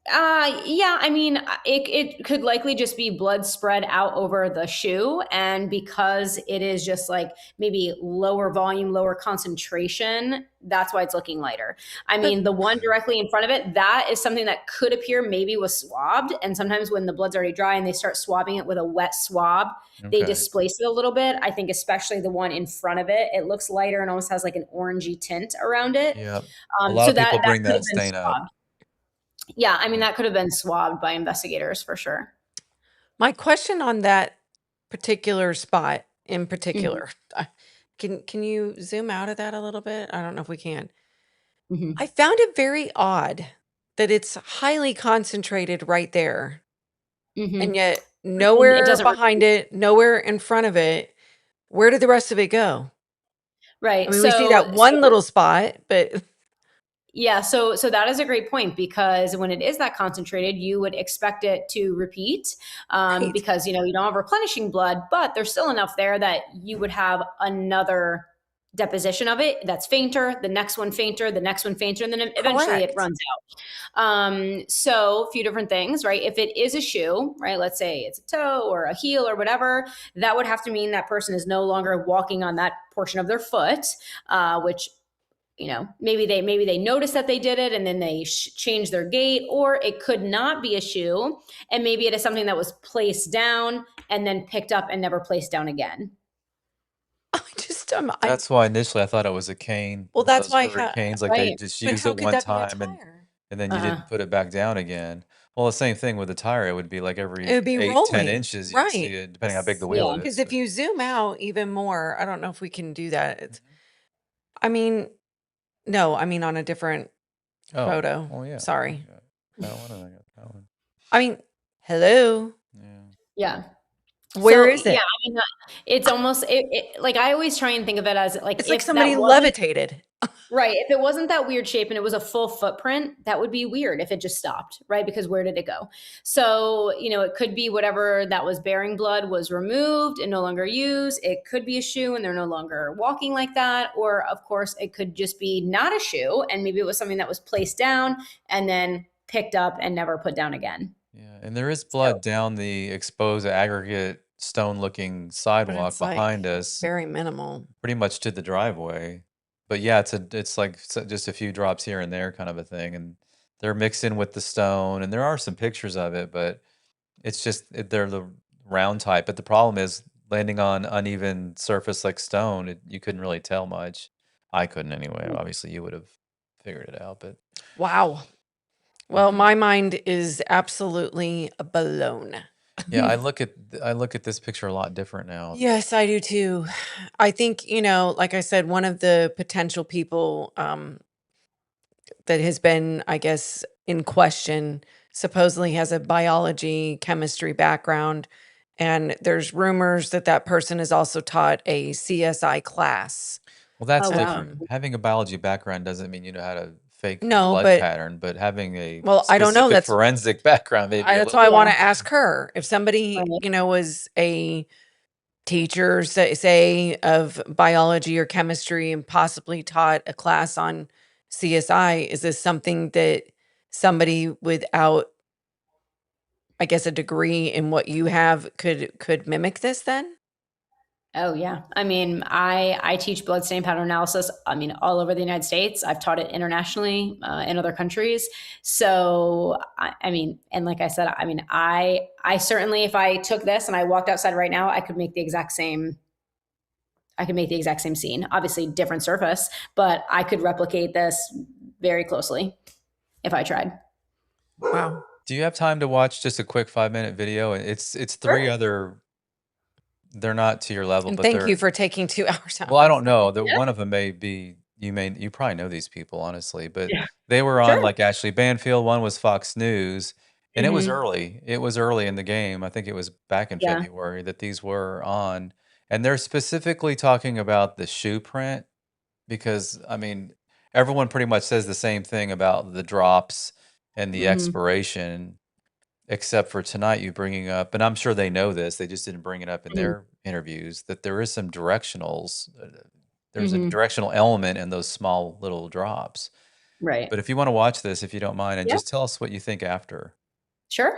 yeah, I mean, it could likely just be blood spread out over the shoe. And because it is just like maybe lower volume, lower concentration, that's why it's looking lighter. I mean, the one directly in front of it, that is something that could appear maybe was swabbed. And sometimes when the blood's already dry and they start swabbing it with a wet swab, they displace it a little bit. I think especially the one in front of it, it looks lighter and almost has like an orangey tint around it.
Yep. A lot of people bring that stain up.
Yeah, I mean, that could have been swabbed by investigators for sure.
My question on that particular spot in particular, can you zoom out of that a little bit? I don't know if we can.
Mm-hmm.
I found it very odd that it's highly concentrated right there, and yet nowhere behind it, nowhere in front of it. Where did the rest of it go?
Right.
I mean, we see that one little spot, but
yeah, so that is a great point because when it is that concentrated, you would expect it to repeat
Right.
because you don't have replenishing blood, but there's still enough there that you would have another deposition of it that's fainter, the next one fainter, the next one fainter, and then eventually it
Correct.
runs out. So a few different things, right? If it is a shoe, right, let's say it's a toe or a heel or whatever, that would have to mean that person is no longer walking on that portion of their foot, which maybe they notice that they did it and then they change their gait, or it could not be a shoe and maybe it is something that was placed down and then picked up and never placed down again.
That's why initially I thought it was a cane.
Well,
one of
that's
those
why,
hurricanes, like they
Right.
just
but
used
how
it
could
one
that be a
time
tire?
and then you
Uh-uh.
didn't put it back down again. Well, the same thing with the tire. It would be like
It
every
would be
8, 10
rolling,
inches you'd see
right?
it, depending how big the wheel
Yeah.
Because
is.
if
But
you zoom out even more, I don't know if we can do that.
Mhm.
I mean, no, I mean on a different
Oh,
photo.
well, yeah. I
Sorry.
got that one and I got that one.
I mean, hello.
Yeah.
Yeah.
Where
So
is
yeah,
it?
I mean, it's almost like I always try and think of it as like
It's like
if
somebody
that wasn't
levitated.
right, if it wasn't that weird shape and it was a full footprint, that would be weird if it just stopped, right? Because where did it go? So, it could be whatever that was bearing blood was removed and no longer used. It could be a shoe and they're no longer walking like that. Or, of course, it could just be not a shoe and maybe it was something that was placed down and then picked up and never put down again.
Yeah. And there is
So,
blood down the exposed aggregate stone looking
But
sidewalk
it's
behind
like
us,
very minimal.
pretty much to the driveway. But yeah, it's like just a few drops here and there kind of a thing. And they're mixed in with the stone. And there are some pictures of it, but it's just they're the round type. But the problem is landing on uneven surface like stone, you couldn't really tell much. I couldn't anyway. Obviously, you would have figured it out, but
Wow. Well, my mind is absolutely blown.
yeah, I look at this picture a lot different now.
Yes, I do too. I think, like I said, one of the potential people that has been, I guess, in question supposedly has a biology, chemistry background. And there's rumors that that person has also taught a CSI class.
Well, that's
oh wow.
different. Having a biology background doesn't mean you know how to fake a
No,
blood
but,
pattern, but having a
well, I don't know.
specific forensic background may be a
That's
little
why I want
Yeah.
to ask her if somebody,
Right.
was a teacher, say of biology or chemistry and possibly taught a class on CSI. Is this something that somebody without, I guess, a degree in what you have could mimic this then?
Oh yeah. I mean, I teach bloodstain pattern analysis. I mean, all over the United States. I've taught it internationally in other countries. So I mean, and like I said, I mean, I certainly, if I took this and I walked outside right now, I could make the exact same. I could make the exact same scene. Obviously, different surface, but I could replicate this very closely if I tried.
Wow.
Do you have time to watch just a quick 5-minute video? It's three other. They're not to your level,
And
but
thank you
they're
for taking 2 hours out.
well. I don't know. The
Yeah.
one of them may be you probably know these people honestly, but
Yeah.
they were on
Sure.
like Ashley Banfield. One was Fox News, and it was
Mhm.
early. It was early in the game. I think it was back in
Yeah.
February that these were on, and they're specifically talking about the shoe print because I mean everyone pretty much says the same thing about the drops and the
Mhm.
expiration. Except for tonight, you bringing up, and I'm sure they know this, they just didn't bring it up in
Mhm.
their interviews, that there is some directionals. There's a
Mhm.
directional element in those small little drops.
Right.
But if you want to watch this, if you don't mind, and
Yeah.
just tell us what you think after.
Sure.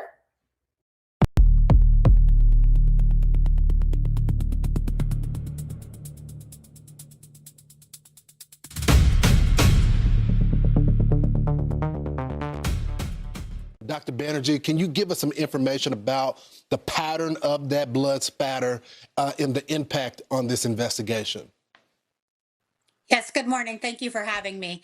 Dr. Banerjee, can you give us some information about the pattern of that blood spatter and the impact on this investigation?
Yes, good morning. Thank you for having me.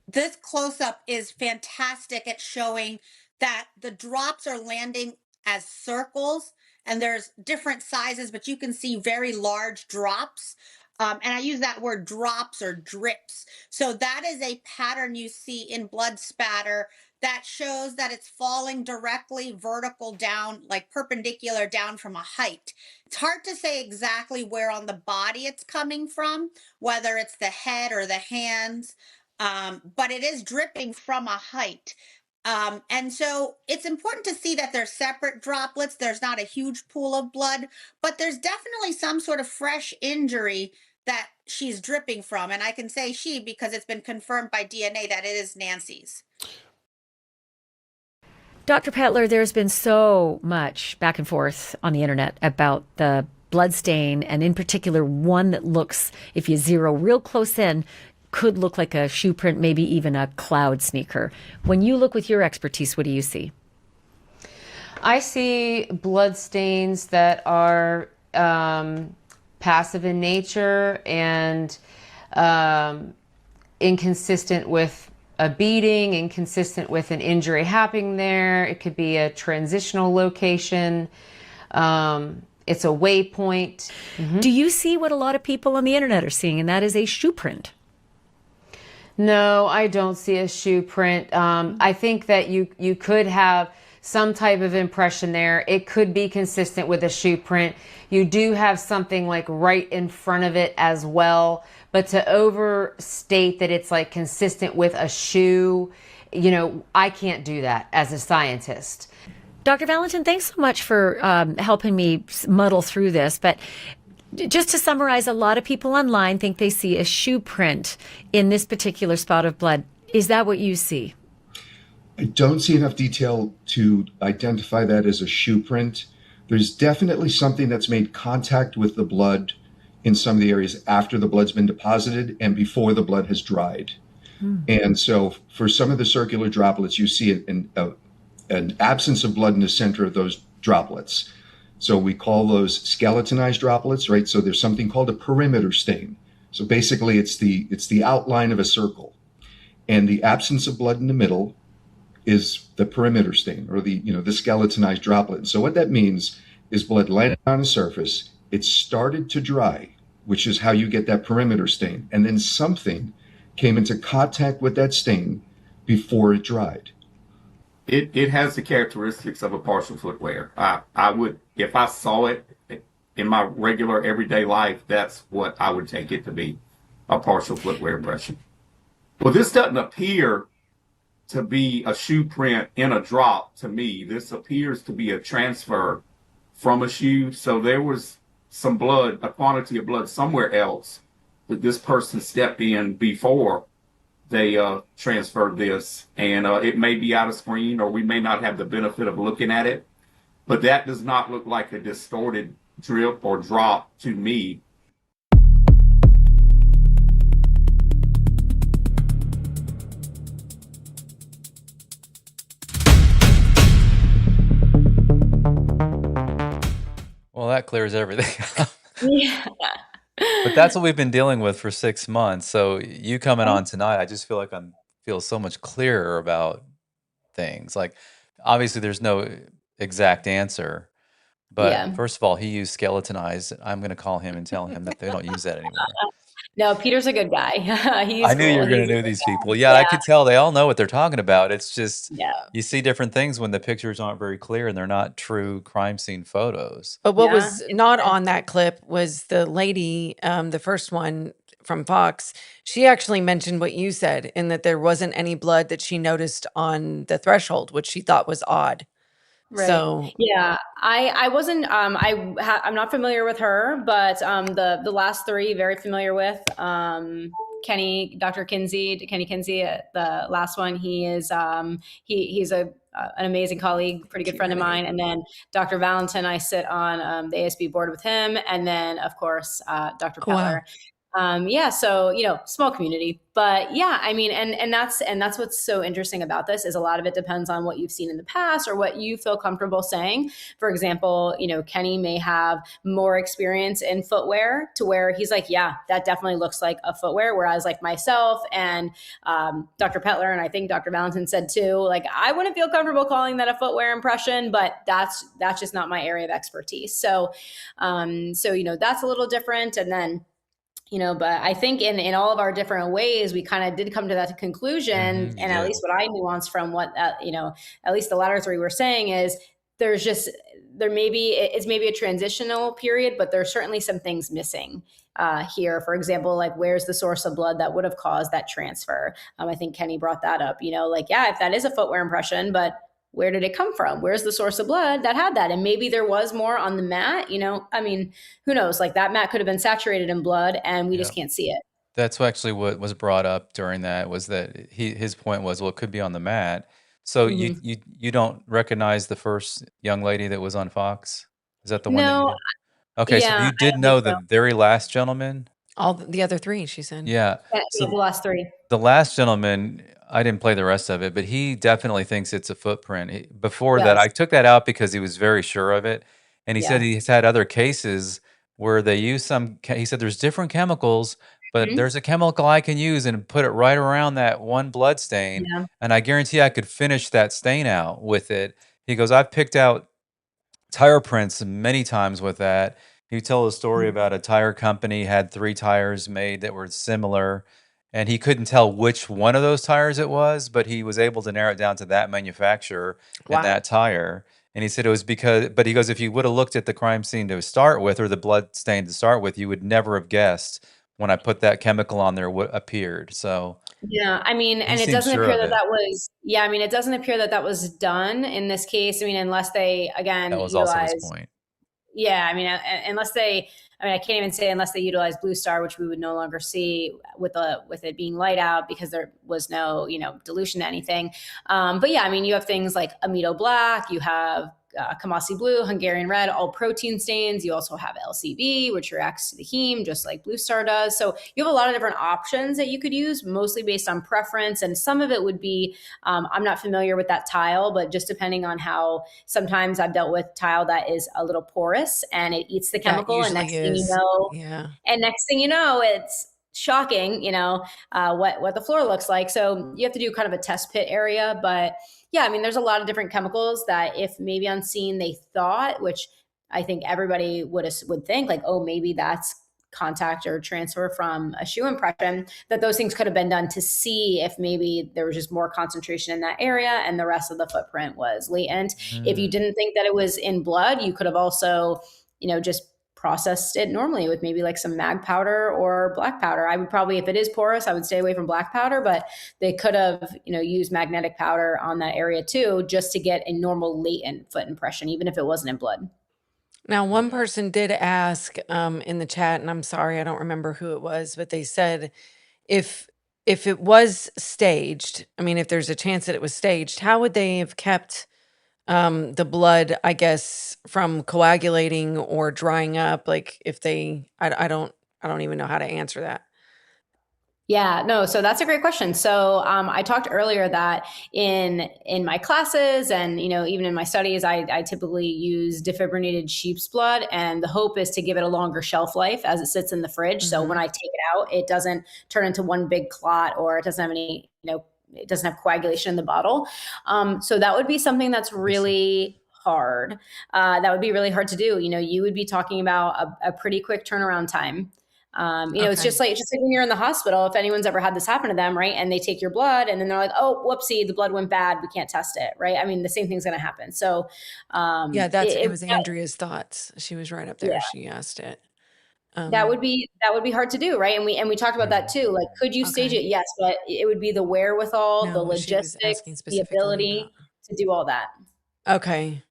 This close-up is fantastic at showing that the drops are landing as circles and there's different sizes, but you can see very large drops. And I use that word drops or drips. So that is a pattern you see in blood spatter that shows that it's falling directly vertical down, like perpendicular down from a height. It's hard to say exactly where on the body it's coming from, whether it's the head or the hands, but it is dripping from a height. And so it's important to see that they're separate droplets. There's not a huge pool of blood, but there's definitely some sort of fresh injury that she's dripping from. And I can say she because it's been confirmed by DNA that it is Nancy's.
Dr. Petler, there's been so much back and forth on the internet about the blood stain, and in particular, one that looks, if you zero real close in, could look like a shoe print, maybe even a cloud sneaker. When you look with your expertise, what do you see?
I see blood stains that are passive in nature and inconsistent with a beating, inconsistent with an injury happening there. It could be a transitional location. It's a waypoint.
Do you see what a lot of people on the internet are seeing, and that is a shoe print?
No, I don't see a shoe print. I think that you could have some type of impression there. It could be consistent with a shoe print. You do have something like right in front of it as well. But to overstate that it's like consistent with a shoe, I can't do that as a scientist.
Dr. Valentin, thanks so much for helping me muddle through this. But just to summarize, a lot of people online think they see a shoe print in this particular spot of blood. Is that what you see?
I don't see enough detail to identify that as a shoe print. There's definitely something that's made contact with the blood in some of the areas after the blood's been deposited and before the blood has dried. And so for some of the circular droplets, you see an absence of blood in the center of those droplets. So we call those skeletonized droplets, right? So there's something called a perimeter stain. So basically it's the outline of a circle. And the absence of blood in the middle is the perimeter stain, or the skeletonized droplet. So what that means is blood landed on a surface, it started to dry, which is how you get that perimeter stain. And then something came into contact with that stain before it dried.
It has the characteristics of a partial foot wear. I would, if I saw it in my regular everyday life, that's what I would take it to be, a partial foot wear impression. Well, this doesn't appear to be a shoe print in a drop to me. This appears to be a transfer from a shoe. So there was some blood, a quantity of blood somewhere else that this person stepped in before they transferred this, and it may be out of screen, or we may not have the benefit of looking at it, but that does not look like a distorted drip or drop to me.
Well, that clears everything up.
Yeah.
But that's what we've been dealing with for 6 months. So you coming on tonight, I just feel like feel so much clearer about things. Like, obviously, there's no exact answer. But
Yeah.
first of all, he used skeletonized. I'm going to call him and tell him that they don't use that anymore.
No, Peter's a good guy. He's
I knew you
cool.
were going
He's
to
a
know
good
these
guy.
people. Yeah, I
Yeah.
could tell they all know what they're talking about. It's just
Yeah.
you see different things when the pictures aren't very clear and they're not true crime scene photos.
But what
Yeah.
was not on that clip was the lady, the first one from Fox. She actually mentioned what you said, in that there wasn't any blood that she noticed on the threshold, which she thought was odd.
Right.
So
Yeah, I wasn't. I'm not familiar with her, but the last three very familiar with. Kenny Kinsey, the last one. He is he's an amazing colleague, pretty good friend of mine. And then Dr. Valentin, I sit on the ASB board with him, and then of course Dr.
Wow.
Pettler. Yeah, so small community, but yeah, I mean, and that's what's so interesting about this is a lot of it depends on what you've seen in the past or what you feel comfortable saying. For example, Kenny may have more experience in footwear to where he's like, yeah, that definitely looks like a footwear. Whereas like myself and Dr. Pettler, and I think Dr. Valentin said too, like I wouldn't feel comfortable calling that a footwear impression, but that's just not my area of expertise. So, that's a little different, and then. But I think in all of our different ways, we kind of did come to that conclusion.
Mhm,
And at
yeah.
least what I nuanced from what, at least the latter three were saying is it's maybe a transitional period, but there's certainly some things missing here. For example, like where's the source of blood that would have caused that transfer? I think Kenny brought that up, if that is a footwear impression, but where did it come from? Where's the source of blood that had that? And maybe there was more on the mat, who knows? Like that mat could have been saturated in blood and we just can't see it.
That's actually what was brought up during that, was that his point was, well, it could be on the mat. So
Mhm.
you don't recognize the first young lady that was on Fox? Is that the one that you
No,
did? Okay, so
yeah,
you
I
did
don't
know
think so.
the very last gentleman?
all the other three, she said.
Yeah.
Yeah,
So
the last three.
the last gentleman, I didn't play the rest of it, but he definitely thinks it's a footprint. Before that,
Yes.
I took that out because he was very sure of it. And he said
Yeah.
he's had other cases where they use he said there's different chemicals, but
Mhm.
there's a chemical I can use and put it right around that one blood stain,
Yeah.
and I guarantee I could finish that stain out with it. He goes, I've picked out tire prints many times with that. He told a story about a tire company had 3 tires made that were similar, and he couldn't tell which one of those tires it was, but he was able to narrow it down to that manufacturer and
Wow.
that tire. And he said it was but he goes, if you would have looked at the crime scene to start with, or the blood stain to start with, you would never have guessed when I put that chemical on there what appeared. So
Yeah, I mean,
he
and it
seems
doesn't
sure
appear
of
that
it.
that was, yeah, I mean, it doesn't appear that that was done in this case. I mean, unless they, again,
That was also his
utilize,
point.
yeah, I mean, unless they, I mean, I can't even say unless they utilize Blue Star, which we would no longer see with it being light out because there was no, dilution to anything. But yeah, I mean, you have things like Amido Black, you have Kamasi Blue, Hungarian Red, all protein stains. You also have LCB, which reacts to the heme, just like Blue Star does. So you have a lot of different options that you could use, mostly based on preference. And some of it would be, I'm not familiar with that tile, but just depending on how, sometimes I've dealt with tile that is a little porous and it eats the
That
chemical. And
usually is. Yeah.
next thing you know, it's shocking, what the floor looks like. So you have to do kind of a test pit area. But yeah, I mean, there's a lot of different chemicals that if maybe unseen they thought, which I think everybody would think like, oh, maybe that's contact or transfer from a shoe impression, that those things could have been done to see if maybe there was just more concentration in that area and the rest of the footprint was latent. If you
Mm.
didn't think that it was in blood, you could have also, just processed it normally with maybe like some mag powder or black powder. I would probably, if it is porous, I would stay away from black powder, but they could have, used magnetic powder on that area too, just to get a normal latent foot impression, even if it wasn't in blood.
Now, one person did ask in the chat, and I'm sorry, I don't remember who it was, but they said if it was staged, I mean, if there's a chance that it was staged, how would they have kept the blood, I guess, from coagulating or drying up? Like if they, I don't even know how to answer that.
Yeah, no, so that's a great question. So I talked earlier that in my classes and even in my studies, I typically use defibrinated sheep's blood, and the hope is to give it a longer shelf life as it sits in the fridge. So when
Hmm.
I take it out, it doesn't turn into one big clot, or it doesn't have any, it doesn't have coagulation in the bottle. So that would be something that's
Interesting.
really hard. That would be really hard to do. You would be talking about a pretty quick turnaround time. It's
Okay.
just like when you're in the hospital, if anyone's ever had this happen to them, right? And they take your blood and then they're like, oh, whoopsie, the blood went bad. We can't test it. Right. I mean, the same thing's going to happen. So,
Yeah, it was
yeah,
Andrea's thoughts. She was right up there.
yeah,
She asked it.
that
Um,
would be, hard to do. Right. And we talked about that
Mm.
too. Like, could you stage
okay.
it? Yes, but it would be the wherewithal, the
No, she was asking
logistics, the
specifically about.
ability to do all that.
Okay.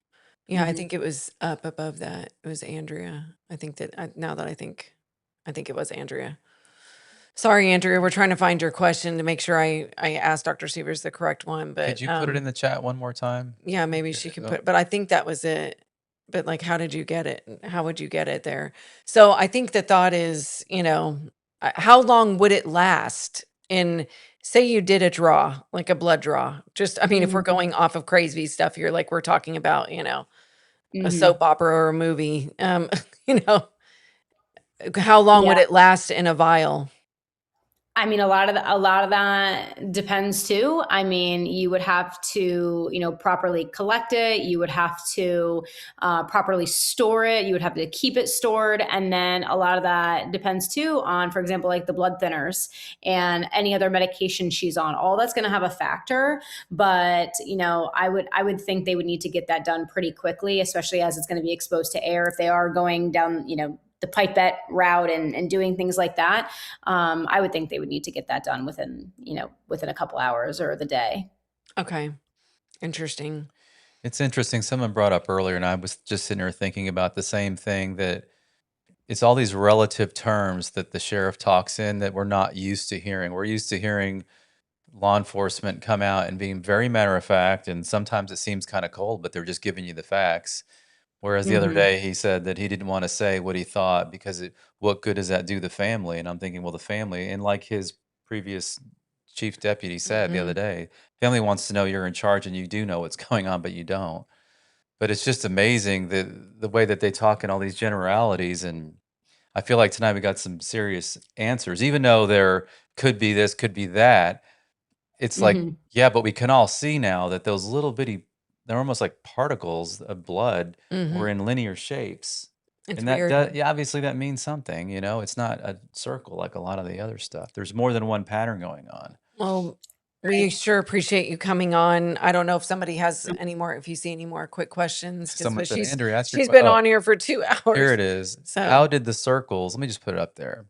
Yeah, I
Mhm.
think it was up above that. It was Andrea. I think that now that I think it was Andrea. Sorry, Andrea. We're trying to find your question to make sure I asked Dr. Sievers the correct one,
Could
but
you put it in the chat one more time?
yeah, maybe she can
Oh,
put. But I think that was it. But like, how did you get it? How would you get it there? So I think the thought is, how long would it last? In say you did a draw, like a blood draw. Just, I mean, if we're
Mhm.
going off of crazy stuff here, like we're talking about, a soap
Mhm.
opera or a movie. You know, how long would
Yeah.
it last in a vial?
I mean, a lot of that depends too. I mean, you would have to, properly collect it. You would have to properly store it. You would have to keep it stored, and then a lot of that depends too on, for example, like the blood thinners and any other medication she's on. All that's going to have a factor, but I would think they would need to get that done pretty quickly, especially as it's going to be exposed to air. If they are going down, the pipette route and doing things like that, I would think they would need to get that done within a couple hours or the day.
Okay, interesting.
it's interesting. Someone brought up earlier, and I was just sitting here thinking about the same thing, that it's all these relative terms that the sheriff talks in that we're not used to hearing. We're used to hearing law enforcement come out and being very matter of fact, and sometimes it seems kind of cold, but they're just giving you the facts. Whereas the other
Hmm.
day he said that he didn't want to say what he thought because what good does that do the family? And I'm thinking, well, the family, and like his previous chief deputy said the other
Hmm.
day, family wants to know you're in charge and you do know what's going on, but you don't. But it's just amazing the way that they talk in all these generalities, and I feel like tonight we got some serious answers, even though there could be this, could be that. It's like,
hmm
yeah, but we can all see now that those little bitty, they're almost like particles of blood were in linear shapes.
It's
And that
weird.
does, yeah, obviously that means something, it's not a circle like a lot of the other stuff. There's more than one pattern going on.
Well, we sure appreciate you coming on. I don't know if somebody has any more, if you see any more quick questions,
Someone
because
said, Andrew, ask your
she's been
oh,
on here for 2
here
hours.
it is.
So
How did the circles, let me just put it up there.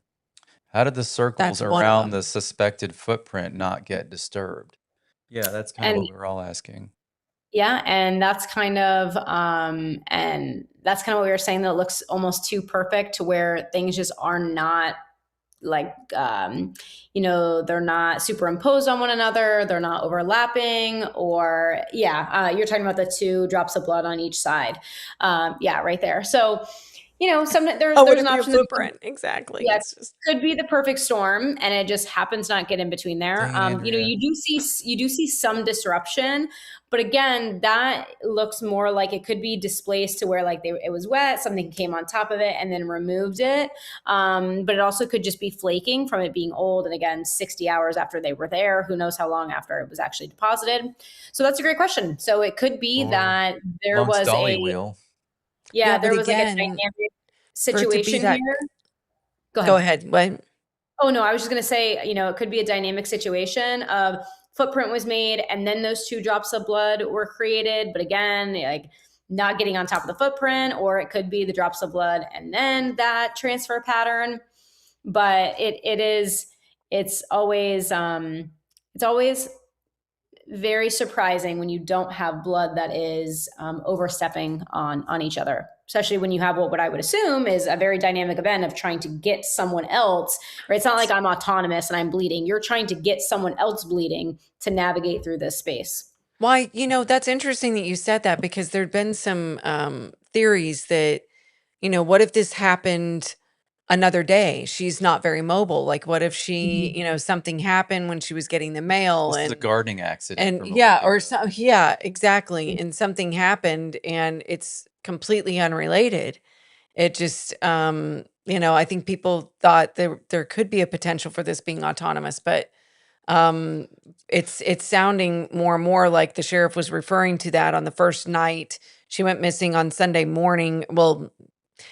How did the circles
that's one of
around
them.
the suspected footprint not get disturbed? Yeah, that's kind of
And
what we were all asking.
yeah, and that's kind of what we were saying, that it looks almost too perfect to where things just are not like they're not superimposed on one another, they're not overlapping, or you're talking about the 2 drops of blood on each side. Right there. So sometimes there's
Would
an
it be a
option that
footprint? Exactly.
yeah,
It's just
could be the perfect storm, and it just happens to not get in between there.
Dang, Andrea.
You do see some disruption, but again, that looks more like it could be displaced to where like it was wet, something came on top of it and then removed it. But it also could just be flaking from it being old, and again, 60 hours after they were there. Who knows how long after it was actually deposited? So that's a great question. So it could be
Or
that there
Monk's
was
dolly
a
wheel.
yeah,
there
but
was like a
again,
dynamic
for it to be
situation
that.
here. Go
Go
ahead.
ahead. What?
Oh no, I was just going to say, it could be a dynamic situation of footprint was made and then those 2 drops of blood were created. But again, like not getting on top of the footprint, or it could be the drops of blood and then that transfer pattern. But it's always very surprising when you don't have blood that is overstepping on each other, especially when you have what I would assume is a very dynamic event of trying to get someone else, right? It's not like I'm autonomous and I'm bleeding. You're trying to get someone else bleeding to navigate through this space.
Why, that's interesting that you said that, because there'd been some theories that, what if this happened another day? She's not very mobile. Like, what if she, something happened when she was getting the mail,
This is a
and
gardening accident
and
from a
yeah,
week
or
ago.
so, yeah, exactly. And something happened and it's completely unrelated. It just, I think people thought there could be a potential for this being autonomous, but um, it's sounding more and more like the sheriff was referring to that on the first night. She went missing on Sunday morning. Well,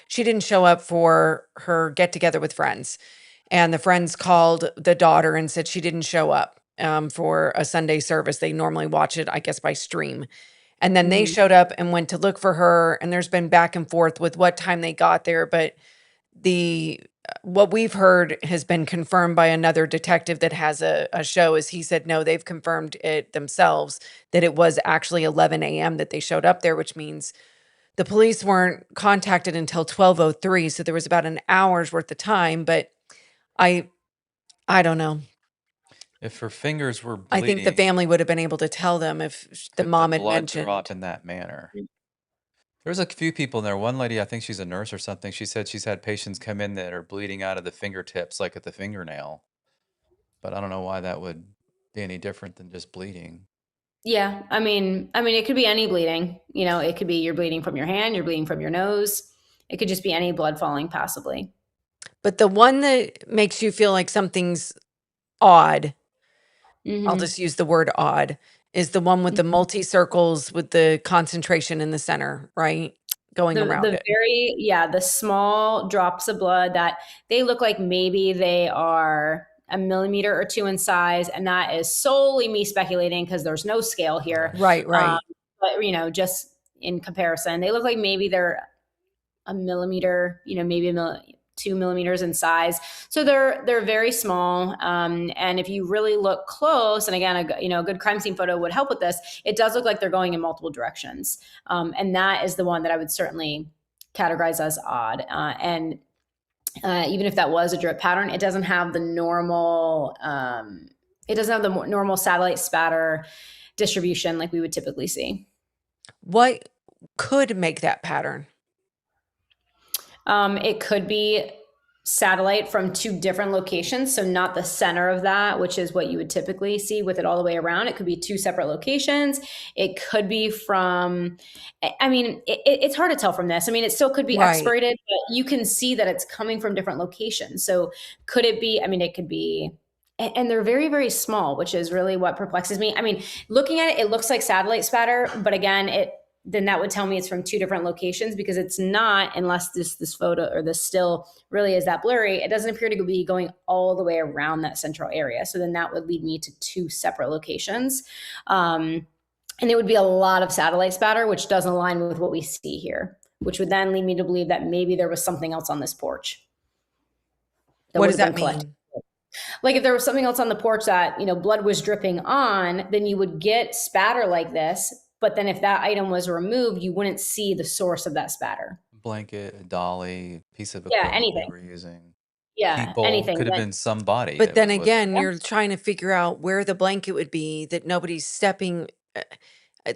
she didn't show up for her get together with friends, and the friends called the daughter and said she didn't show up for a Sunday service. They normally watch it, I guess, by stream. And then they
Mhm.
showed up and went to look for her, and there's been back and forth with what time they got there, but the what we've heard has been confirmed by another detective that has a show, is he said no, they've confirmed it themselves, that it was actually 11 a.m. that they showed up there, which means the police weren't contacted until 12:03, so there was about an hour's worth of time. But I I don't know.
If her fingers were
I think the
bleeding,
family would have been able to tell them if the
could the
mom had
blood drop
mentioned.
in that manner? There's a few people in there. One lady, I think she's a nurse or something. She said she's had patients come in that are bleeding out of the fingertips, like at the fingernail. But I don't know why that would be any different than just bleeding.
Yeah, it could be any bleeding. It could be you're bleeding from your hand, you're bleeding from your nose. It could just be any blood falling passively.
But the one that makes you feel like something's odd, I'll
hmm
just use the word odd, is the one with the multi circles with the concentration in the center, right? Going around it.
The small drops of blood that they look like maybe they are a millimeter or 2 in size, and that is solely me speculating because there's no scale here.
Right, right.
But just in comparison, they look like maybe they're a millimeter, maybe 2 millimeters in size. So they're very small. And if you really look close, and again, a good crime scene photo would help with this. It does look like they're going in multiple directions. And that is the one that I would certainly categorize as odd. And even if that was a drip pattern, it doesn't have the normal, normal satellite spatter distribution like we would typically see.
What could make that pattern?
It could be satellite from two different locations. So not the center of that, which is what you would typically see with it all the way around. It could be two separate locations. It could be from, I mean, it's hard to tell from this. I mean, it still could be
Right.
expirated, but you can see that it's coming from different locations. So could it be, I mean, it could be, and they're very, very small, which is really what perplexes me. I mean, looking at it, it looks like satellite spatter, but again, then that would tell me it's from two different locations, because it's not, unless this photo or this still really is that blurry. It doesn't appear to be going all the way around that central area. So then that would lead me to two separate locations. And it would be a lot of satellite spatter, which doesn't align with what we see here, which would then lead me to believe that maybe there was something else on this porch.
What does that mean?
Like if there was something else on the porch that, blood was dripping on, then you would get spatter like this. But then if that item was removed, you wouldn't see the source of that spatter.
Blanket, a dolly, piece of
Yeah,
equipment
anything.
they were using.
Yeah,
People,
anything.
could have been somebody.
But
that
then
was with
again,
it.
you're trying to figure out where the blanket would be that nobody's stepping.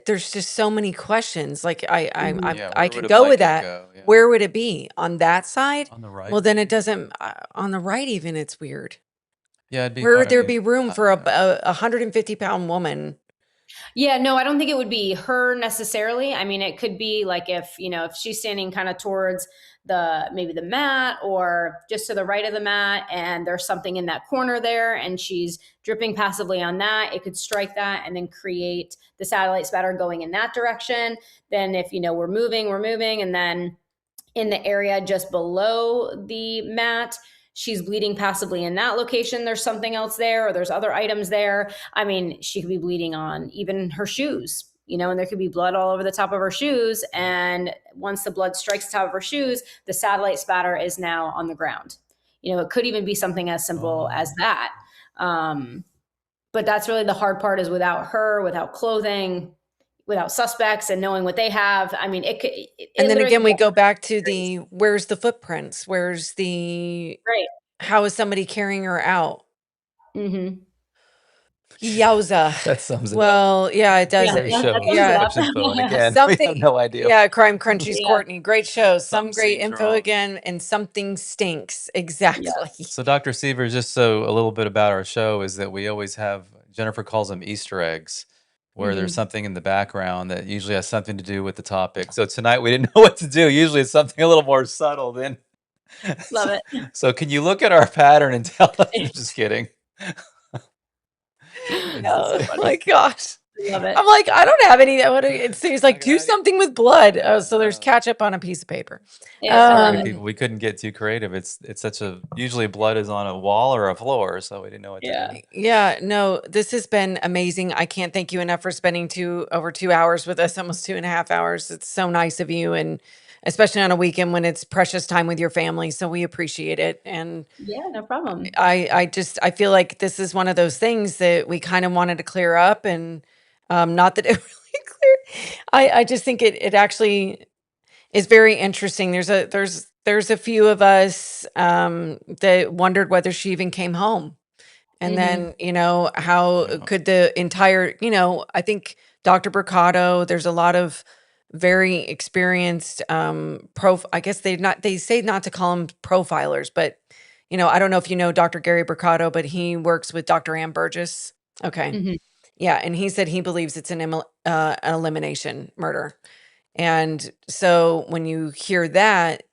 There's just so many questions. Like
Yeah,
I
where
could
would a
go with
blanket
that.
go? Yeah.
Where would it be? On that side?
On the right.
Well, then it doesn't. On the right, even it's weird.
Yeah, it'd be
Where would
funny
there
if-
be room
I
for
don't know.
a 150-pound woman?
Yeah, no, I don't think it would be her necessarily. I mean, it could be like if she's standing kind of towards maybe the mat or just to the right of the mat, and there's something in that corner there and she's dripping passively on that, it could strike that and then create the satellite spatter going in that direction. Then if, we're moving, and then in the area just below the mat, she's bleeding passively in that location, there's something else there, or there's other items there. I mean, she could be bleeding on even her shoes, and there could be blood all over the top of her shoes. And once the blood strikes the top of her shoes, the satellite spatter is now on the ground. It could even be something as simple as that. But that's really the hard part, is without her, without clothing, without suspects and knowing what they have. I mean, it could.
And then again, we go back to where's the footprints? Where's the,
right.
How is somebody carrying her out?
Mm-hmm.
Yowza.
That sums it up.
Well, yeah, it does.
Great show.
Yeah.
Such info. And again, we
Something-
have no idea.
Yeah, Crime Crunchy's
Yeah.
Courtney. Great show. Some
Something
great
seems
info
wrong.
again, and something stinks. Exactly.
So Dr. Sievers, just so a little bit about our show is that we always have, Jennifer calls them Easter eggs, where there's something in the background that usually has something to do with the topic. So tonight we didn't know what to do. Usually it's something a little more subtle than.
Love it.
So can you look at our pattern and tell us? Just kidding.
Oh my gosh.
Love it.
I'm like, I don't have any. He's like, do
Okay.
something with blood. Oh, so there's ketchup on a piece of paper.
Yeah,
People, we couldn't get too creative. It's such a, usually blood is on a wall or a floor, so we didn't know what to do.
Yeah, no, this has been amazing. I can't thank you enough for spending over 2 hours with us, almost 2.5 hours. It's so nice of you, and especially on a weekend when it's precious time with your family. So we appreciate it. And
yeah, no problem.
I feel like this is one of those things that we kind of wanted to clear up, and not that it really cleared. I just think it actually is very interesting. There's a few of us that wondered whether she even came home. And then, how could the entire, I think Dr. Bricado, there's a lot of very experienced I guess they say not to call them profilers, but I don't know if you know Dr. Gary Bricado, but he works with Dr. Ann Burgess. Okay.
Mhm.
Yeah, and he said he believes it's an elimination murder. And so when you hear that,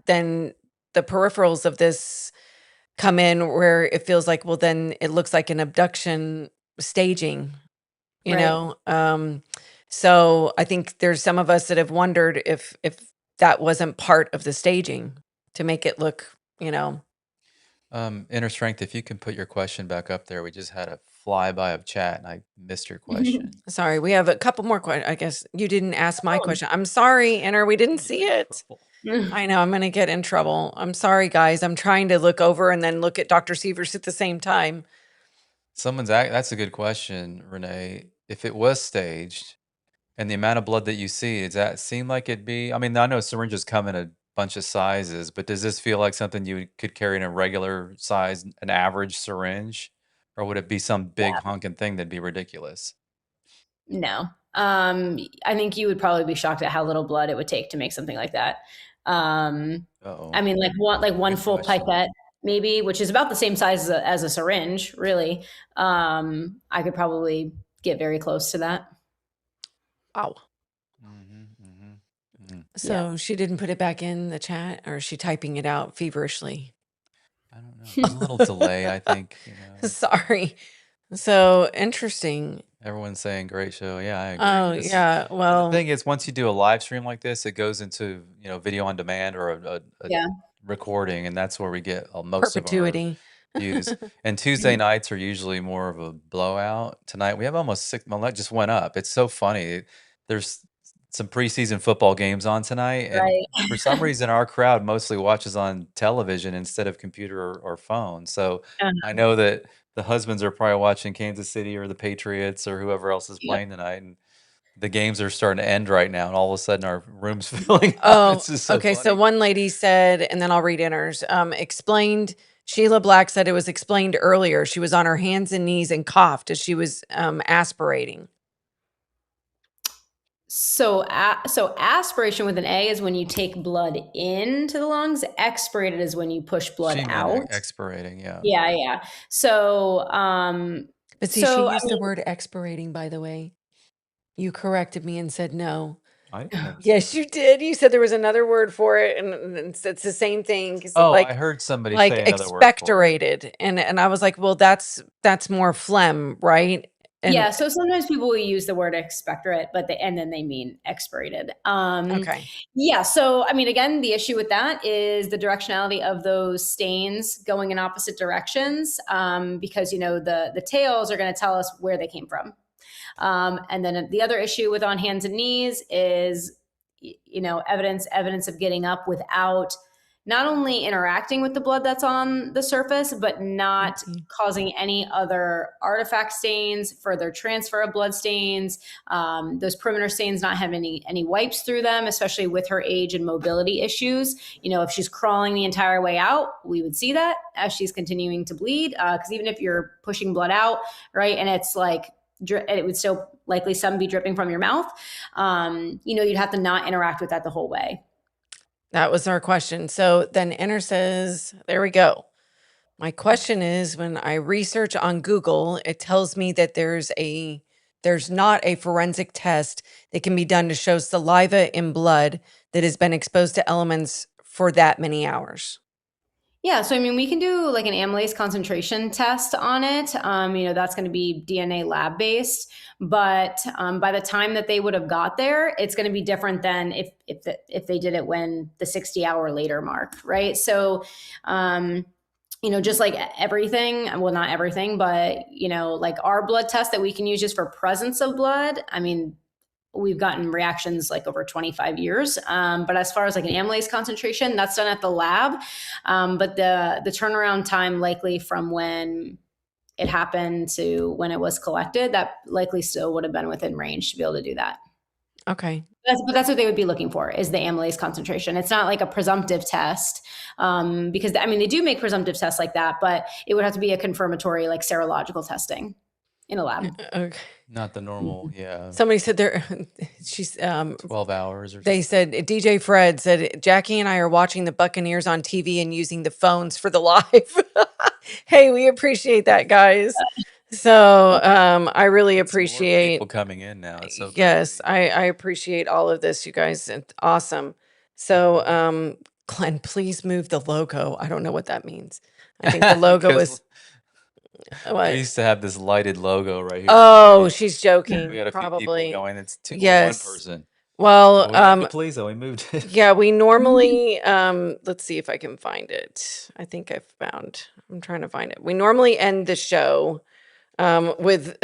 then the peripherals of this come in where it feels like, well, then it looks like an abduction staging, you
Right.
know? So I think there's some of us that have wondered if that wasn't part of the staging to make it look,
Inner Strength, if you can put your question back up there. We just had a flyby of chat and I missed your question.
Sorry, we have a couple more questions. I guess you didn't ask my question. I'm sorry, Inner, we didn't see it. I know, I'm going to get in trouble. I'm sorry, guys. I'm trying to look over and then look at Dr. Sievers at the same time.
That's a good question, Renee. If it was staged and the amount of blood that you see, does that seem like it'd be, I mean, I know syringes come in a bunch of sizes, but does this feel like something you could carry in a regular size, an average syringe? Or would it be some big honking thing that'd be ridiculous?
No. I think you would probably be shocked at how little blood it would take to make something like that.
Uh-oh.
I mean, like one
Good
full
question.
pipette, maybe, which is about the same size as a syringe, really. I could probably get very close to that.
Wow.
Yeah.
So she didn't put it back in the chat, or is she typing it out feverishly?
I don't know. There's a little delay, I think.
Sorry. So interesting.
Everyone's saying great show. Yeah, I agree.
Oh, yeah.
And the
Well,
thing is, once you do a live stream like this, it goes into video on demand or a
Yeah.
recording, and that's where we get most of our
perpetuity.
views. And Tuesday nights are usually more of a blowout. Tonight we have almost six. Well, that just went up. It's so funny. There's some preseason football games on tonight, and
Right.
for some reason, our crowd mostly watches on television instead of computer or phone. So I know that the husbands are probably watching Kansas City or the Patriots or whoever else is
Yep.
playing tonight, and the games are starting to end right now, and all of a sudden our room's filling up.
Oh,
It's just so
okay. So
funny.
one lady said, and then I'll read inners. Explained. Sheila Black said it was explained earlier. She was on her hands and knees and coughed as she was aspirating.
So aspiration with an A is when you take blood into the lungs. Expirated is when you push blood
She meant
out.
expirating, yeah.
Yeah. So,
But see,
so
she
I
used the
mean,
word expirating, by the way. You corrected me and said no.
I didn't ever say
Yes,
that.
you did. You said there was another word for it, and it's the same thing.
Oh, I
Like
heard somebody
like
say another word for it.
expectorated, and I was like, well, that's more phlegm, right? And
yeah. So sometimes people will use the word expectorate, and then they mean expirated.
okay,
Yeah. So, I mean, again, the issue with that is the directionality of those stains going in opposite directions, because the tails are going to tell us where they came from. And then the other issue with on hands and knees is, evidence of getting up without not only interacting with the blood that's on the surface, but not causing any other artifact stains, further transfer of blood stains, those perimeter stains not having any wipes through them, especially with her age and mobility issues. If she's crawling the entire way out, we would see that as she's continuing to bleed. Because even if you're pushing blood out, right, and it's like, it would still likely some be dripping from your mouth, you'd have to not interact with that the whole way.
that was our question. So then Inner says, there we go. My question is, when I research on Google, it tells me that there's not a forensic test that can be done to show saliva in blood that has been exposed to elements for that many hours.
Yeah, so I mean, we can do like an amylase concentration test on it. That's going to be DNA lab based, but by the time that they would have got there, it's going to be different than if they did it when the 60-hour later mark, right? So, just like everything, well, not everything, but like our blood test that we can use just for presence of blood. I mean, we've gotten reactions like over 25 years. But as far as like an amylase concentration, that's done at the lab. But the turnaround time likely from when it happened to when it was collected, that likely still would have been within range to be able to do that.
Okay.
But that's what they would be looking for, is the amylase concentration. It's not like a presumptive test, because I mean, they do make presumptive tests like that, but it would have to be a confirmatory, like serological testing in a lab.
Okay.
Not the normal, yeah,
Somebody said she's
12 hours or
they
something.
said DJ Fred said Jackie and I are watching the Buccaneers on TV and using the phones for the live. Hey, we appreciate that, guys. So I really
Some more
appreciate
people coming in now. It's so
yes,
crazy.
I appreciate all of this, you guys. It's awesome. So Glenn, please move the logo. I don't know what that means. I think the logo
Because
is
we
what?
used to have this lighted logo right here.
Oh,
We
she's joking.
had a few people
Probably.
going. It's one
Yes.
person.
Well,
But we had to please, though. We moved it.
yeah, we normally let's see if I can find it. I think I'm trying to find it. We normally end the show with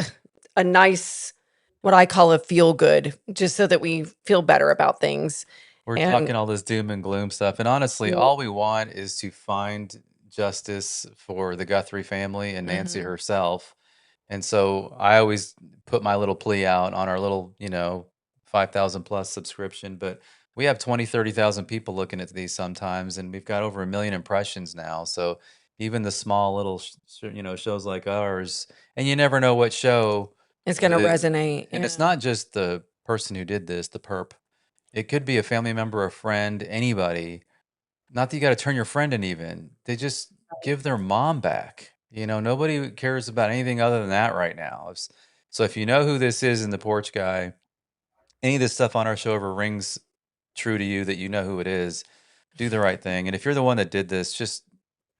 a nice, what I call a feel good, just so that we feel better about things.
We're
And
talking all this doom and gloom stuff. And honestly,
Yeah.
all we want is to find justice for the Guthrie family and Nancy
Mhm.
herself. And so I always put my little plea out on our little, 5,000 plus subscription. But we have 20, 30,000 people looking at these sometimes, and we've got over 1 million impressions now. So even the small little, shows like ours, and you never know what show.
It's going to
the-
resonate.
And it's
Yeah.
not just the person who did this, the perp. It could be a family member, a friend, anybody. not that you got to turn your friend in even. They just give their mom back. Nobody cares about anything other than that right now. So if you know who this is in the porch guy, any of this stuff on our show ever rings true to you that you know who it is, do the right thing. And if you're the one that did this, just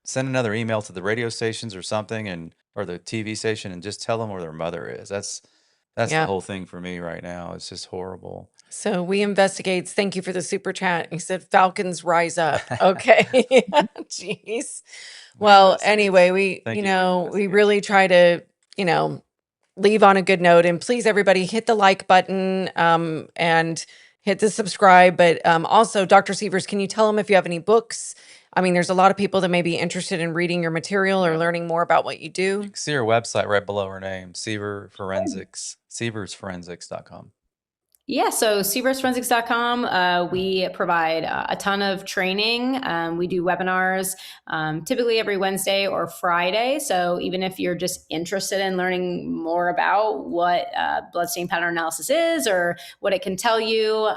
send another email to the radio stations or something or the TV station and just tell them where their mother is. That's the
Yeah.
whole thing for me right now. It's just horrible.
So we investigates. Thank you for the super chat. He said Falcons rise up. Okay. Jeez. Well, anyway, we
Thank you for
we really try to, leave on a good note, and please everybody hit the like button and hit the subscribe, but also Dr. Sievers, can you tell them if you have any books? I mean, there's a lot of people that may be interested in reading your material or learning more about what you do.
You can see her website right below her name, Sieversforensics.com.
Yeah, so SieversForensics.com, we provide a ton of training. We do webinars typically every Wednesday or Friday. So even if you're just interested in learning more about what bloodstain pattern analysis is or what it can tell you,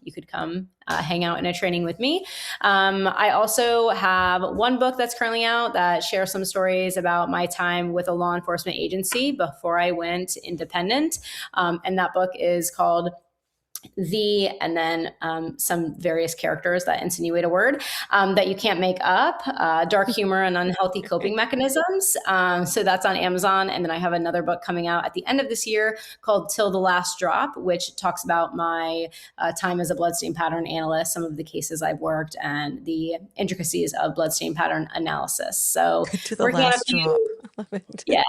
you could come hang out in a training with me. I also have one book that's currently out that shares some stories about my time with a law enforcement agency before I went independent. And that book is called and then some various characters that insinuate a word that you can't make up, dark humor and unhealthy coping mechanisms. So that's on Amazon. And then I have another book coming out at the end of this year called Till the Last Drop, which talks about my time as a bloodstain pattern analyst, some of the cases I've worked, and the intricacies of bloodstain pattern analysis. So
to the last drop. I love it.
Yeah.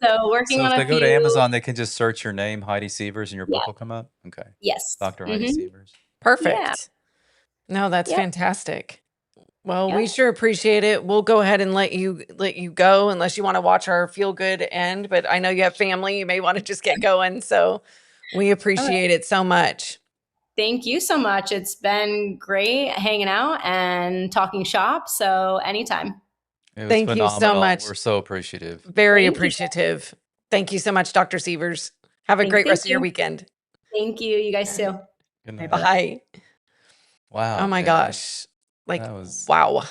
So working on
if
a
they go to
few-
Amazon, they can just search your name, Heidi Sievers, and your book will come up? Okay.
Yes.
Dr. Heidi Sievers.
Perfect.
Yeah.
No, that's
Yeah.
fantastic. Well,
Yeah.
we sure appreciate it. We'll go ahead and let you go unless you want to watch our feel good end, but I know you have family. You may want to just get going. So we appreciate it so much.
Thank you so much. It's been great hanging out and talking shop. So anytime.
It was
Thank you so
phenomenal.
much.
We're so appreciative.
Very
Thank you.
appreciative. Thank you so much, Dr. Sievers. Have a
Thank
great rest of
you.
your weekend.
Thank you. You guys too.
Good night.
Bye.
Wow.
Oh my
Jen,
gosh. Like,
that was
wow.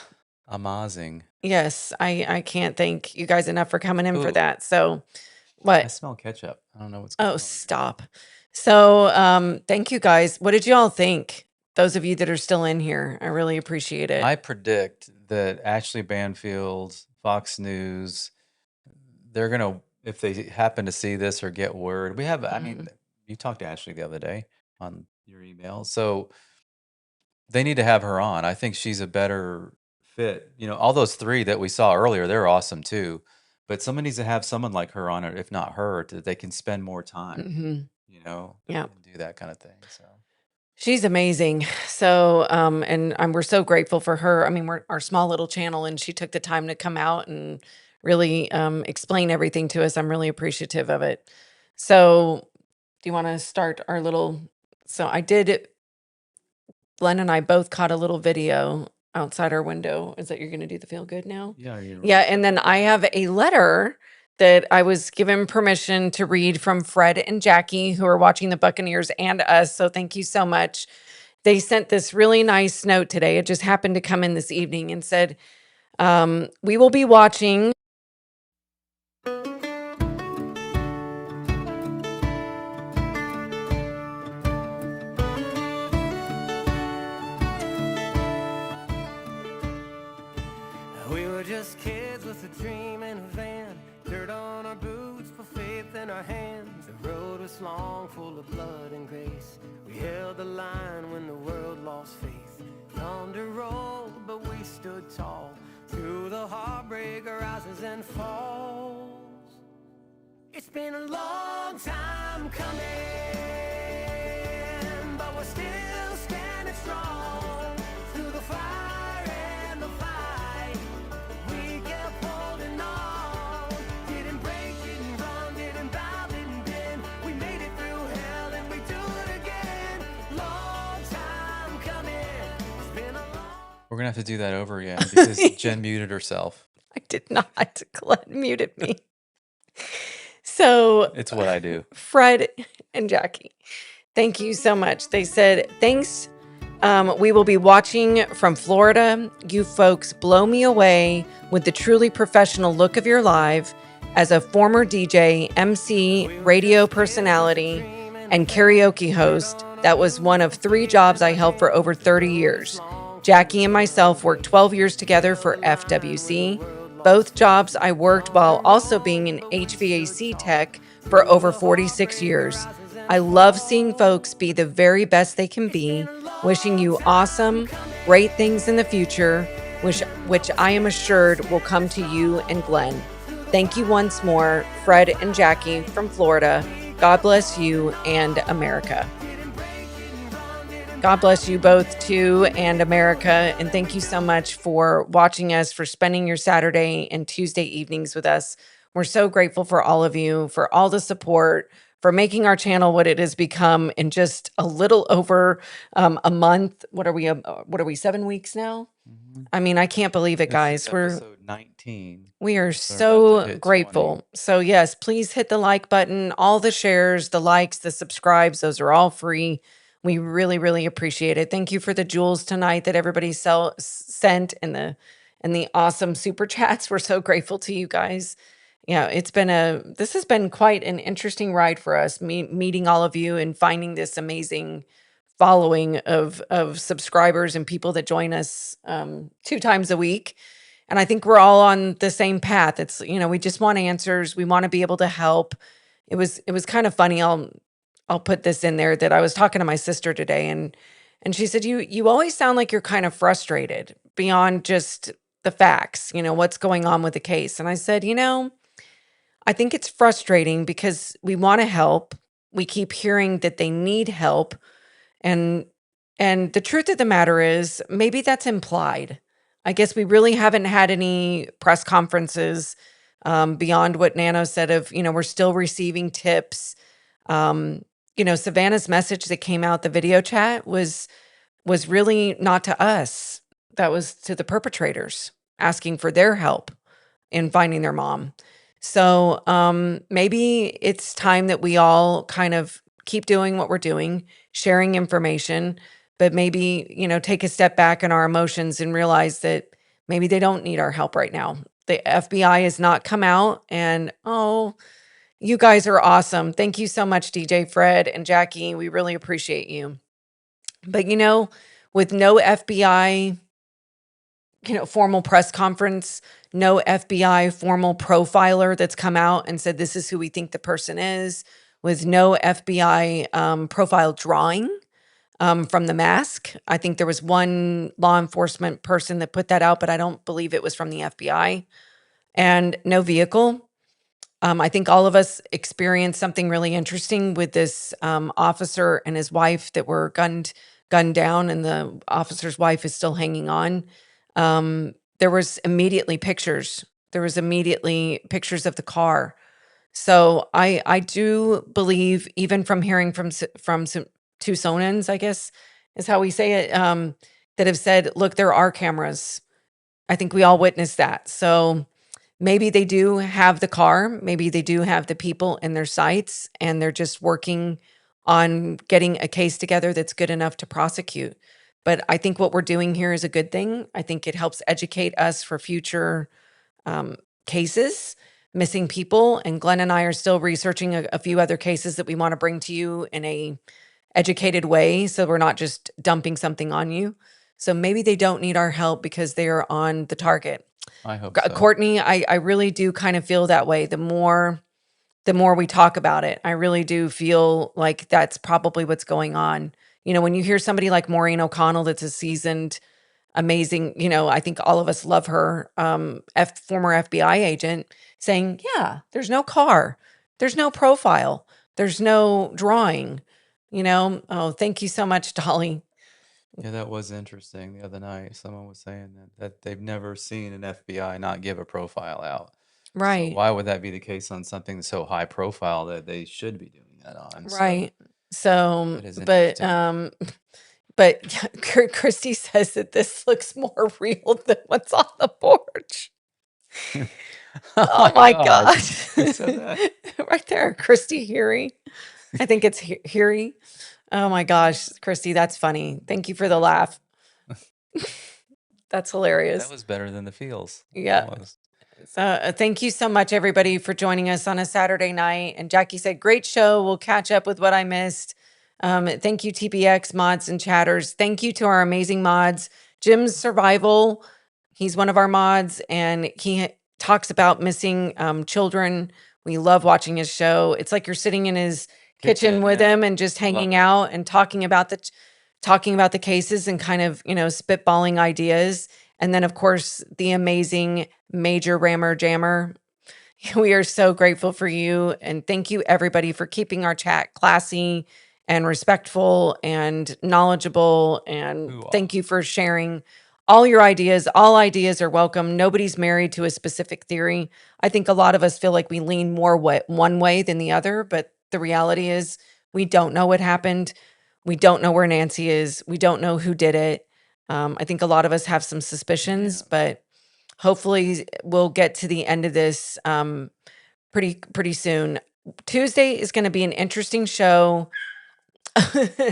amazing.
Yes, I can't thank you guys enough for coming in for
Ooh.
that. So
I
what?
smell ketchup. I don't know what's going
Oh,
on.
stop. So thank you guys. What did you all think? Those of you that are still in here, I really appreciate it.
I predict that Ashley Banfield, Fox News, they're going to, if they happen to see this or get word, I mean, you talked to Ashley the other day on your email. So they need to have her on. I think she's a better fit. All those three that we saw earlier, they're awesome too. But someone needs to have someone like her on it, if not her, that they can spend more time,
Yeah.
and do that kind of thing. So
She's amazing. So, and we're so grateful for her. I mean, we're our small little channel, and she took the time to come out and really explain everything to us. I'm really appreciative of it. So, do you want to start our little? So, Glenn and I both caught a little video outside our window. Is that you're going to do the feel good now?
yeah,
Yeah, and then I have a letter that I was given permission to read from Fred and Jackie, who are watching the Buccaneers and us. So thank you so much. They sent this really nice note today. It just happened to come in this evening and said, we will be watching.
We were just kids with a dream and a van, dirt on our boots, but faith in our hands. The road was long, full of blood and grace. We held the line when the world lost faith. Thunder rolled, but we stood tall. Through the heartbreak rises and falls. It's been a long time coming, but we're still standing strong. Through the fire and the fight, we kept holding on. Didn't break, didn't run, didn't bow, didn't bend. We made it through hell and we do it again. Long time coming. It's been a long...
we're gonna have to do that over again because Jen muted herself.
I did not. Glenn muted me. So
It's what I do.
Fred and Jackie, thank you so much. They said, thanks We will be watching from Florida. You folks blow me away with the truly professional look of your live as a former DJ, MC, radio personality, and karaoke host. That was one of 3 jobs I held for over 30 years. Jackie and myself worked 12 years together for FWC. Both jobs I worked while also being an HVAC tech for over 46 years. I love seeing folks be the very best they can be. Wishing you awesome, great things in the future, which I am assured will come to you and Glen. Thank you once more, Fred and Jackie from Florida. God bless you and America. God bless you both too, and America. And thank you so much for watching us, for spending your Saturday and Tuesday evenings with us. We're so grateful for all of you, for all the support, for making our channel what it has become in just a little over a month. What are we, 7 weeks now? I mean, I can't believe it,
This
guys.
is episode 19.
We are
We're about to
so
hit 20.
grateful. So yes, please hit the like button, all the shares, the likes, the subscribes. Those are all free. We really, really appreciate it. Thank you for the jewels tonight that everybody sent and the awesome super chats. We're so grateful to you guys. Yeah, this has been quite an interesting ride for us, meeting all of you and finding this amazing following of subscribers and people that join us 2 times a week. And I think we're all on the same path. It's, we just want answers. We want to be able to help. It was kind of funny. I'll put this in there that I was talking to my sister today, and she said, you always sound like you're kind of frustrated beyond just the facts, what's going on with the case. And I said, I think it's frustrating because we want to help. We keep hearing that they need help. And the truth of the matter is, maybe that's implied. I guess we really haven't had any press conferences beyond what Nano said of, we're still receiving tips. Savannah's message that came out, the video chat was really not to us. That was to the perpetrators asking for their help in finding their mom. So maybe it's time that we all kind of keep doing what we're doing, sharing information, but maybe, take a step back in our emotions and realize that maybe they don't need our help right now. The FBI has not come out, and you guys are awesome. Thank you so much, DJ Fred and Jackie. We really appreciate you. But, with no FBI, formal press conference, no FBI formal profiler that's come out and said, this is who we think the person is, with no FBI profile drawing from the mask. I think there was one law enforcement person that put that out, but I don't believe it was from the FBI. And no vehicle. I think all of us experienced something really interesting with this officer and his wife that were gunned down, and the officer's wife is still hanging on. There was immediately pictures. There was immediately pictures of the car. So I do believe, even from hearing from some Tucsonans, I guess is how we say it, that have said, look, there are cameras. I think we all witnessed that. So maybe they do have the car. Maybe they do have the people in their sights, and they're just working on getting a case together that's good enough to prosecute. But I think what we're doing here is a good thing. I think it helps educate us for future cases, missing people. And Glenn and I are still researching a few other cases that we want to bring to you in a educated way, so we're not just dumping something on you. So maybe they don't need our help because they are on the target.
I hope so.
Courtney, I really do kind of feel that way. The more we talk about it, I really do feel like that's probably what's going on. When you hear somebody like Maureen O'Connell, that's a seasoned, amazing, I think all of us love her, former FBI agent, saying, yeah, there's no car, there's no profile, there's no drawing, Oh, thank you so much, Dolly.
Yeah, that was interesting the other night. Someone was saying that they've never seen an FBI not give a profile out. So
Right.
why would that be the case on something so high profile that they should be doing that on? So
Right. So,
that is
but
interesting.
Christy says that this looks more real than what's on the porch. Oh my
gosh.
God.
Who said that?
Right there, Christy Heary. I think it's Heary. Oh my gosh, Christy, that's funny. Thank you for the laugh. That's
That
hilarious.
was better than the feels.
Yeah.
Almost.
So thank you so much, everybody, for joining us on a Saturday night. And Jackie said, great show. We'll catch up with what I missed. Thank you, TPX mods and chatters. Thank you to our amazing mods. Jim's Survival, he's one of our mods, and he talks about missing children. We love watching his show. It's like you're sitting in his kitchen with
yeah.
him and just hanging
it.
out and talking about the cases and kind of, spitballing ideas. And then, of course, the amazing Major Rammer Jammer. We are so grateful for you. And thank you, everybody, for keeping our chat classy and respectful and knowledgeable. And
Ooh,
thank you for sharing all your ideas. All ideas are welcome. Nobody's married to a specific theory. I think a lot of us feel like we lean more one way than the other. But the reality is, we don't know what happened. We don't know where Nancy is. We don't know who did it. I think a lot of us have some suspicions, but hopefully we'll get to the end of this pretty soon. Tuesday is going to be an interesting show.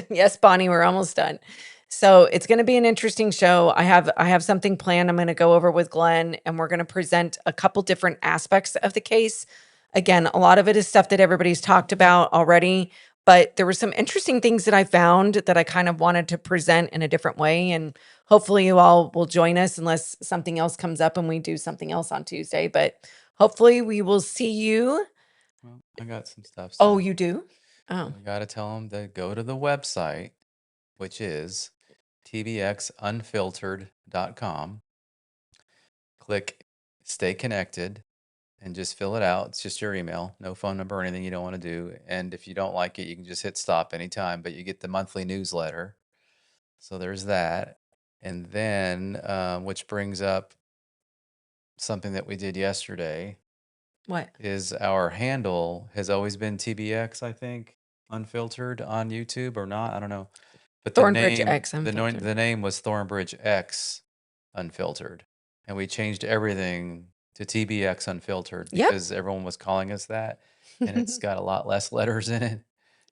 Yes, Bonnie, we're almost done. So it's going to be an interesting show. I have something planned. I'm going to go over with Glenn, and we're going to present a couple different aspects of the case. Again, a lot of it is stuff that everybody's talked about already, but there were some interesting things that I found that I kind of wanted to present in a different way. And hopefully you all will join us unless something else comes up and we do something else on Tuesday. But hopefully we will see you.
Well, I got some stuff.
Oh, you do? Oh,
We got to tell them to go to the website, which is tbxunfiltered.com. Click Stay Connected and just fill it out. It's just your email, no phone number or anything you don't want to do. And if you don't like it, you can just hit stop anytime, but you get the monthly newsletter. So there's that. And then, which brings up something that we did yesterday,
what?
is our handle has always been TBX, I think, Unfiltered on YouTube or not. I don't know. But
Thornbridge X Unfiltered.
the name was Thornbridge X Unfiltered. And we changed everything to TBX Unfiltered
Yep.
because everyone was calling us that. And it's got a lot less letters in it.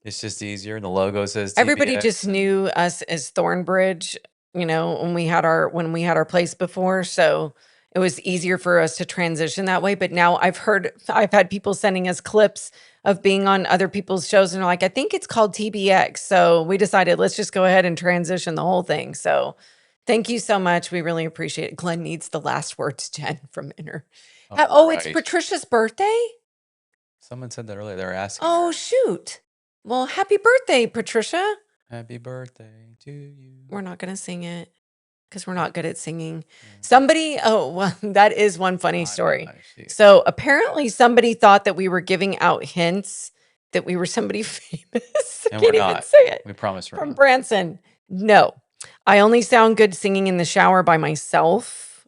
It's just easier. And the logo says TBX.
Everybody just knew us as Thornbridge, when we had our place before. So it was easier for us to transition that way. But now I've had people sending us clips of being on other people's shows, and they're like, I think it's called TBX. So we decided, let's just go ahead and transition the whole thing. So thank you so much. We really appreciate it. Glenn needs the last words, Jen, from Inner. Oh, it's
right.
Patricia's birthday?
Someone said that earlier. They were asking.
Oh, shoot. Well, happy birthday, Patricia.
Happy birthday to you.
We're not going to sing it because we're not good at singing. Somebody, that is one funny story. So apparently somebody thought that we were giving out hints that we were somebody famous.
And
I can't
we're
even
not.
say it.
We promise we're
From
not.
Branson. No, I only sound good singing in the shower by myself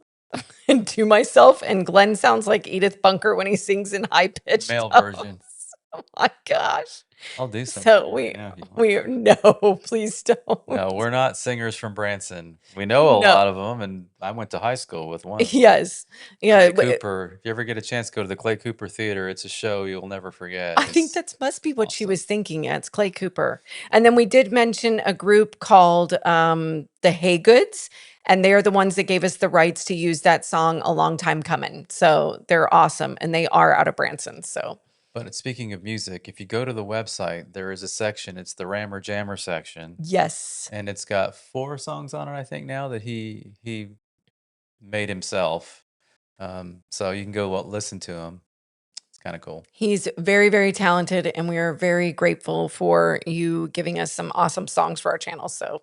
and to myself. And Glenn sounds like Edith Bunker when he sings in high pitched
Male version.
Oh my gosh.
I'll do something.
So no, please don't.
No, we're not singers from Branson. We know a
No.
lot of them, and I went to high school with one.
Yes. Yeah.
Clay Cooper. If you ever get a chance, go to the Clay Cooper Theater. It's a show you'll never forget.
I think that must be what she was thinking. Yeah, it's Clay Cooper. And then we did mention a group called the Haygoods, and they are the ones that gave us the rights to use that song A Long Time Coming. So they're awesome, and they are out of Branson. So.
But speaking of music, if you go to the website, there is a section. It's the Rammer Jammer section.
Yes.
And it's got 4 songs on it, I think, now that he made himself. So you can go listen to him. It's kind of cool.
He's very, very talented, and we are very grateful for you giving us some awesome songs for our channel. So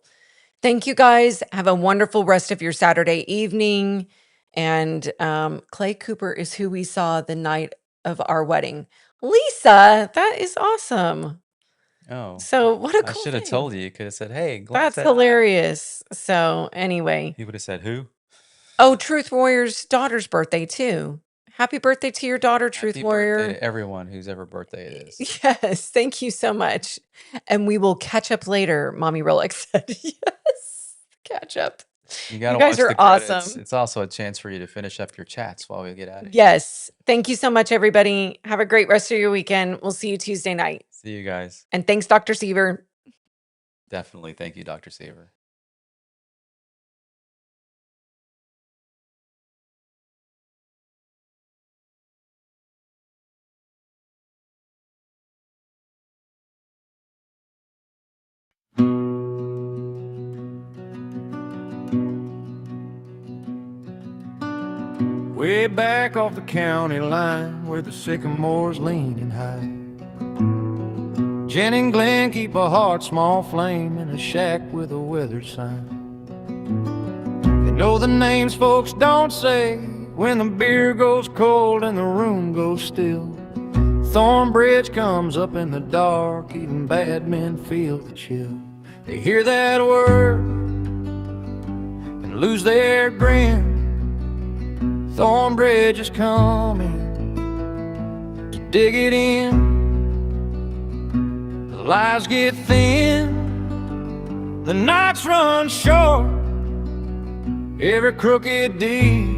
thank you guys. Have a wonderful rest of your Saturday evening. And Clay Cooper is who we saw the night of our wedding. Lisa, that is awesome.
Oh.
So what a cool
I should have told you. You could have said, hey, Glenn
That's
said
hilarious. So anyway.
He would have said, who?
Oh, Truth Warrior's daughter's birthday too. Happy birthday to your daughter, Truth
Happy
Warrior.
birthday to everyone whose ever birthday it is.
Yes, thank you so much. And we will catch up later, Mommy Rolex said. Yes, catch up.
You
guys are awesome.
It's also a chance for you to finish up your chats while we get out of here.
Yes. Thank you so much, everybody. Have a great rest of your weekend. We'll see you Tuesday night.
See you guys.
And thanks, Dr. Siever.
Definitely. Thank you, Dr. Siever.
Way back off the county line where the sycamores lean and high, Jen and Glen keep a heart small flame in a shack with a weather sign. They know the names folks don't say when the beer goes cold and the room goes still. Thornbridge comes up in the dark, even bad men feel the chill. They hear that word and lose their grin. Thornbridge is coming to dig it in. The lies get thin, the nights run short. Every crooked deed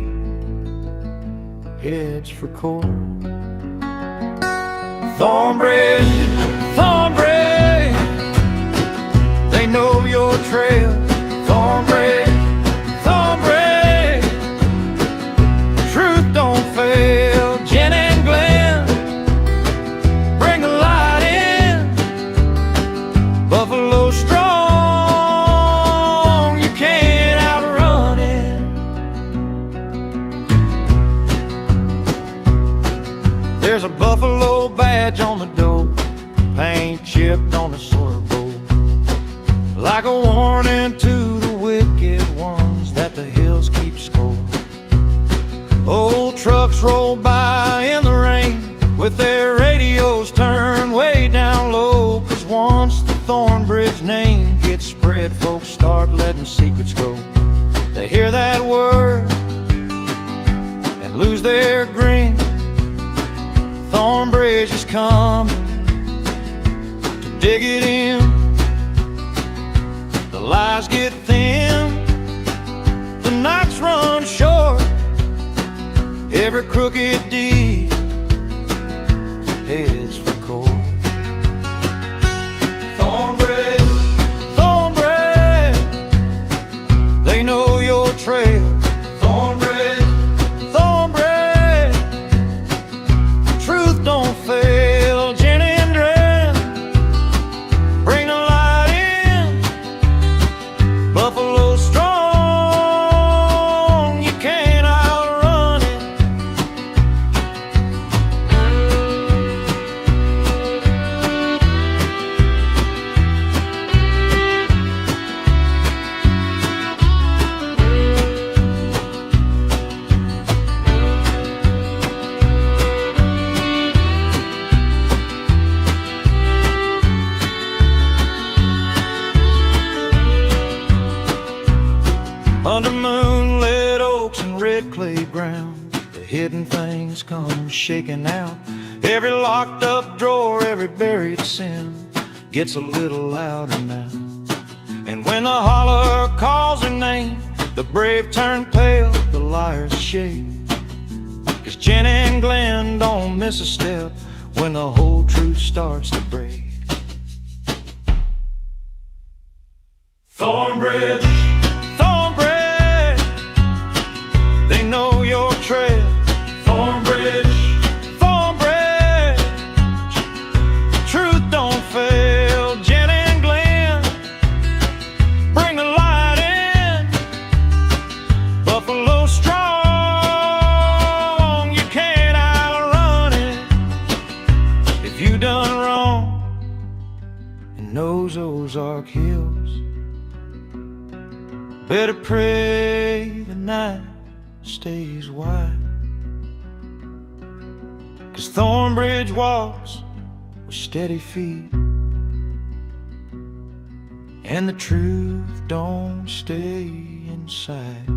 heads for court. Thornbridge, Thornbridge, they know your trail. Thornbridge, Thornbridge, truth don't fail. Jen and Glen, bring the light in. Buffalo strong, you can't outrun it. There's a buffalo badge on the door, paint chipped on the soil bowl, like a warning to the wicked ones that the hills keep score. Old trucks roll by in the rain with their radios turned way down low, 'cause once the Thornbridge name gets spread, folks start letting secrets go. They hear that word and lose their grin. Thornbridge is coming to dig it in. The lies get thin, the nights run short. Every crooked deed heads for court. Thornbridge, Thornbridge, they know your trail. Thornbridge, Thornbridge, truth don't fail. Jen and Glen, bring the light in. Buffalo strong, you can't outrun it. Under moonlit oaks and red clay ground, the hidden things come shaking out. Every locked up drawer, every buried sin gets a little louder now. And when the holler calls her name, the brave turn pale, the liars shake. 'Cause Jen and Glen don't miss a step when the whole truth starts to break. Thornbridge, Thornbridge, they know your trail. Thornbridge, Thornbridge, truth don't fail. Jen and Glen, bring the light in. Buffalo strong, you can't outrun it. If you done wrong in those Ozark hills, better pray the night stays wide. 'Cause Thornbridge walks with steady feet, and the truth don't stay inside.